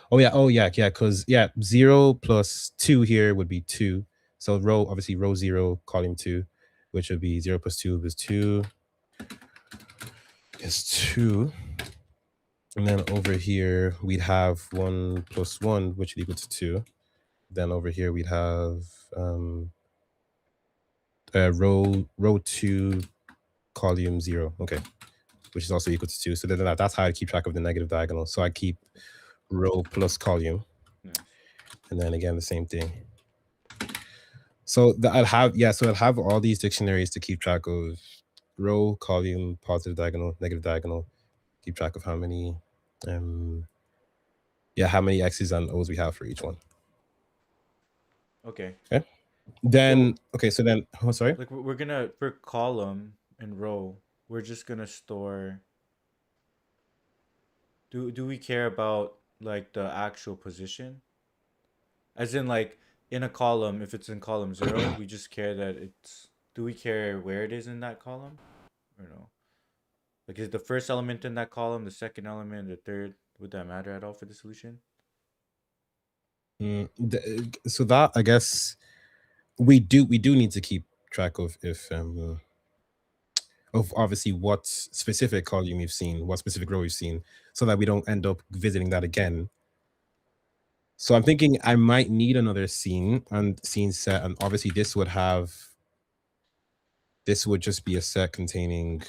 Oh yeah, because 0 plus 2 here would be 2. So obviously row 0, column 2, which would be 0 plus 2 is 2. Is 2. And then over here we'd have 1 plus 1, which would equal to 2. Then over here we'd have row 2, column 0. Okay, which is also equal to 2. So then that's how I keep track of the negative diagonal. So I keep row plus column. Nice. And then again the same thing. So I'll have all these dictionaries to keep track of row, column, positive diagonal, negative diagonal. Keep track of how many how many X's and O's we have for each one. Okay. Then sorry. Like we're gonna, for column and row, we're just gonna store. Do we care about like the actual position? As in, like in a column, if it's in column 0, we just care that it's. Do we care where it is in that column, or no? Like, is the first element in that column, the second element, the third? Would that matter at all for the solution? So that, I guess, we do need to keep track of of obviously what specific column you've seen, what specific row you've seen, so that we don't end up visiting that again. So I'm thinking I might need another scene set, and obviously this would just be a set containing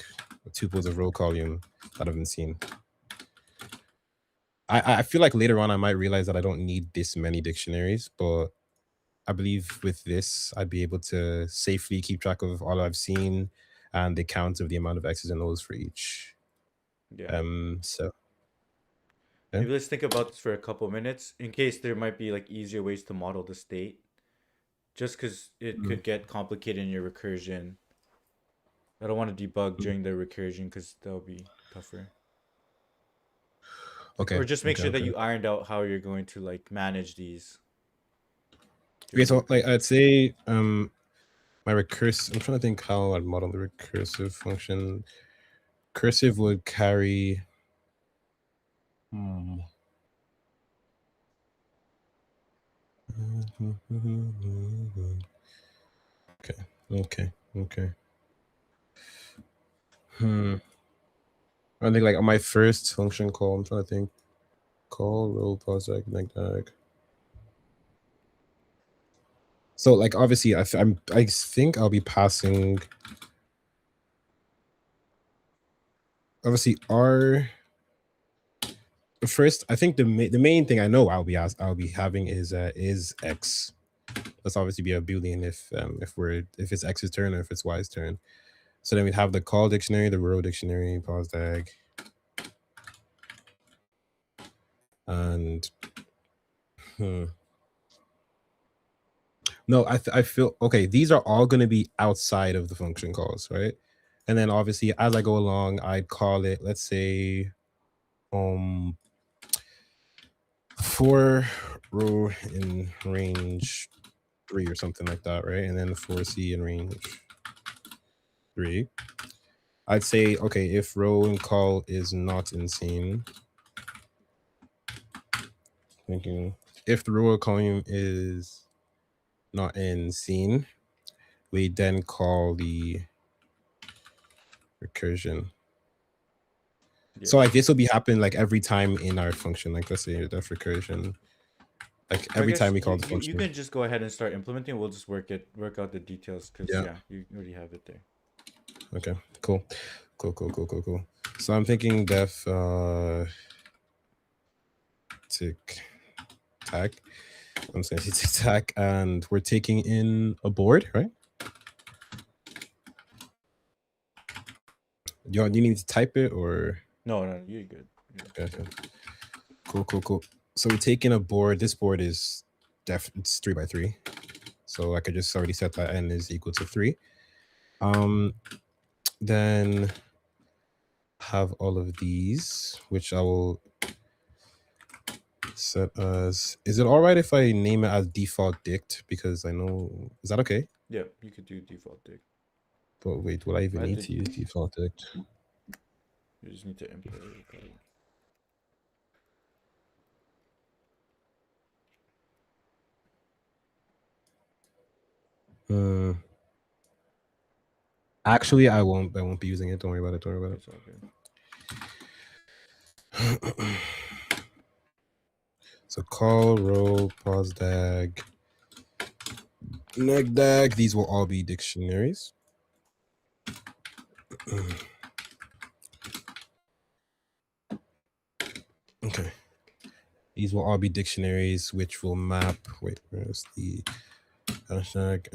tuples of row column that I've been seen. I feel like later on I might realize that I don't need this many dictionaries, but I believe with this I'd be able to safely keep track of all I've seen and the count of the amount of X's and O's for each. Yeah. So Maybe let's think about this for a couple minutes in case there might be like easier ways to model the state. Just because it could get complicated in your recursion. I don't want to debug during the recursion because that'll be tougher. Okay. Or just make sure that you ironed out how you're going to like manage these. Okay, so like I'd say my recursive. I'm trying to think how I'd model the recursive function. Cursive would carry. Okay. I think like on my first function call, I'm trying to think. Call row plus like that. So like obviously I think I'll be passing. Obviously R First, I think the main thing I know I'll be having is X. Let's obviously be a Boolean if it's X's turn or if it's Y's turn. So then we'd have the call dictionary, the row dictionary, pause tag, and no, I feel okay. These are all going to be outside of the function calls, right? And then obviously as I go along, I'd call it, let's say, for row in range 3 or something like that, right? And then for C in range 3, I'd say, okay, if row and call is not in scene, thinking if the row or column is not in scene, we then call the recursion. Yeah. So like this will be happening like every time in our function. Like let's say def recursion. Like I every guess time we call you, the you function. can just go ahead and start implementing. We'll just work out the details because Yeah. you already have it there. Okay, cool. So I'm thinking def tick tack. I'm just gonna say tick tack, and we're taking in a board, right? Do you need to type it or? No, you're good. Okay. Cool. So we're taking a board. This board is it's 3 by 3. So I could just already set that n is equal to 3. Then have all of these, which I will set as. Is it all right if I name it as default dict? Because I know, is that okay? Yeah, you could do default dict. But wait, will I even I need did- to use default dict? You just need to import it. Probably. Actually, I won't be using it. Don't worry about it. It's all good. So call, row, pause dag, neg dag. These will all be dictionaries. Okay. These will all be dictionaries, which will map. Wait, where's the hashtag?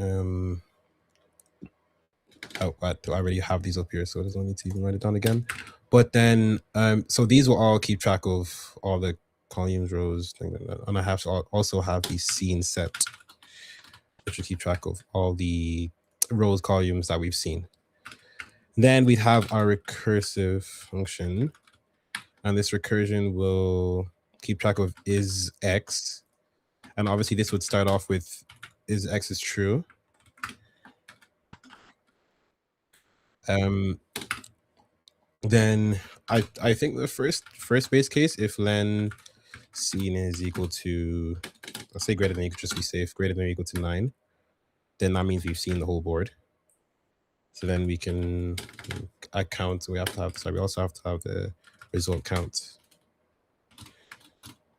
Oh, I already have these up here, so there's no need to even write it down again. But then, so these will all keep track of all the columns, rows, things like that. And I have to also have the scene set, which will keep track of all the rows, columns that we've seen. Then we have our recursive function, and this recursion will keep track of is X. And obviously this would start off with is X is true. Then I think the first base case, if len scene is equal to, let's say greater than equal, just be safe, greater than or equal to 9, then that means we've seen the whole board. So then we can count. We also have to have the result count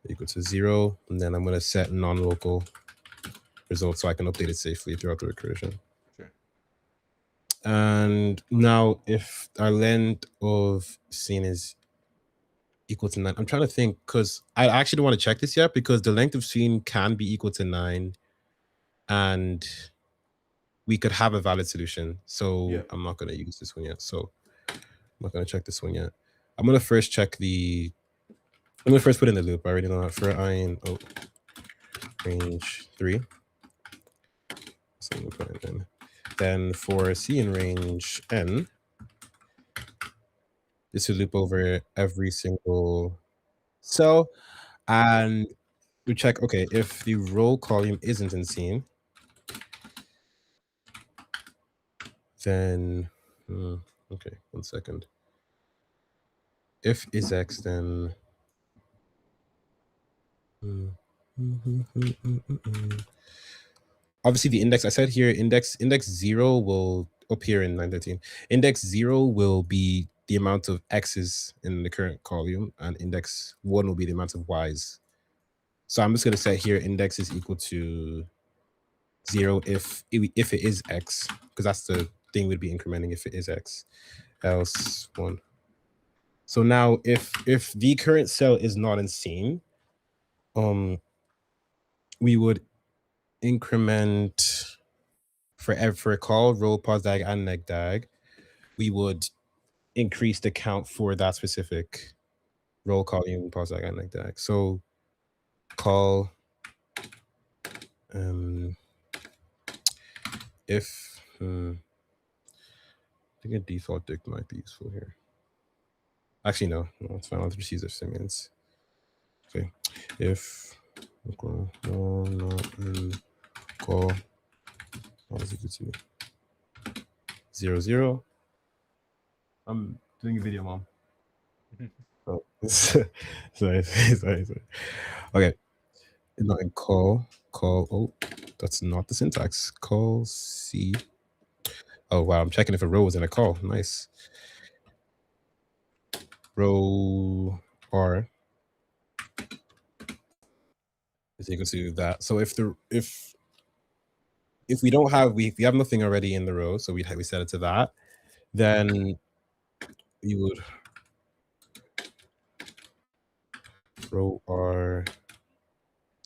equal to 0, and then I'm going to set non-local result so I can update it safely throughout the recursion. Sure. And now if our length of scene is equal to 9, I'm trying to think, because I actually don't want to check this yet, because the length of scene can be equal to 9 and we could have a valid solution. So yeah. I'm not going to use this one yet. So I'm not going to check this one yet. I'm going to first check I'm going to first put in the loop. I already know that for I in range 3. So I'm going to put it in. Then for C in range n, this will loop over every single cell. And we check, okay, if the row column isn't in scene, then, okay, 1 second. If is X, then, obviously the index, I said here, index 0 will appear in 913. Index 0 will be the amount of X's in the current column, and index 1 will be the amount of Y's. So I'm just going to set here index is equal to 0 if it is X, because that's the thing we'd be incrementing if it is X, else 1. So now if the current cell is not insane, we would increment for a call, roll, pause dag, and neg dag. We would increase the count for that specific roll, column, pause dag, and neg dag. So call if I think a default dict might be useful here. Actually, no, it's fine. Let's proceed as Simmons. Okay, if no, not in call is equal to 0, 0. I'm doing a video, mom. Oh, sorry. Okay, not in call. Oh, that's not the syntax. Call C. Oh wow, I'm checking if a row is in a call. Nice. Row R is equal to that. So if we don't have we have nothing already in the row, so we set it to that, then we would row R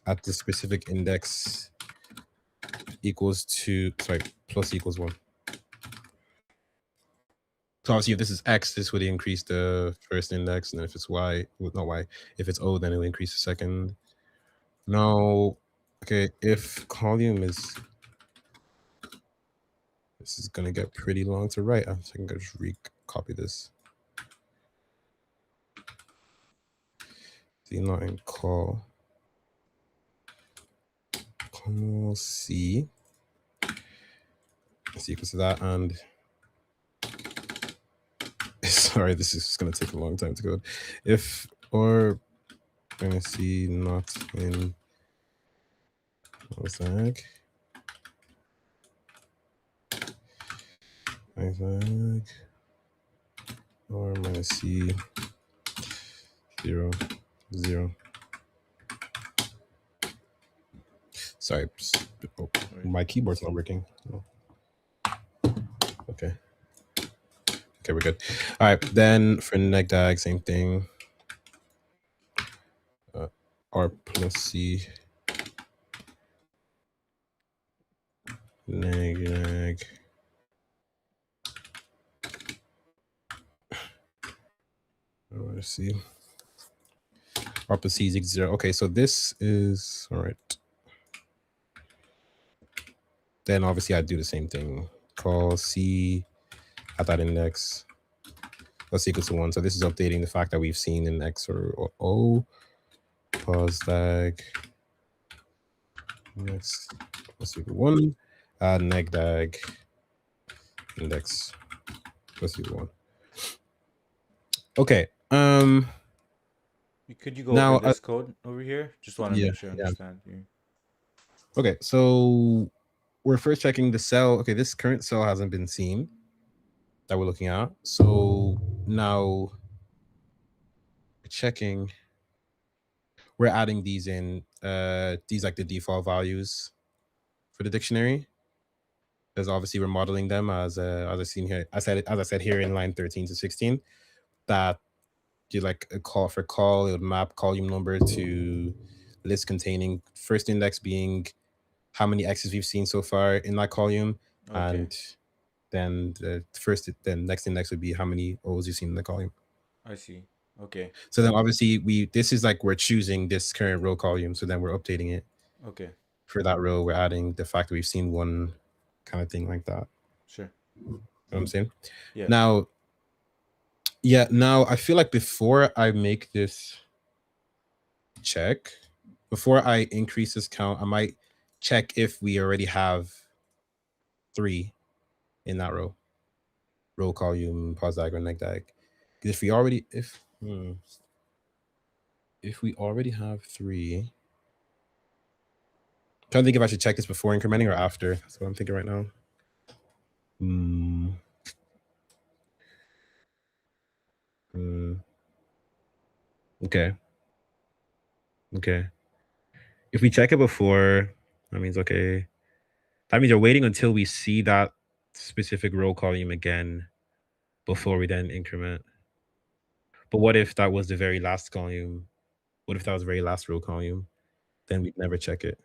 at the specific index equals to plus equals 1. So obviously, if this is X, this would increase the first index, and if it's Y, well, not Y, if it's O, then it will increase the second. Now, okay, if column is, this is gonna get pretty long to write. I'm just gonna just copy this. See, not in call C is equal to that, and sorry, this is gonna take a long time to code. If or I'm gonna see not in Isaac or minus C 0, 0. Sorry, my keyboard's not working. Oh. Okay, we're good. All right, then for neg dag, same thing. R plus C neg. Let's see. R plus C is equal to 0. Okay, so this is all right. Then obviously I do the same thing. Call C at that index plus equal to 1. So this is updating the fact that we've seen in X or O. Pause dag index plus equal 1. Add neg dag index plus equal 1. Okay. Could you go now, over this code over here? Just want to make sure I understand you. Okay, so we're first checking the cell. Okay, this current cell hasn't been seen that we're looking at. So now checking, we're adding these in, these like the default values for the dictionary. Because obviously we're modeling them as I seen here. As I said here in line 13 to 16, that you like a call for call, it would map column number to list containing first index being how many X's we've seen so far in that column, and then the next index would be how many O's you've seen in the column. I see. Okay. So then obviously this is like we're choosing this current row column, so then we're updating it. Okay. For that row, we're adding the fact that we've seen one kind of thing like that. Sure. You know what I'm saying? Yeah. Now I feel like before I make this check, before I increase this count, I might check if we already have 3 in that row column, pause dag, or neg dag. Because if we already have 3, I'm trying to think if I should check this before incrementing or after. That's what I'm thinking right now. Okay. If we check it before, that means okay. That means you're waiting until we see that specific row column again before we then increment. But what if that was the very last column? What if that was the very last row column? Then we'd never check it.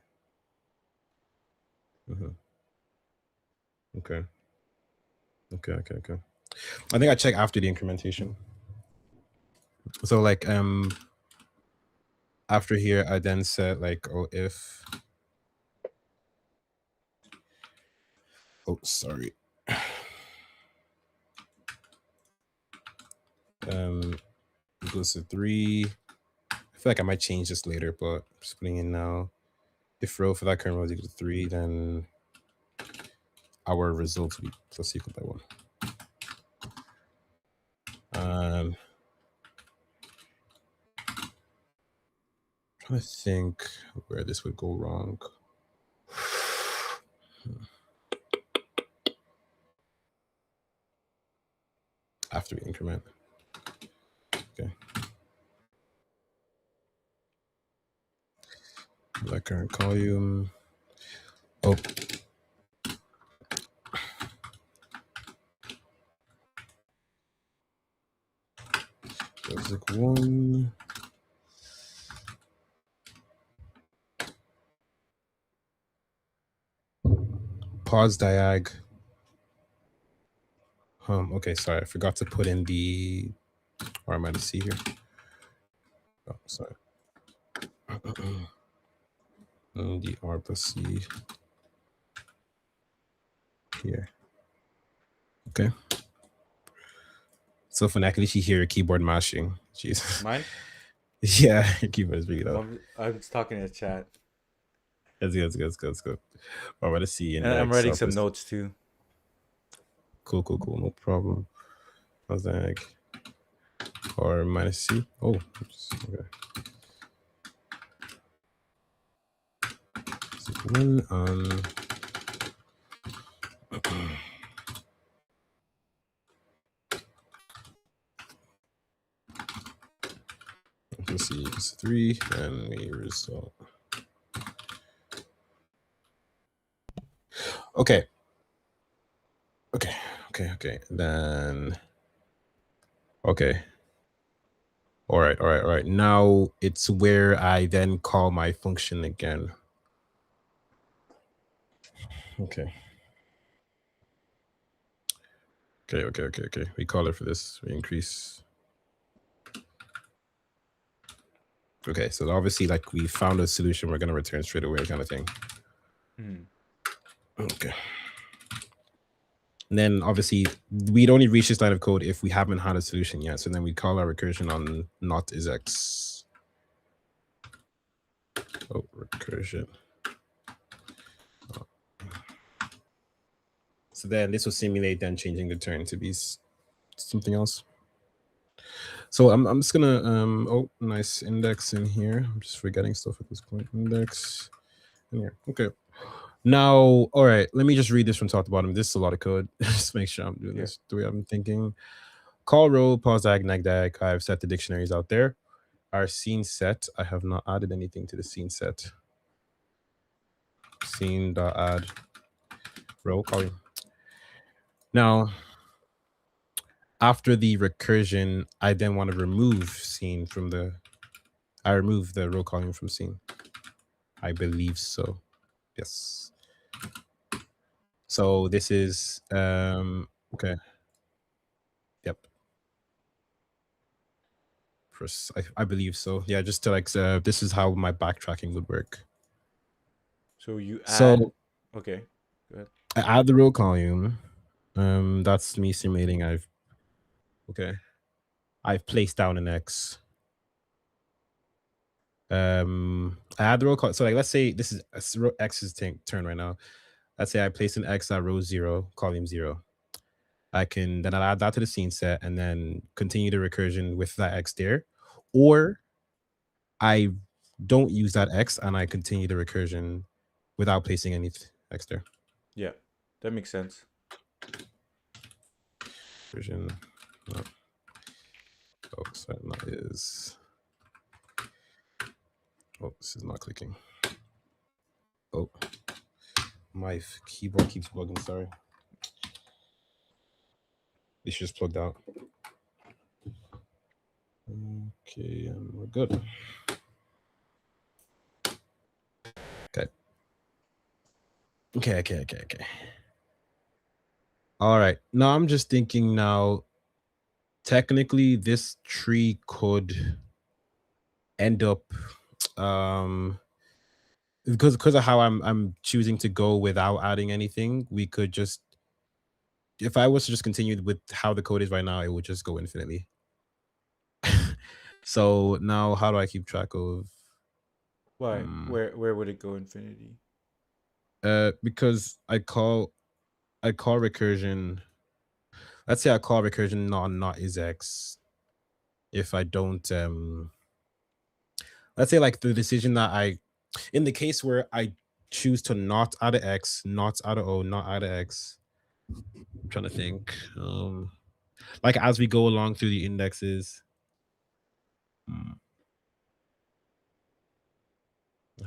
Okay. Okay. I think I check after the incrementation. So like after here, I then said like, oh, if sorry. Goes to 3. I feel like I might change this later, but I'm just putting in now. If row for that current row is equal to 3, then our result will be plus equal by 1. Trying to think where this would go wrong. After we increment. Okay. That current column. Oh. That's like 1. Pause diag. Okay, sorry, I forgot to put in the R minus C here. Oh, sorry. The R plus C here. Okay. So for actually hear your keyboard mashing. Jeez. Mine? Yeah, your keyboard is really loud. I'm just talking in the chat. Let's go. R minus C. And I'm writing some notes too. Cool. No problem. How's that? R minus C. Oh, okay. Let's see, it's 3, and we result. Okay. Then, okay. All right. Now it's where I then call my function again. Okay. We call it for this. We increase. Okay, so obviously, like, we found a solution we're going to return straight away kind of thing. Okay. And then, obviously, we'd only reach this line of code if we haven't had a solution yet. So then we call our recursion on not is x. Oh, recursion. Oh. So then this will simulate then changing the turn to be something else. So I'm just gonna oh, nice index in here. I'm just forgetting stuff at this point. Index in here. Okay. Now, all right, let me just read this from top to bottom. This is a lot of code. Just make sure I'm doing this the way I'm thinking. Call row, pause dag, neg dag. I've set the dictionaries out there. Our scene set. I have not added anything to the scene set. Scene.add row column. Now, after the recursion, I then want to remove scene from the. I remove the row column from scene. I believe so. Yes. So this is okay. Yep. First, I believe so. Yeah, just to like this is how my backtracking would work. So you add. So okay, go ahead. I add the row column. That's me simulating. I've placed down an X. I add the row column. So like, let's say this is X's turn right now. Let's say I place an X at row 0, column 0. I can then I'll add that to the scene set and then continue the recursion with that X there. Or I don't use that X and I continue the recursion without placing any X there. Yeah, that makes sense. Version. No. Oh, so that is. Oh, this is not clicking. Oh, my keyboard keeps bugging. Sorry. This just plugged out. Okay, and we're good. Okay. Okay. All right. Now I'm just thinking now, technically this tree could end up because of how I'm choosing to go without adding anything, we could just, if I was to just continue with how the code is right now, it would just go infinitely. So now how do I keep track of Why? Hmm. Where would it go infinity? Because I call recursion, let's say I call recursion not is x. If I don't let's say like the decision that I, in the case where I choose to not add a x, not add a o, not add a x, I'm trying to think. Like as we go along through the indexes. Hmm,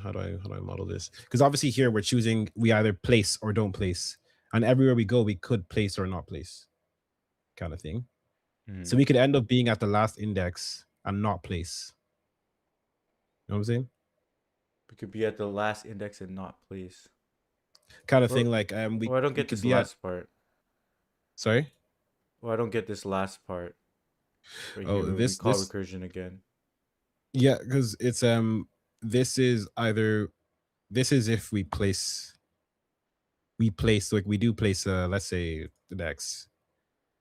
how do I model this? Because obviously here we're choosing, we either place or don't place. And everywhere we go, we could place or not place, kind of thing. So we could end up being at the last index and not place. You know what I'm saying? We could be at the last index and not place. Kind of Or- thing. Like Oh, I don't we get could this be at, last part. sorry. Oh, I don't get this last part. Right Oh, here, where we call recursion again. yeah, because it's this is either, this is if we place like we do place let's say the x,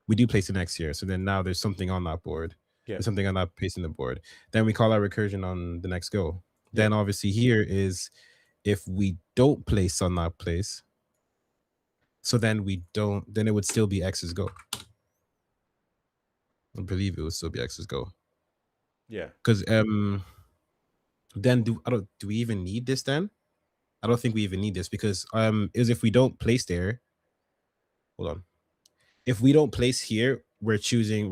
we do place an x here, so then now there's something on that board. Yeah. There's something on that place in the board. Then we call our recursion on the next go. Yeah. Then obviously here is if we don't place on that place, so then we don't, then it would still be x's go. I believe it would still be x's go. Yeah. Because then do we even need this then? I don't think we even need this because is if we don't place there. Hold on. If we don't place here, we're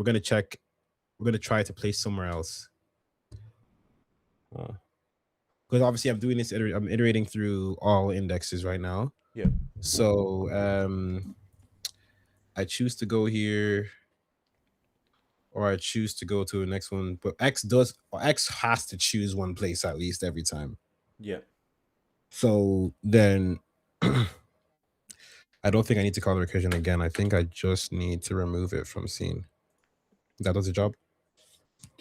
gonna check, we're gonna try to place somewhere else. Because obviously I'm doing this, I'm iterating through all indexes right now. Yeah. So I choose to go here, or I choose to go to the next one. But X has to choose one place at least every time. Yeah. So then I don't think I need to call the recursion again. I think I just need to remove it from scene. That does the job.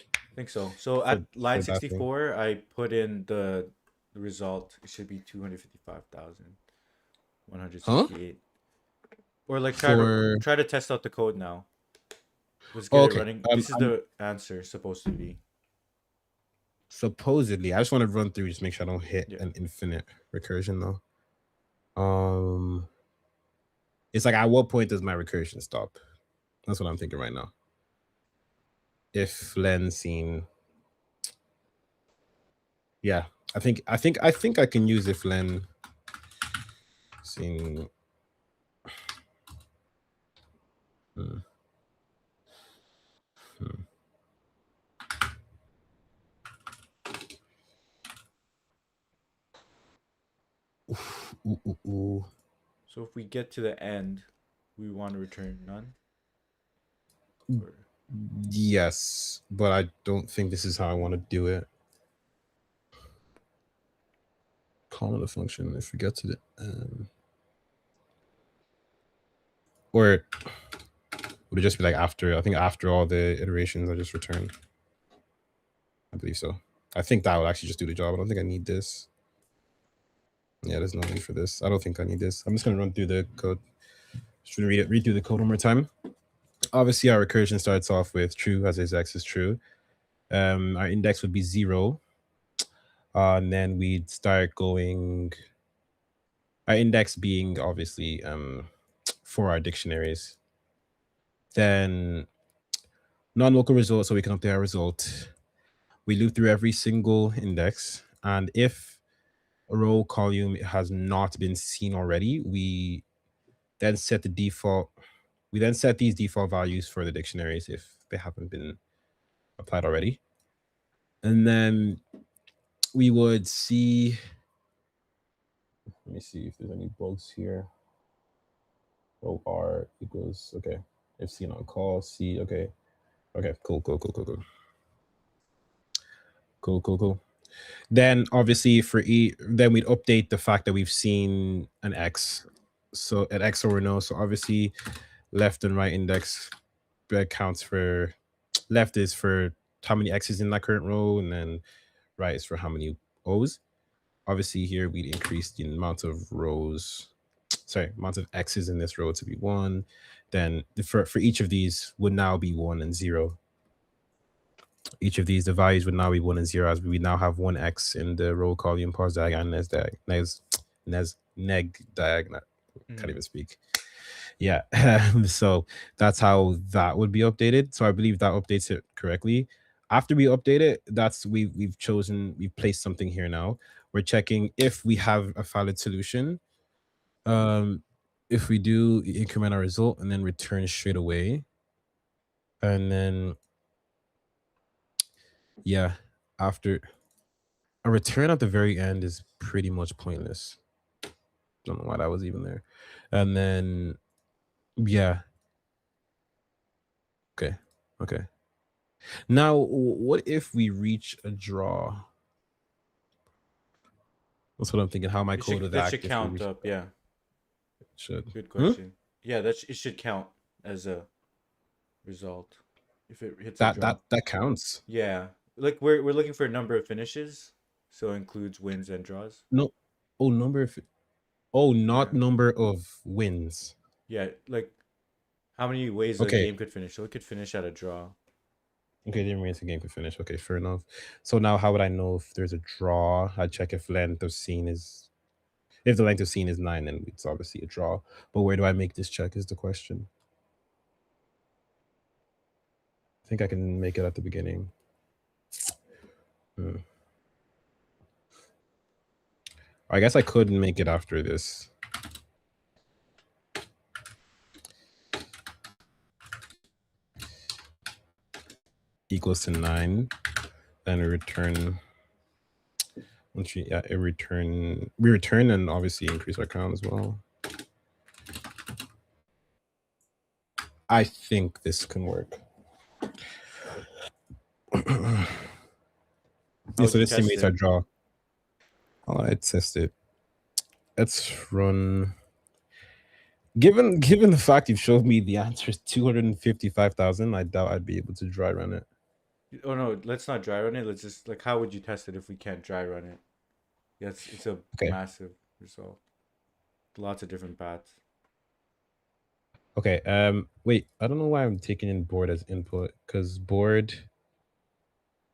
I think so. So at line that thing. 64, I put in the result. It should be 255,168. Or like try to test out the code now. Let's get it running. This is the answer supposed to be. Supposedly, I just want to run through, just make sure I don't hit an infinite recursion though. It's like, at what point does my recursion stop? That's what I'm thinking right now. If len scene, yeah, I think I can use if len scene. So if we get to the end, we want to return none. Yes, but I don't think this is how I want to do it. Call the function if we get to the or would it just be like after? I think after all the iterations, I just return. I believe so. I think that would actually just do the job. I don't think I need this. Yeah, there's no need for this. I don't think I need this. I'm just gonna run through the code. Just gonna read through the code one more time. Obviously, our recursion starts off with true, as is x is true. Our index would be 0. And then we'd start going, our index being obviously for our dictionaries. Then non-local result, so we can update our result. We loop through every single index, and if a row column has not been seen already, we then set the default. We then set these default values for the dictionaries if they haven't been applied already. And then we would see, let me see if there's any bugs here. Row R equals, okay. If seen on call, C, okay. Okay, cool. Cool. Then obviously then we'd update the fact that we've seen an X. So an X or no. So obviously left and right index counts for left is for how many X's in that current row, and then right is for how many O's. Obviously here we'd increase the amount of rows, amount of X's in this row to be 1. Then for each of these would now be 1 and 0. Each of these, the values would now be 1 and 0, as we now have 1 X in the row column, pos diag, and neg diag. Can't even speak. Yeah. So that's how that would be updated. So I believe that updates it correctly. After we update it, we've placed something here now. We're checking if we have a valid solution. If we do, increment our result and then return straight away. And then yeah, after a return at the very end is pretty much pointless. Don't know why that was even there. And then yeah. Okay. Now, what if we reach a draw? That's what I'm thinking. How am I code of that should count up, yeah. It should. Good question. Yeah, it should count as a result if it hits a draw. That counts. Yeah, like we're looking for a number of finishes, so it includes wins and draws. No, number of wins. Yeah, like how many ways the game could finish. So it could finish at a draw. Okay, different ways the game could finish. Okay, fair enough. So now how would I know if there's a draw? I'd check if length of scene is... If the length of scene is 9, then it's obviously a draw. But where do I make this check is the question. I think I can make it at the beginning. I guess I could make it after this. Equals to 9. Then we return. We return and obviously increase our count as well. I think this can work. Yeah, so this simulates our draw. I'd test it. Let's run. Given the fact you've showed me the answer is 255,000, I doubt I'd be able to dry run it. Oh no, let's not dry run it. Let's just how would you test it if we can't dry run it? Yes, it's a massive result. Lots of different paths. Okay. Wait, I don't know why I'm taking in board as input, because board.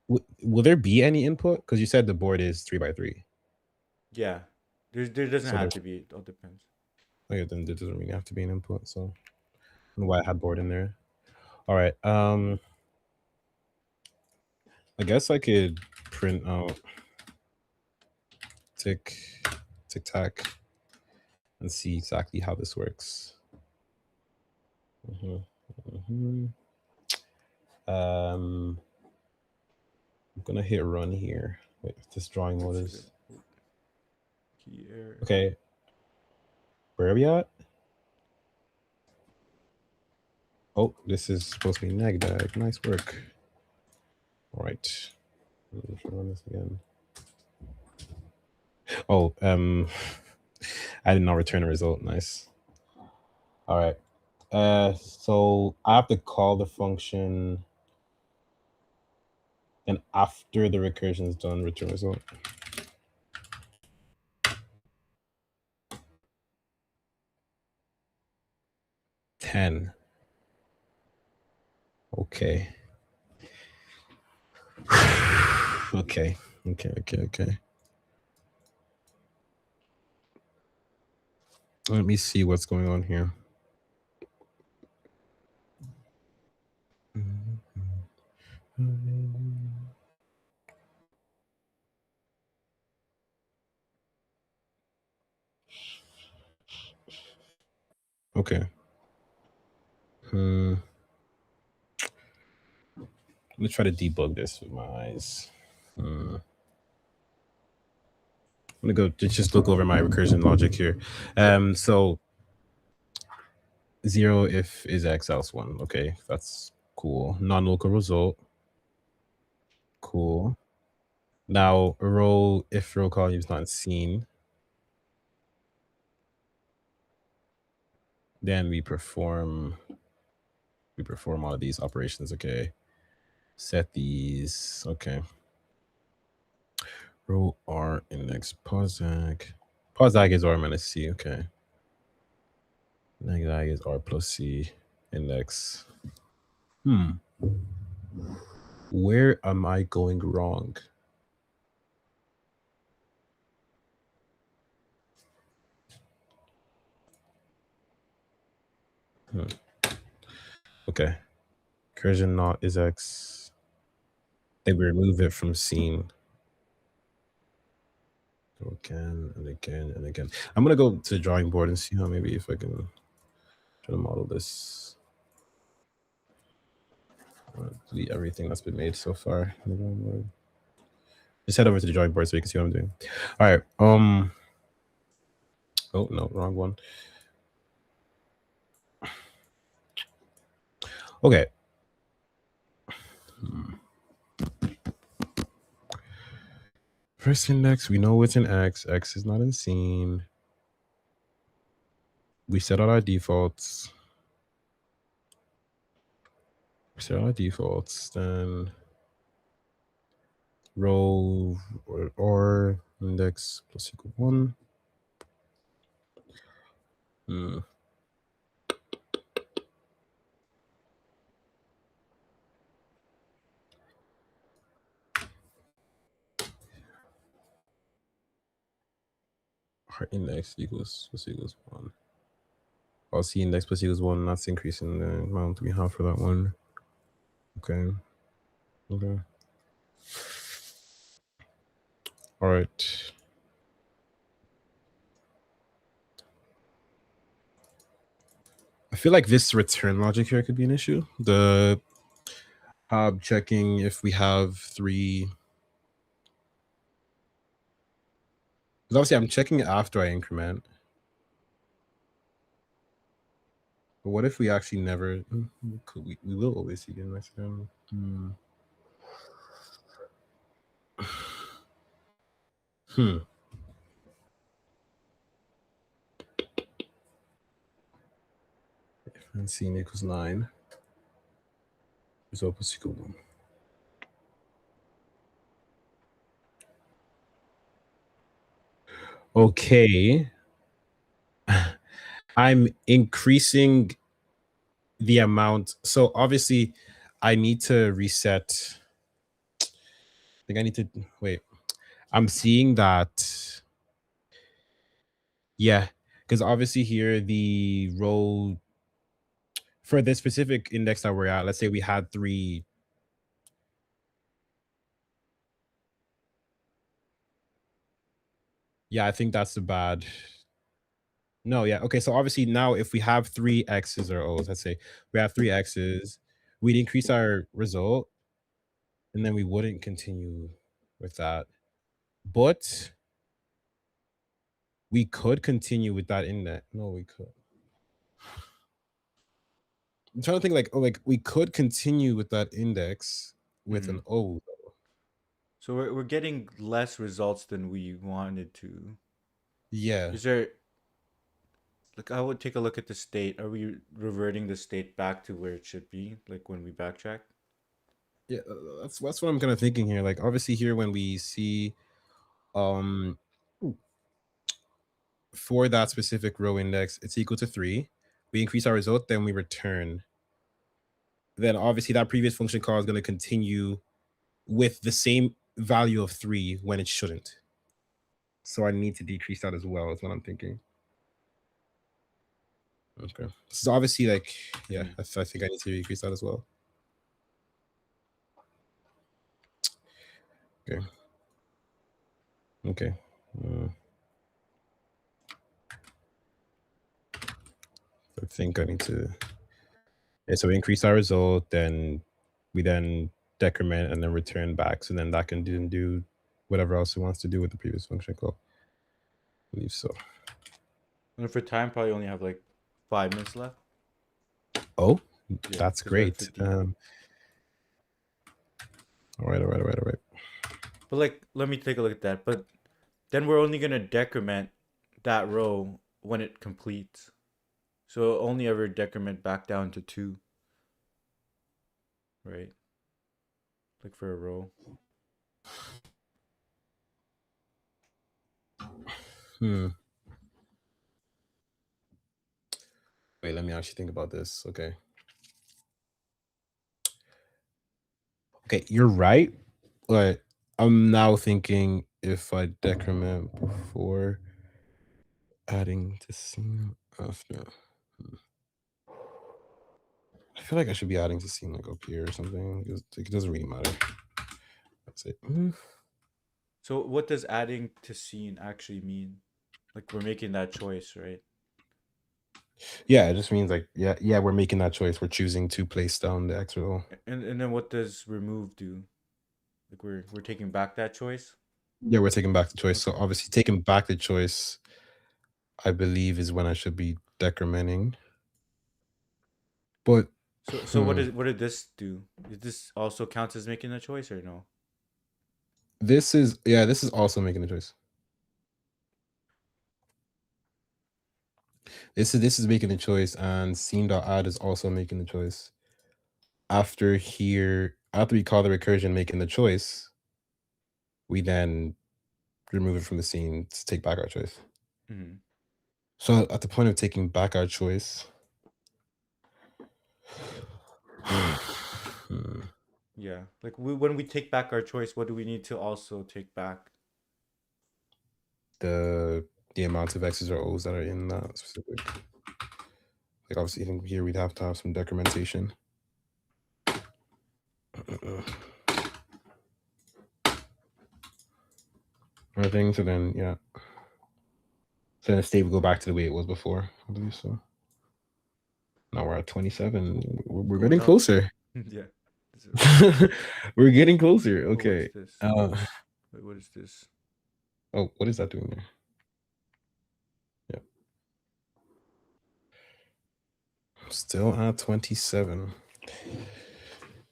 Will there be any input? Because you said the board is 3x3. Yeah, there doesn't have to be. It all depends. Okay, then there doesn't really have to be an input. So I don't know why I had board in there. All right. I guess I could print out tick tack and see exactly how this works. I'm gonna hit run here. Wait, this drawing mode is okay. Where are we at? Oh, this is supposed to be neg diag. Nice work. All right. Let's run this again. Oh, I did not return a result. Nice. All right. So I have to call the function, and after the recursion is done, return result. $10. Okay. Okay. Let me see what's going on here. Okay. Let me try to debug this with my eyes. I'm gonna go just look over my recursion logic here. So 0 if is x else 1. Okay, that's cool. Non-local result. Cool. Now, if row column is not seen, then we perform all of these operations. Okay, set these. Okay, row R index posag. Posag is R minus C. Okay, negative is R plus C index. Where am I going wrong? Okay. Recursion not is X. They remove it from scene. Go again and again and again. I'm gonna go to the drawing board and see how maybe if I can try to model this. Delete everything that's been made so far. Just head over to the drawing board so you can see what I'm doing. All right. Oh no, wrong one. Okay. First index, we know it's in X. X is not in scene. We set out our defaults. Then row or index plus equal 1. Our index equals plus equals 1. I'll see index plus equals 1. That's increasing the amount we have for that one. Okay. All right. I feel like this return logic here could be an issue. The checking if we have 3. Because obviously I'm checking it after I increment. But what if we actually never? We will always see the next time. And C equals 9. Result plus equal 1. Okay. I'm increasing the amount. So obviously I need to reset. I think I need to wait. I'm seeing that. Yeah, because obviously here the row for this specific index that we're at, let's say we had 3. Yeah, I think that's the bad. No, yeah. Okay, so obviously now if we have 3 X's or O's, let's say we have 3 X's, we'd increase our result and then we wouldn't continue with that. But we could continue with that index. No, we could. I'm trying to think like we could continue with that index with an O. So we're getting less results than we wanted to. Yeah. Is there? Like, I would take a look at the state. Are we reverting the state back to where it should be? Like when we backtrack? Yeah, that's what I'm kind of thinking here. Like obviously here when we see for that specific row index, it's equal to 3. We increase our result, then we return. Then obviously that previous function call is going to continue with the same value of 3 when it shouldn't. So I need to decrease that as well, is what I'm thinking. Okay. So obviously, like, yeah, I think I need to decrease that as well. Okay. I think I need to. Yeah, so we increase our result, then we decrement and then return back. So then that can do whatever else it wants to do with the previous function call. I believe so. And for time, probably only have like 5 minutes left. Oh, Yeah, that's 'cause we're at great. 15. All right. But But like, let me take a look at that. But then we're only gonna decrement that row when it completes. So it'll only ever decrement back down to 2, right? Like for a row. Hmm. Wait, let me actually think about this. Okay. Okay, you're right. But I'm now thinking if I decrement before adding to scene after. I feel like I should be adding to scene like up here or something. It doesn't really matter. That's it. So what does adding to scene actually mean? Like we're making that choice, right? Yeah, it just means like yeah, we're making that choice. We're choosing to place down the X row. And then what does remove do? Like we're taking back that choice? Yeah, we're taking back the choice. So Okay. obviously taking back the choice, I believe, is when I should be decrementing. But So what did this do? Did this also counts as making a choice or no? this is also making the choice. This is making the choice, and scene.add is also making the choice. After we call the recursion making the choice, we then remove it from the scene to take back our choice. Mhm. So at the point of taking back our choice, Yeah. Like when we take back our choice, what do we need to also take back? the amount of X's or O's that are in that specific. Like obviously, I think here we'd have to have some decrementation. I think so. Then yeah. So then the state would go back to the way it was before. I believe so. Now we're at 27. We're Going getting up. closer. Yeah. We're getting closer. Oh, Okay. what's this? Wait, what is this? Oh, what is that doing there? Yeah. Still at 27.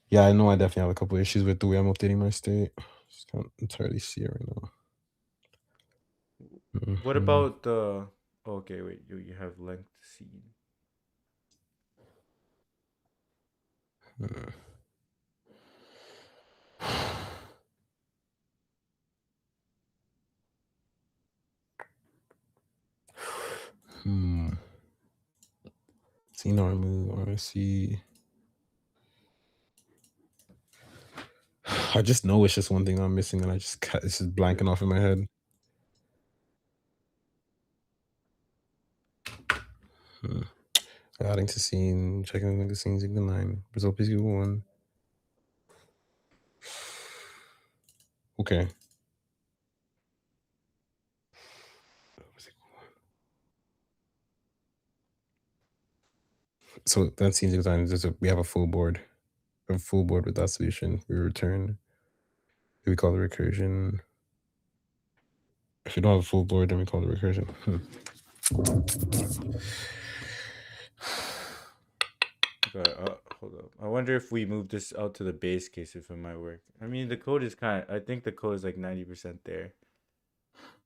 Yeah, I know I definitely have a couple issues with the way I'm updating my state. Just can't entirely see it right now. What about the okay, wait, you have length scene. See now remove RC. I just know it's just one thing I'm missing, and it's just blanking off in my head. Adding to scene, checking the scenes in the line. Result is equal 1. Okay. So that seems design. We have a full board. A full board with that solution. We return. We call the recursion. If we don't have a full board, then we call the recursion. Okay, hold up. I wonder if we move this out to the base case if it might work. I mean, the code is I think the code is like 90% there.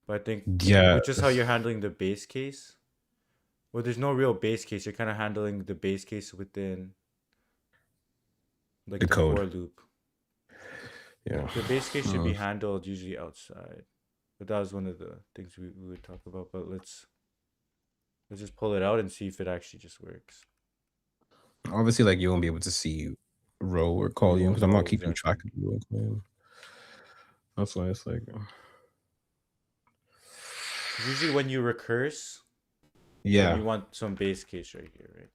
But I think Yeah. with just how you're handling the base case, well, there's no real base case. You're kind of handling the base case within like The the code. for loop. Yeah. The base case should be handled usually outside. But that was one of the things we would talk about. But let's just pull it out and see if it actually just works. Obviously, like you won't be able to see row or column because I'm not keeping track of the row column. That's why it's like. Usually when you recurse, Yeah. you want some base case right here, right?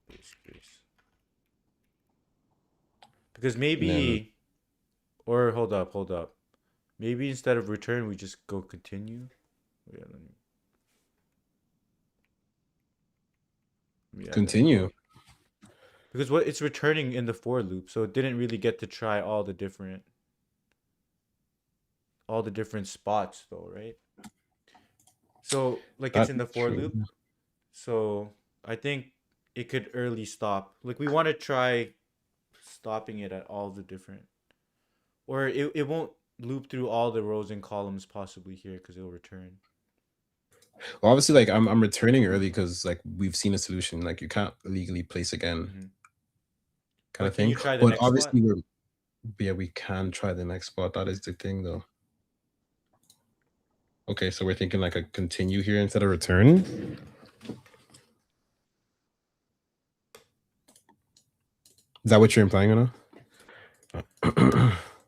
Base case. Because maybe, or hold up. Maybe instead of return, we just go continue. Yeah, Continue. Because what it's returning in the for loop, so it didn't really get to try all the different spots though, right? So like it's in the for loop. So I think it could early stop. Like we want to try stopping it at all the different Or it won't loop through all the rows and columns possibly here because it'll return. Well, obviously, like I'm returning early because like we've seen a solution. Like you can't legally place again, Mhm. kind But of can you thing. try the But next spot? obviously, we can try the next spot. That is the thing, though. Okay, so we're thinking like a continue here instead of return. Is that what you're implying, Anna?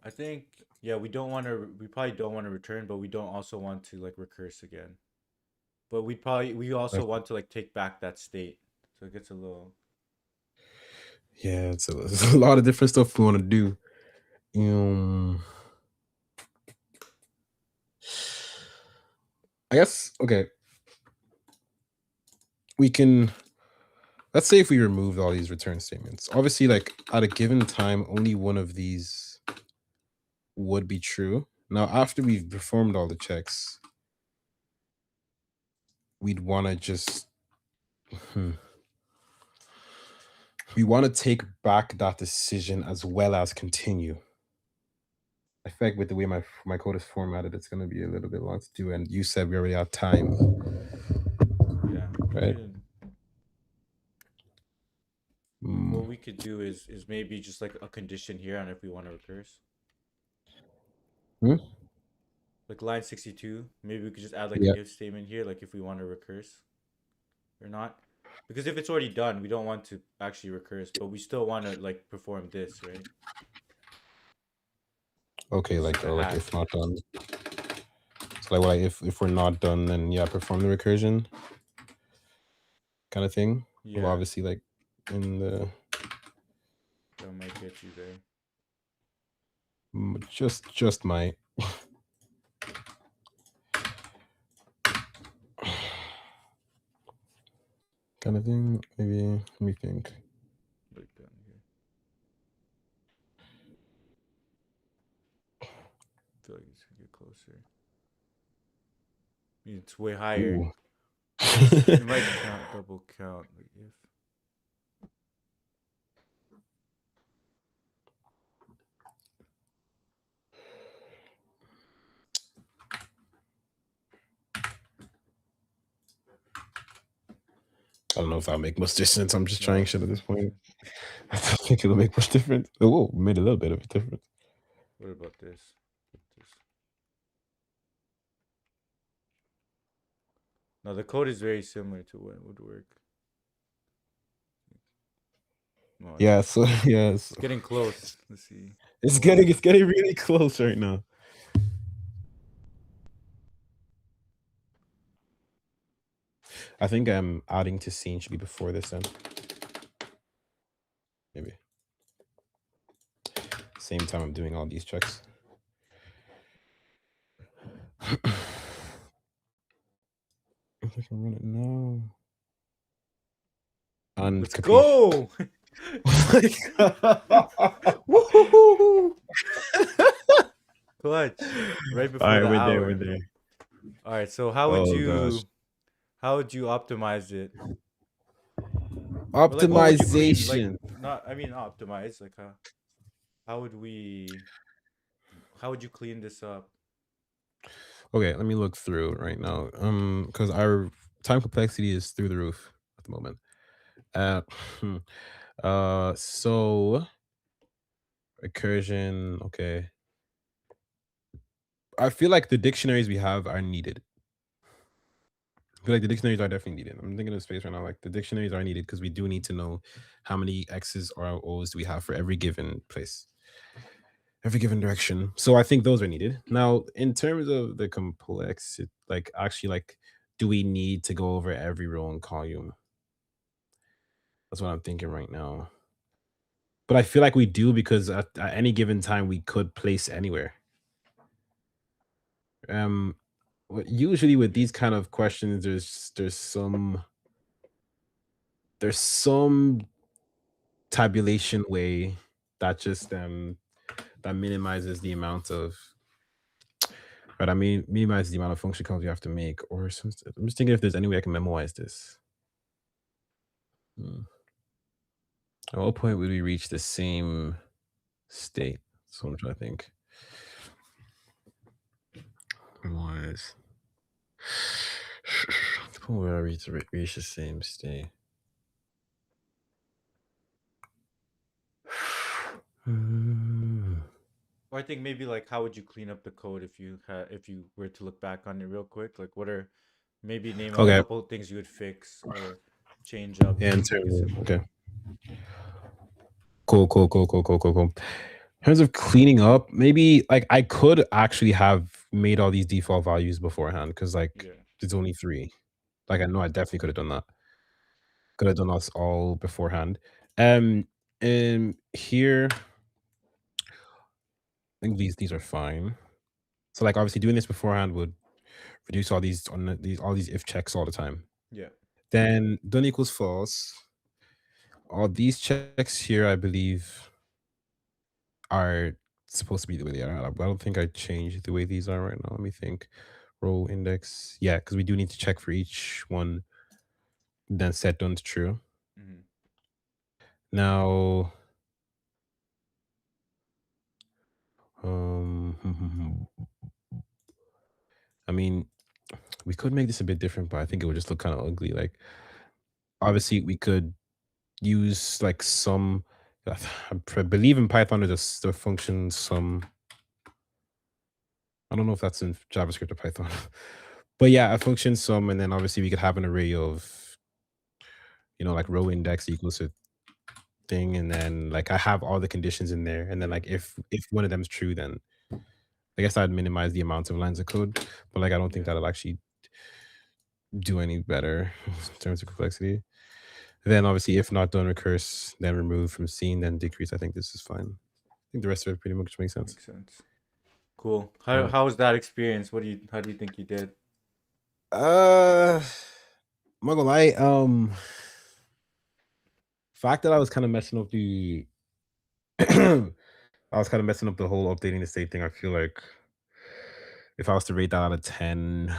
I think yeah, we probably don't want to return, but we don't also want to like recurse again. But we also want to like take back that state. So it gets a little Yeah, it's a lot of different stuff we want to do. I guess okay. We can let's say if we removed all these return statements. Obviously, like at a given time, only one of these would be true. Now, after we've performed all the checks, we'd want to just we want to take back that decision as well as continue. I feel like with the way my code is formatted, it's going to be a little bit long to do. And you said we already have time. yeah. Right. What we could do is maybe just like a condition here on if we want to recurse. Like line 62, maybe we could just add like Yeah. an if statement here, like if we want to recurse or not. Because if it's already done, we don't want to actually recurse, but we still want to like perform this, right? Okay, like or like if not done. So like, well, like if we're not done, then yeah, perform the recursion kind of thing. Yeah. Well, obviously, like in the That might get you there. just might. Kind of thing. Maybe let me think. Like down here. I feel like it's gonna get closer. I mean, it's way higher. Ooh. It might count, double count, like if. I don't know if that'll make much difference. I'm just No, trying it shit at this doesn't. point. I don't think it'll make much difference. Oh, made a little bit of a difference. What about this? No, the code is very similar to what would work. No, Yeah, so yeah, it's getting close. Let's see. It's getting really close right now. I think adding to scene should be before this then. Maybe. Same time I'm doing all these checks. If I can run it now. And let's go! Woohoo! Clutch. Right before the hour. We're there. All right, so how would you optimize it? Optimization. Not optimize, like how would you clean this up? Okay, let me look through right now. Because our time complexity is through the roof at the moment. So recursion, okay. I feel like the dictionaries we have are needed. I feel like the dictionaries are definitely needed. I'm thinking of space right now. Like the dictionaries are needed because we do need to know how many X's or O's do we have for every given place, every given direction. So I think those are needed. Now, in terms of the complexity, like actually, like, do we need to go over every row and column? That's what I'm thinking right now. But I feel like we do because at any given time we could place anywhere. Usually with these kind of questions, there's some tabulation way that just that minimizes the amount of minimize the amount of function calls you have to make. Or I'm just thinking if there's any way I can memorize this. At what point would we reach the same state? That's what I'm trying to think. Was the point where I reach the same state. Or I think maybe like how would you clean up the code if you were to look back on it real quick? Like what are maybe name a Okay. couple of things you would fix or change up Yeah, to in make it terms of, simple. okay. Cool. In terms of cleaning up, maybe like I could actually have made all these default values beforehand because like Yeah. it's only 3. Like I know I definitely could have done that. Could have done us all beforehand. And here, I think these are fine. So like obviously doing this beforehand would reduce all these if checks all the time. Yeah. Then done equals false. All these checks here, I believe, are supposed to be the way they are. I don't think I changed the way these are right now. Let me think. Row index. Yeah, because we do need to check for each one. Then set done to true. Mm-hmm. Now, I mean, we could make this a bit different, but I think it would just look kind of ugly. Like, obviously, we could use like some. I believe in Python there's the function some. I don't know if that's in JavaScript or Python, but yeah, a function sum, and then obviously we could have an array of, like row index equals to thing, and then like I have all the conditions in there, and then like if one of them is true, then I guess I'd minimize the amount of lines of code, but like I don't think Yeah. that'll actually do any better in terms of complexity. Then obviously if not done recurse, then remove from scene, then decrease. I think this is fine. I think the rest of it pretty much makes sense. Makes sense. Cool. Yeah. How was that experience? How do you think you did? I'm not gonna lie. Fact that I was kind of messing up the I was kind of messing up the whole updating the state thing. I feel like if I was to rate that out of 10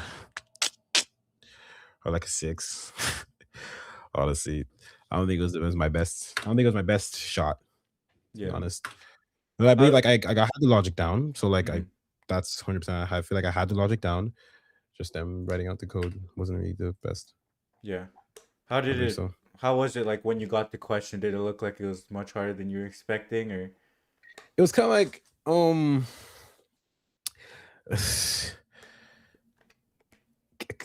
or like a 6, honestly, I don't think it was my best. I don't think it was my best shot, to be Yeah. honest. But I believe I- like I had the logic down. So like Mhm. that's 100%. I feel like I had the logic down. Just them writing out the code wasn't really the best. Yeah. How I did believe it so. how was it like when you got the question? Did it look like it was much harder than you were expecting or It was kind of like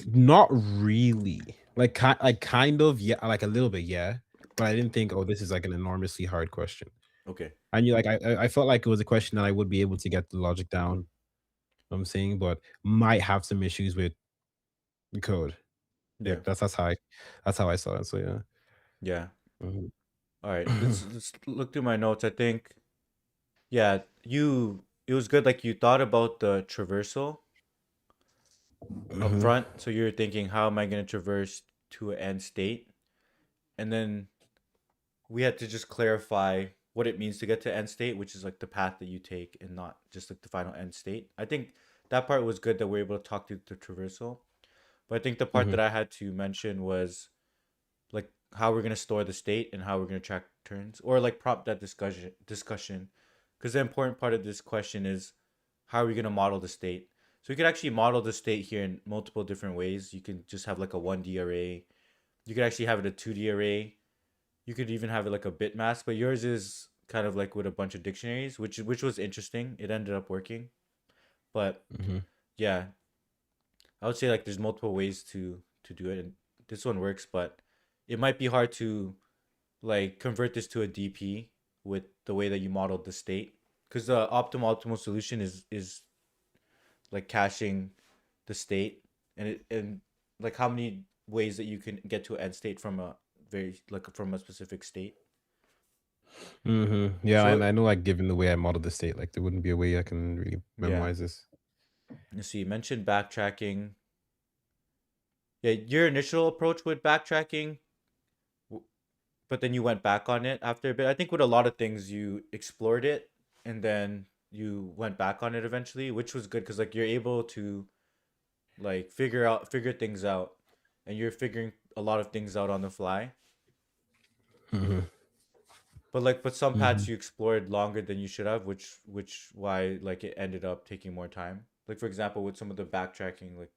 not really. Like kind of, yeah, like a little bit, yeah. But I didn't think, oh, this is like an enormously hard question. okay. And you like I felt like it was a question that I would be able to get the logic down. I'm saying, but might have some issues with the code. Yeah. That's how I saw it. So yeah. Yeah. Mhm. All right. Let's look through my notes. I think yeah, it was good like you thought about the traversal up Mhm. front. So you're thinking how am I going to traverse to an end state? And then we had to just clarify what it means to get to end state, which is like the path that you take and not just like the final end state. I think that part was good that we're able to talk through the traversal. But I think the part Mhm. that I had to mention was like how we're gonna store the state and how we're gonna track turns or like prompt that discussion. Because the important part of this question is how are we gonna model the state? So we could actually model the state here in multiple different ways. You can just have like a 1D array. You could actually have it a 2D array. You could even have it like a bit mask, but yours is kind of like with a bunch of dictionaries, which was interesting. It ended up working. But Mhm. yeah, I would say like there's multiple ways to do it and this one works, but it might be hard to like convert this to a DP with the way that you modeled the state because the optimal solution is like caching the state and like how many ways that you can get to an end state from a very like from a specific state. Yeah, and So I know like given the way I modeled the state, like there wouldn't be a way I can really yeah, memorize this. let's see. You mentioned backtracking. Yeah, your initial approach with backtracking, but then you went back on it after a bit. I think with a lot of things, you explored it and then you went back on it eventually, which was good because like you're able to like figure things out, and you're figuring a lot of things out on the fly. Mhm. But like, but some paths Mhm. you explored longer than you should have, which why like it ended up taking more time. Like for example, with some of the backtracking, like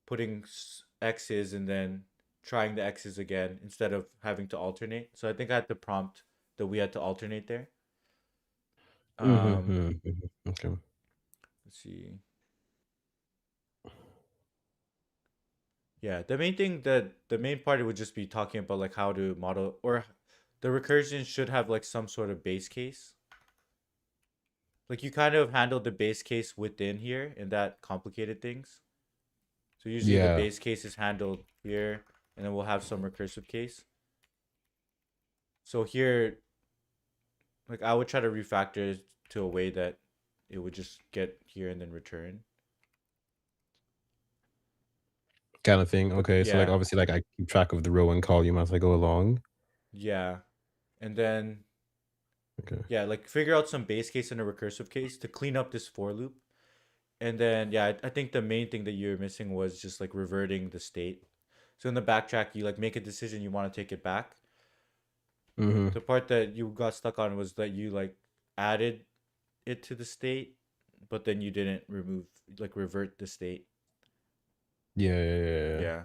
putting X's and then trying the X's again instead of having to alternate. So I think I had to prompt that we had to alternate there. Um, Okay. let's see. Yeah, the main thing that the main part would just be talking about like how to model or the recursion should have like some sort of base case. Like you kind of handle the base case within here and that complicated things. So usually the Yeah. base case is handled here and then we'll have some recursive case. So here like I would try to refactor it to a way that it would just get here and then return. Kind of thing. But Okay. So like yeah, obviously like I keep track of the row and column as I go along. yeah. And then Okay. yeah, like figure out some base case and a recursive case to clean up this for loop. And then yeah, I think the main thing that you're missing was just like reverting the state. So in the backtrack, you like make a decision you want to take it back. Mm-hmm. The part that you got stuck on was that you like added it to the state, but then you didn't remove like revert the state. Yeah. Yeah.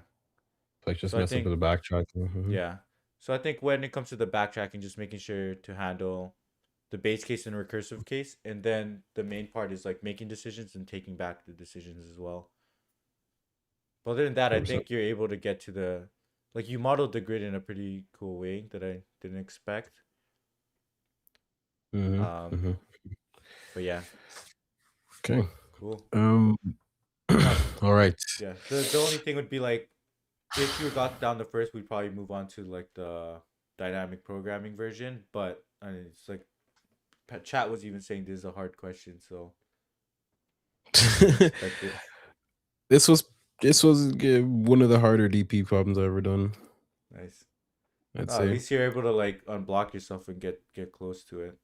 Like just So I mess up think with the backtracking. yeah. So I think when it comes to the backtracking, just making sure to handle the base case and recursive case, and then the main part is like making decisions and taking back the decisions as well. But other than that, I 100%. think you're able to get to the like you modeled the grid in a pretty cool way that I didn't expect. Mm-hmm. Um, Mm-hmm. but yeah, Okay. cool. Um. Not All right. yeah. The only thing would be like if you got down the first, we'd probably move on to like the dynamic programming version. But I mean, it's like chat was even saying this is a hard question, so I didn't expect it. this was one of the harder DP problems I've ever done. Nice. I'd No, at say. least you're able to like unblock yourself and get close to it.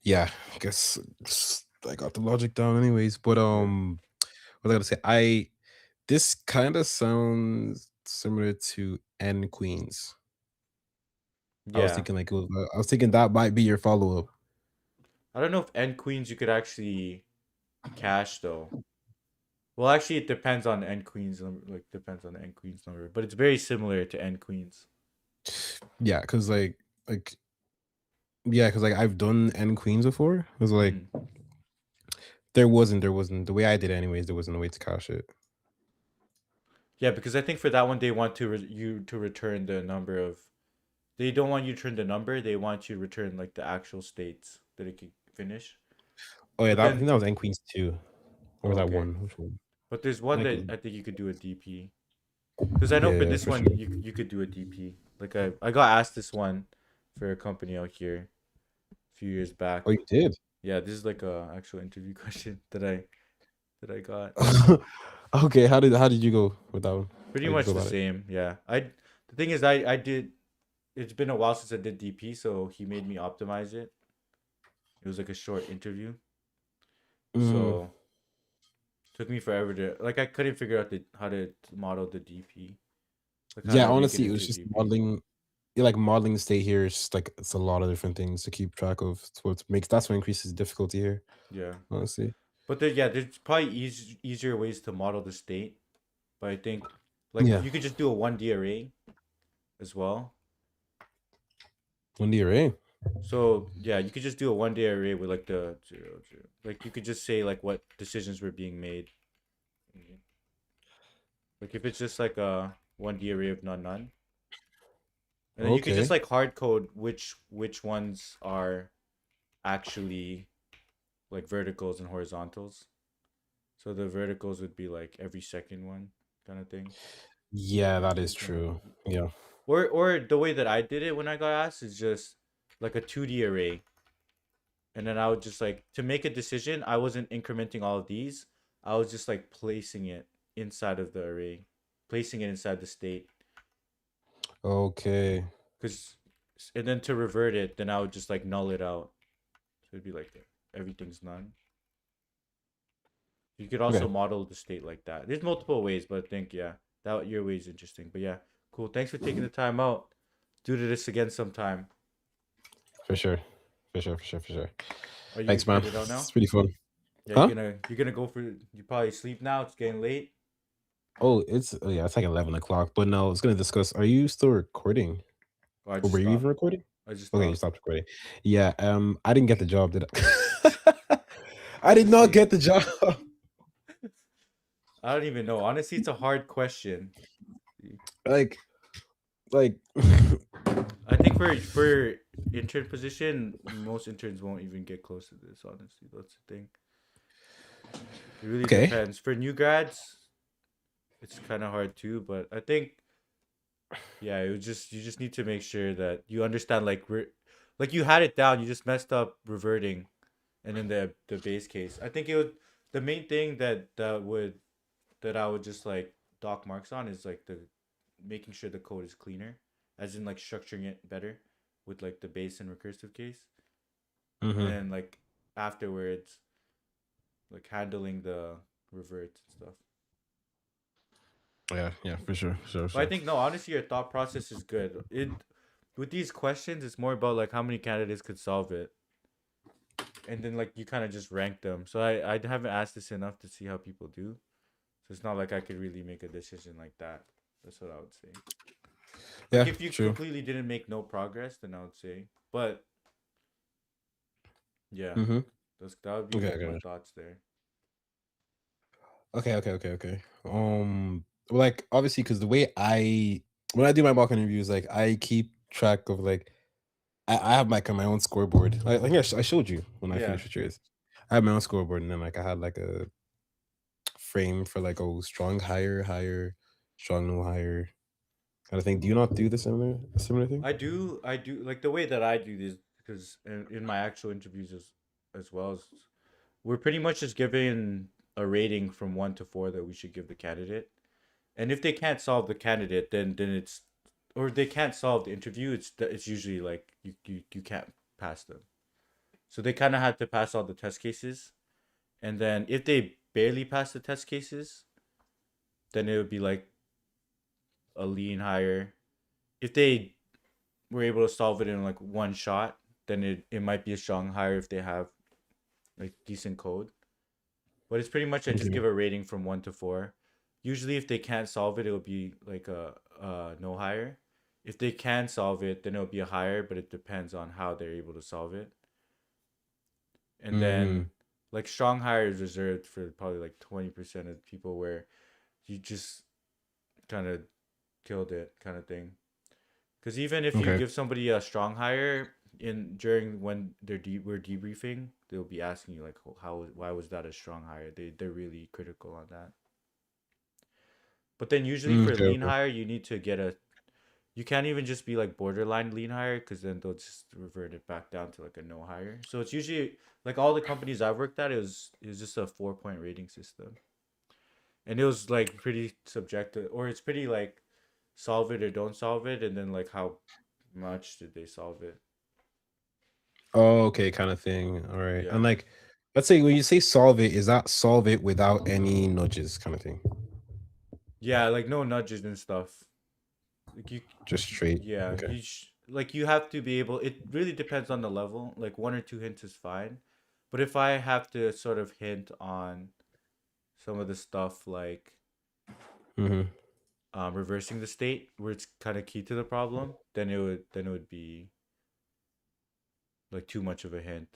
Yeah. I guess I got the logic down anyways. But Yeah. what I gotta say, this kind of sounds similar to N Queens. I was Yeah. thinking I was thinking that might be your follow up. I don't know if N queens you could actually cache though. Well, actually, it depends on N queens number. Like depends on the N queens number, but it's very similar to N queens. Yeah, because like I've done N Queens before. It was like Mhm. there wasn't the way I did it anyways. There wasn't a way to cache it. Yeah, because I think for that one they want to you to return the number of. They don't want you to return the number. They want you to return like the actual states that it could finish. Oh yeah, But that I think then, that was N Queens 2. Or oh, was that okay. one? Which one? But there's one Like, that I think you could do a DP. Because I know for yeah, this for one sure. you could do a DP. Like I got asked this one for a company out here a few years back. Oh, you did? Yeah, this is like a actual interview question that I got. Okay, how did you go with that one? Pretty How did you much go the about it? same. Yeah. The thing is I did it's been a while since I did DP, so he made me optimize it. It was like a short interview. Mm, So took me forever to like I couldn't figure out how to model the DP. Like how yeah, to make it honestly, it into was a just DP. modeling. Yeah, like modeling the state here is just like it's a lot of different things to keep track of. That's what increases difficulty here, Yeah. honestly. But there's probably easier ways to model the state. But I think like Yeah. you could just do a 1D array as well. 1D array. So yeah, you could just do a 1D array with like the 0, 0. Like you could just say like what decisions were being made. Like if it's just like a 1D array of none none. And then you could just Okay. like hard code which ones are actually like verticals and horizontals. So the verticals would be like every second one kind of thing. Yeah, that is Yeah. true. Yeah. Or the way that I did it when I got asked is just like a 2D array. And then I would just like to make a decision, I wasn't incrementing all of these. I was just like placing it inside of the array, placing it inside the state. Okay. Cause and then to revert it, then I would just like null it out. So it'd be like everything's none. You could also Okay. model the state like that. There's multiple ways, but I think yeah, that your way is interesting. But yeah, cool. Thanks for taking the time out do this again sometime. For sure. For sure. Are you Thanks, man. headed out now? It's pretty fun. Yeah, Huh? you're gonna go for you probably sleep now. It's getting late. Oh, yeah, it's like 11 o'clock. But no, I was gonna discuss. Are you still recording, Oh, I or just were you even stopped. recording? I just Okay, you stopped. stopped recording. Yeah. I didn't get the job, did I? I did Let's not see. get the job. I don't even know. Honestly, it's a hard question. like, like. I think for intern position, most interns won't even get close to this. Honestly, that's the thing. It really Okay. depends. For new grads, it's kind of hard too. But I think, yeah, you just need to make sure that you understand like you had it down. You just messed up reverting, and then the base case. I think it would the main thing that I would just like dock marks on is like the making sure the code is cleaner, as in like structuring it better with like the base and recursive case, and Mhm. then like afterwards, like handling the reverts and stuff. Yeah, for sure. But I think no, honestly, your thought process is good. It with these questions, it's more about like how many candidates could solve it, and then like you kind of just rank them. So I haven't asked this enough to see how people do. So it's not like I could really make a decision like that. That's what I would say. Yeah, Like if you true. completely didn't make no progress, then I would say. But yeah, Mhm. that would be Okay, like my okay. thoughts there. Okay. Like obviously, because the way when I do my mock interviews, like I keep track of like I have like my own scoreboard. I think I showed you when I Yeah. finished with yours. I have my own scoreboard, and then like I had like a frame for like strong higher, strong no higher kind of thing. Do you not do the similar thing? I do like the way that I do this because in my actual interviews as well as we're pretty much just giving a rating from 1 to 4 that we should give the candidate. And if they can't solve the candidate, then it's or they can't solve the interview, it's usually like you can't pass them. So they kind of had to pass all the test cases, and then if they barely pass the test cases, then it would be like a lean higher. If they were able to solve it in like one shot, then it might be a strong higher if they have like decent code. But it's pretty much I just Okay. give a rating from 1 to 4. Usually, if they can't solve it, it'll be like a no higher. If they can solve it, then it'll be a higher, but it depends on how they're able to solve it. And then Mm, like strong higher is reserved for probably like 20% of people where you just kind of killed it kind of thing. Because even if you okay. give somebody a strong hire in during when we're debriefing, they'll be asking you like how why was that a strong hire? They're really critical on that. But then usually for lean Okay. hire, you need to get a you can't even just be like borderline lean hire because then they'll just revert it back down to like a no hire. So it's usually like all the companies I've worked at, it was just a 4 point rating system, and it was like pretty subjective, or it's pretty like solve it or don't solve it, and then like how much did they solve it? Oh, okay, kind of thing. All right. Yeah. And like, let's say when you say solve it, is that solve it without any nudges kind of thing? Yeah, like no nudges and stuff. Like Just straight. yeah, Okay. like you have to be able. It really depends on the level. Like 1 or 2 hints is fine, but if I have to sort of hint on some of the stuff like Mm-hmm. reversing the state, where it's kind of key to the problem, then it would be like too much of a hint,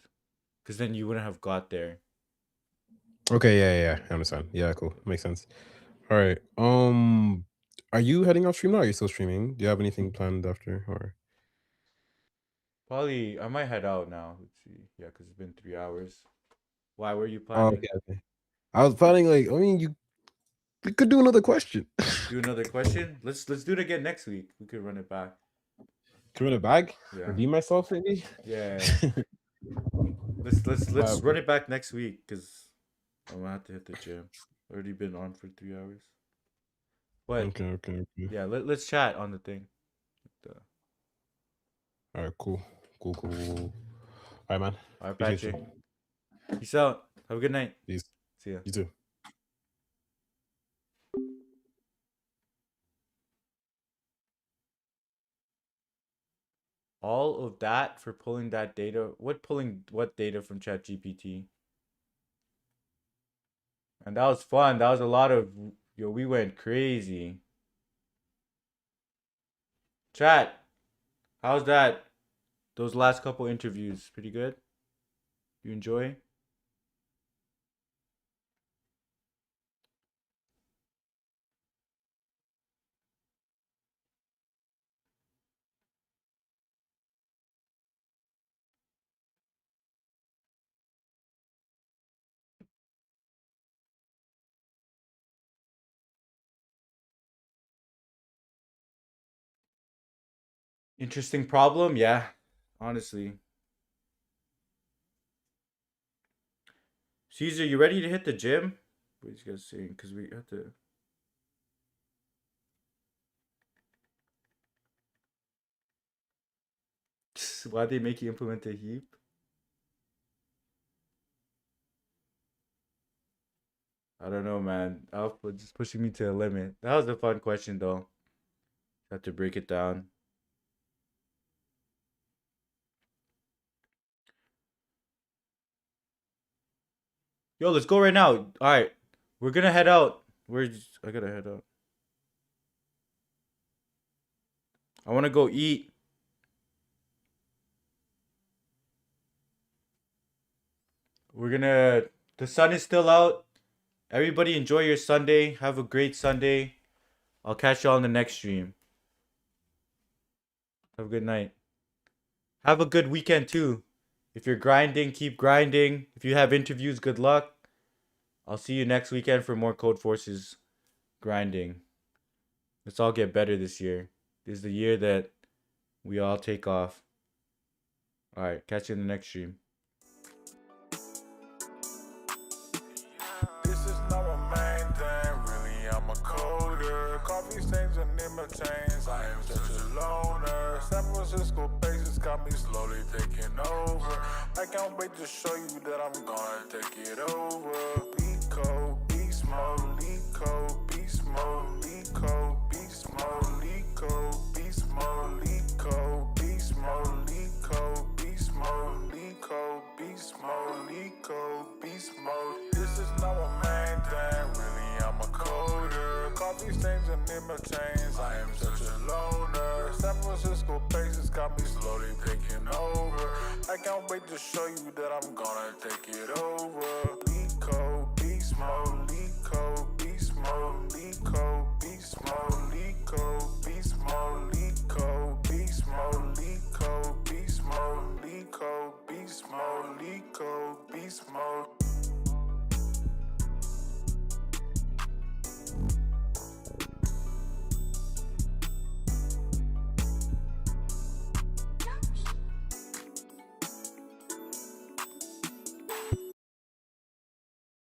because then you wouldn't have got there. Okay, yeah. I understand. Yeah, cool. Makes sense. All right. Are you heading off stream now? Or are you still streaming? Do you have anything planned after or Probably I might head out now. Let's see. Yeah, because it's been 3 hours. Why were you Oh, planning? okay. I was planning like, I mean, we could do another question. Do another question? Let's do it again next week. We could run it back. Can run it back? Yeah. Redeem myself, maybe? Yeah. Let's run it back next week because I'm gonna have to hit the gym. Already been on for 3 hours. But Okay. yeah, let's chat on the thing. The- All right, cool. All right, man. All right, Appreciate Patrick. you. Peace out. Have a good night. Peace. See ya. You too. all of that for pulling that data. Pulling what data from ChatGPT? And that was fun. That was a lot of, yo, we went crazy. Chat, how's that? Those last couple interviews, pretty good? You enjoy? Interesting problem? Yeah, honestly. Caesar, you ready to hit the gym? What are you guys saying? Because we have to. Why'd they make you implement a heap? I don't know, man. Alpha just pushing me to a limit. That was a fun question, though. Have to break it down. Yo, let's go right now. All right, we're gonna head out. I gotta head out. I want to go eat. The sun is still out. Everybody enjoy your Sunday. Have a great Sunday. I'll catch y'all on the next stream. Have a good night. Have a good weekend too. If you're grinding, keep grinding. If you have interviews, good luck. I'll see you next weekend for more Code Forces grinding. Let's all get better this year. This is the year that we all take off. Alright, catch you in the next stream. This is not my main thing, really I'm a coder. Coffee stains and imitations, I am such a loner. San Francisco bases got me slowly taking over. I can't wait to show you that I'm gonna take it over. Lico, beast mode, Lico, beast mode, Lico, beast mode, Lico, beast mode, Lico, beast mode, Lico, beast mode, Lico, beast mode, Lico, beast mode. This is not my main thing, really I'm a coder. Coffee stains and imitations, I am such a loner. San Francisco bases got me slowly taking over. I can't wait to show you that I'm gonna take it over.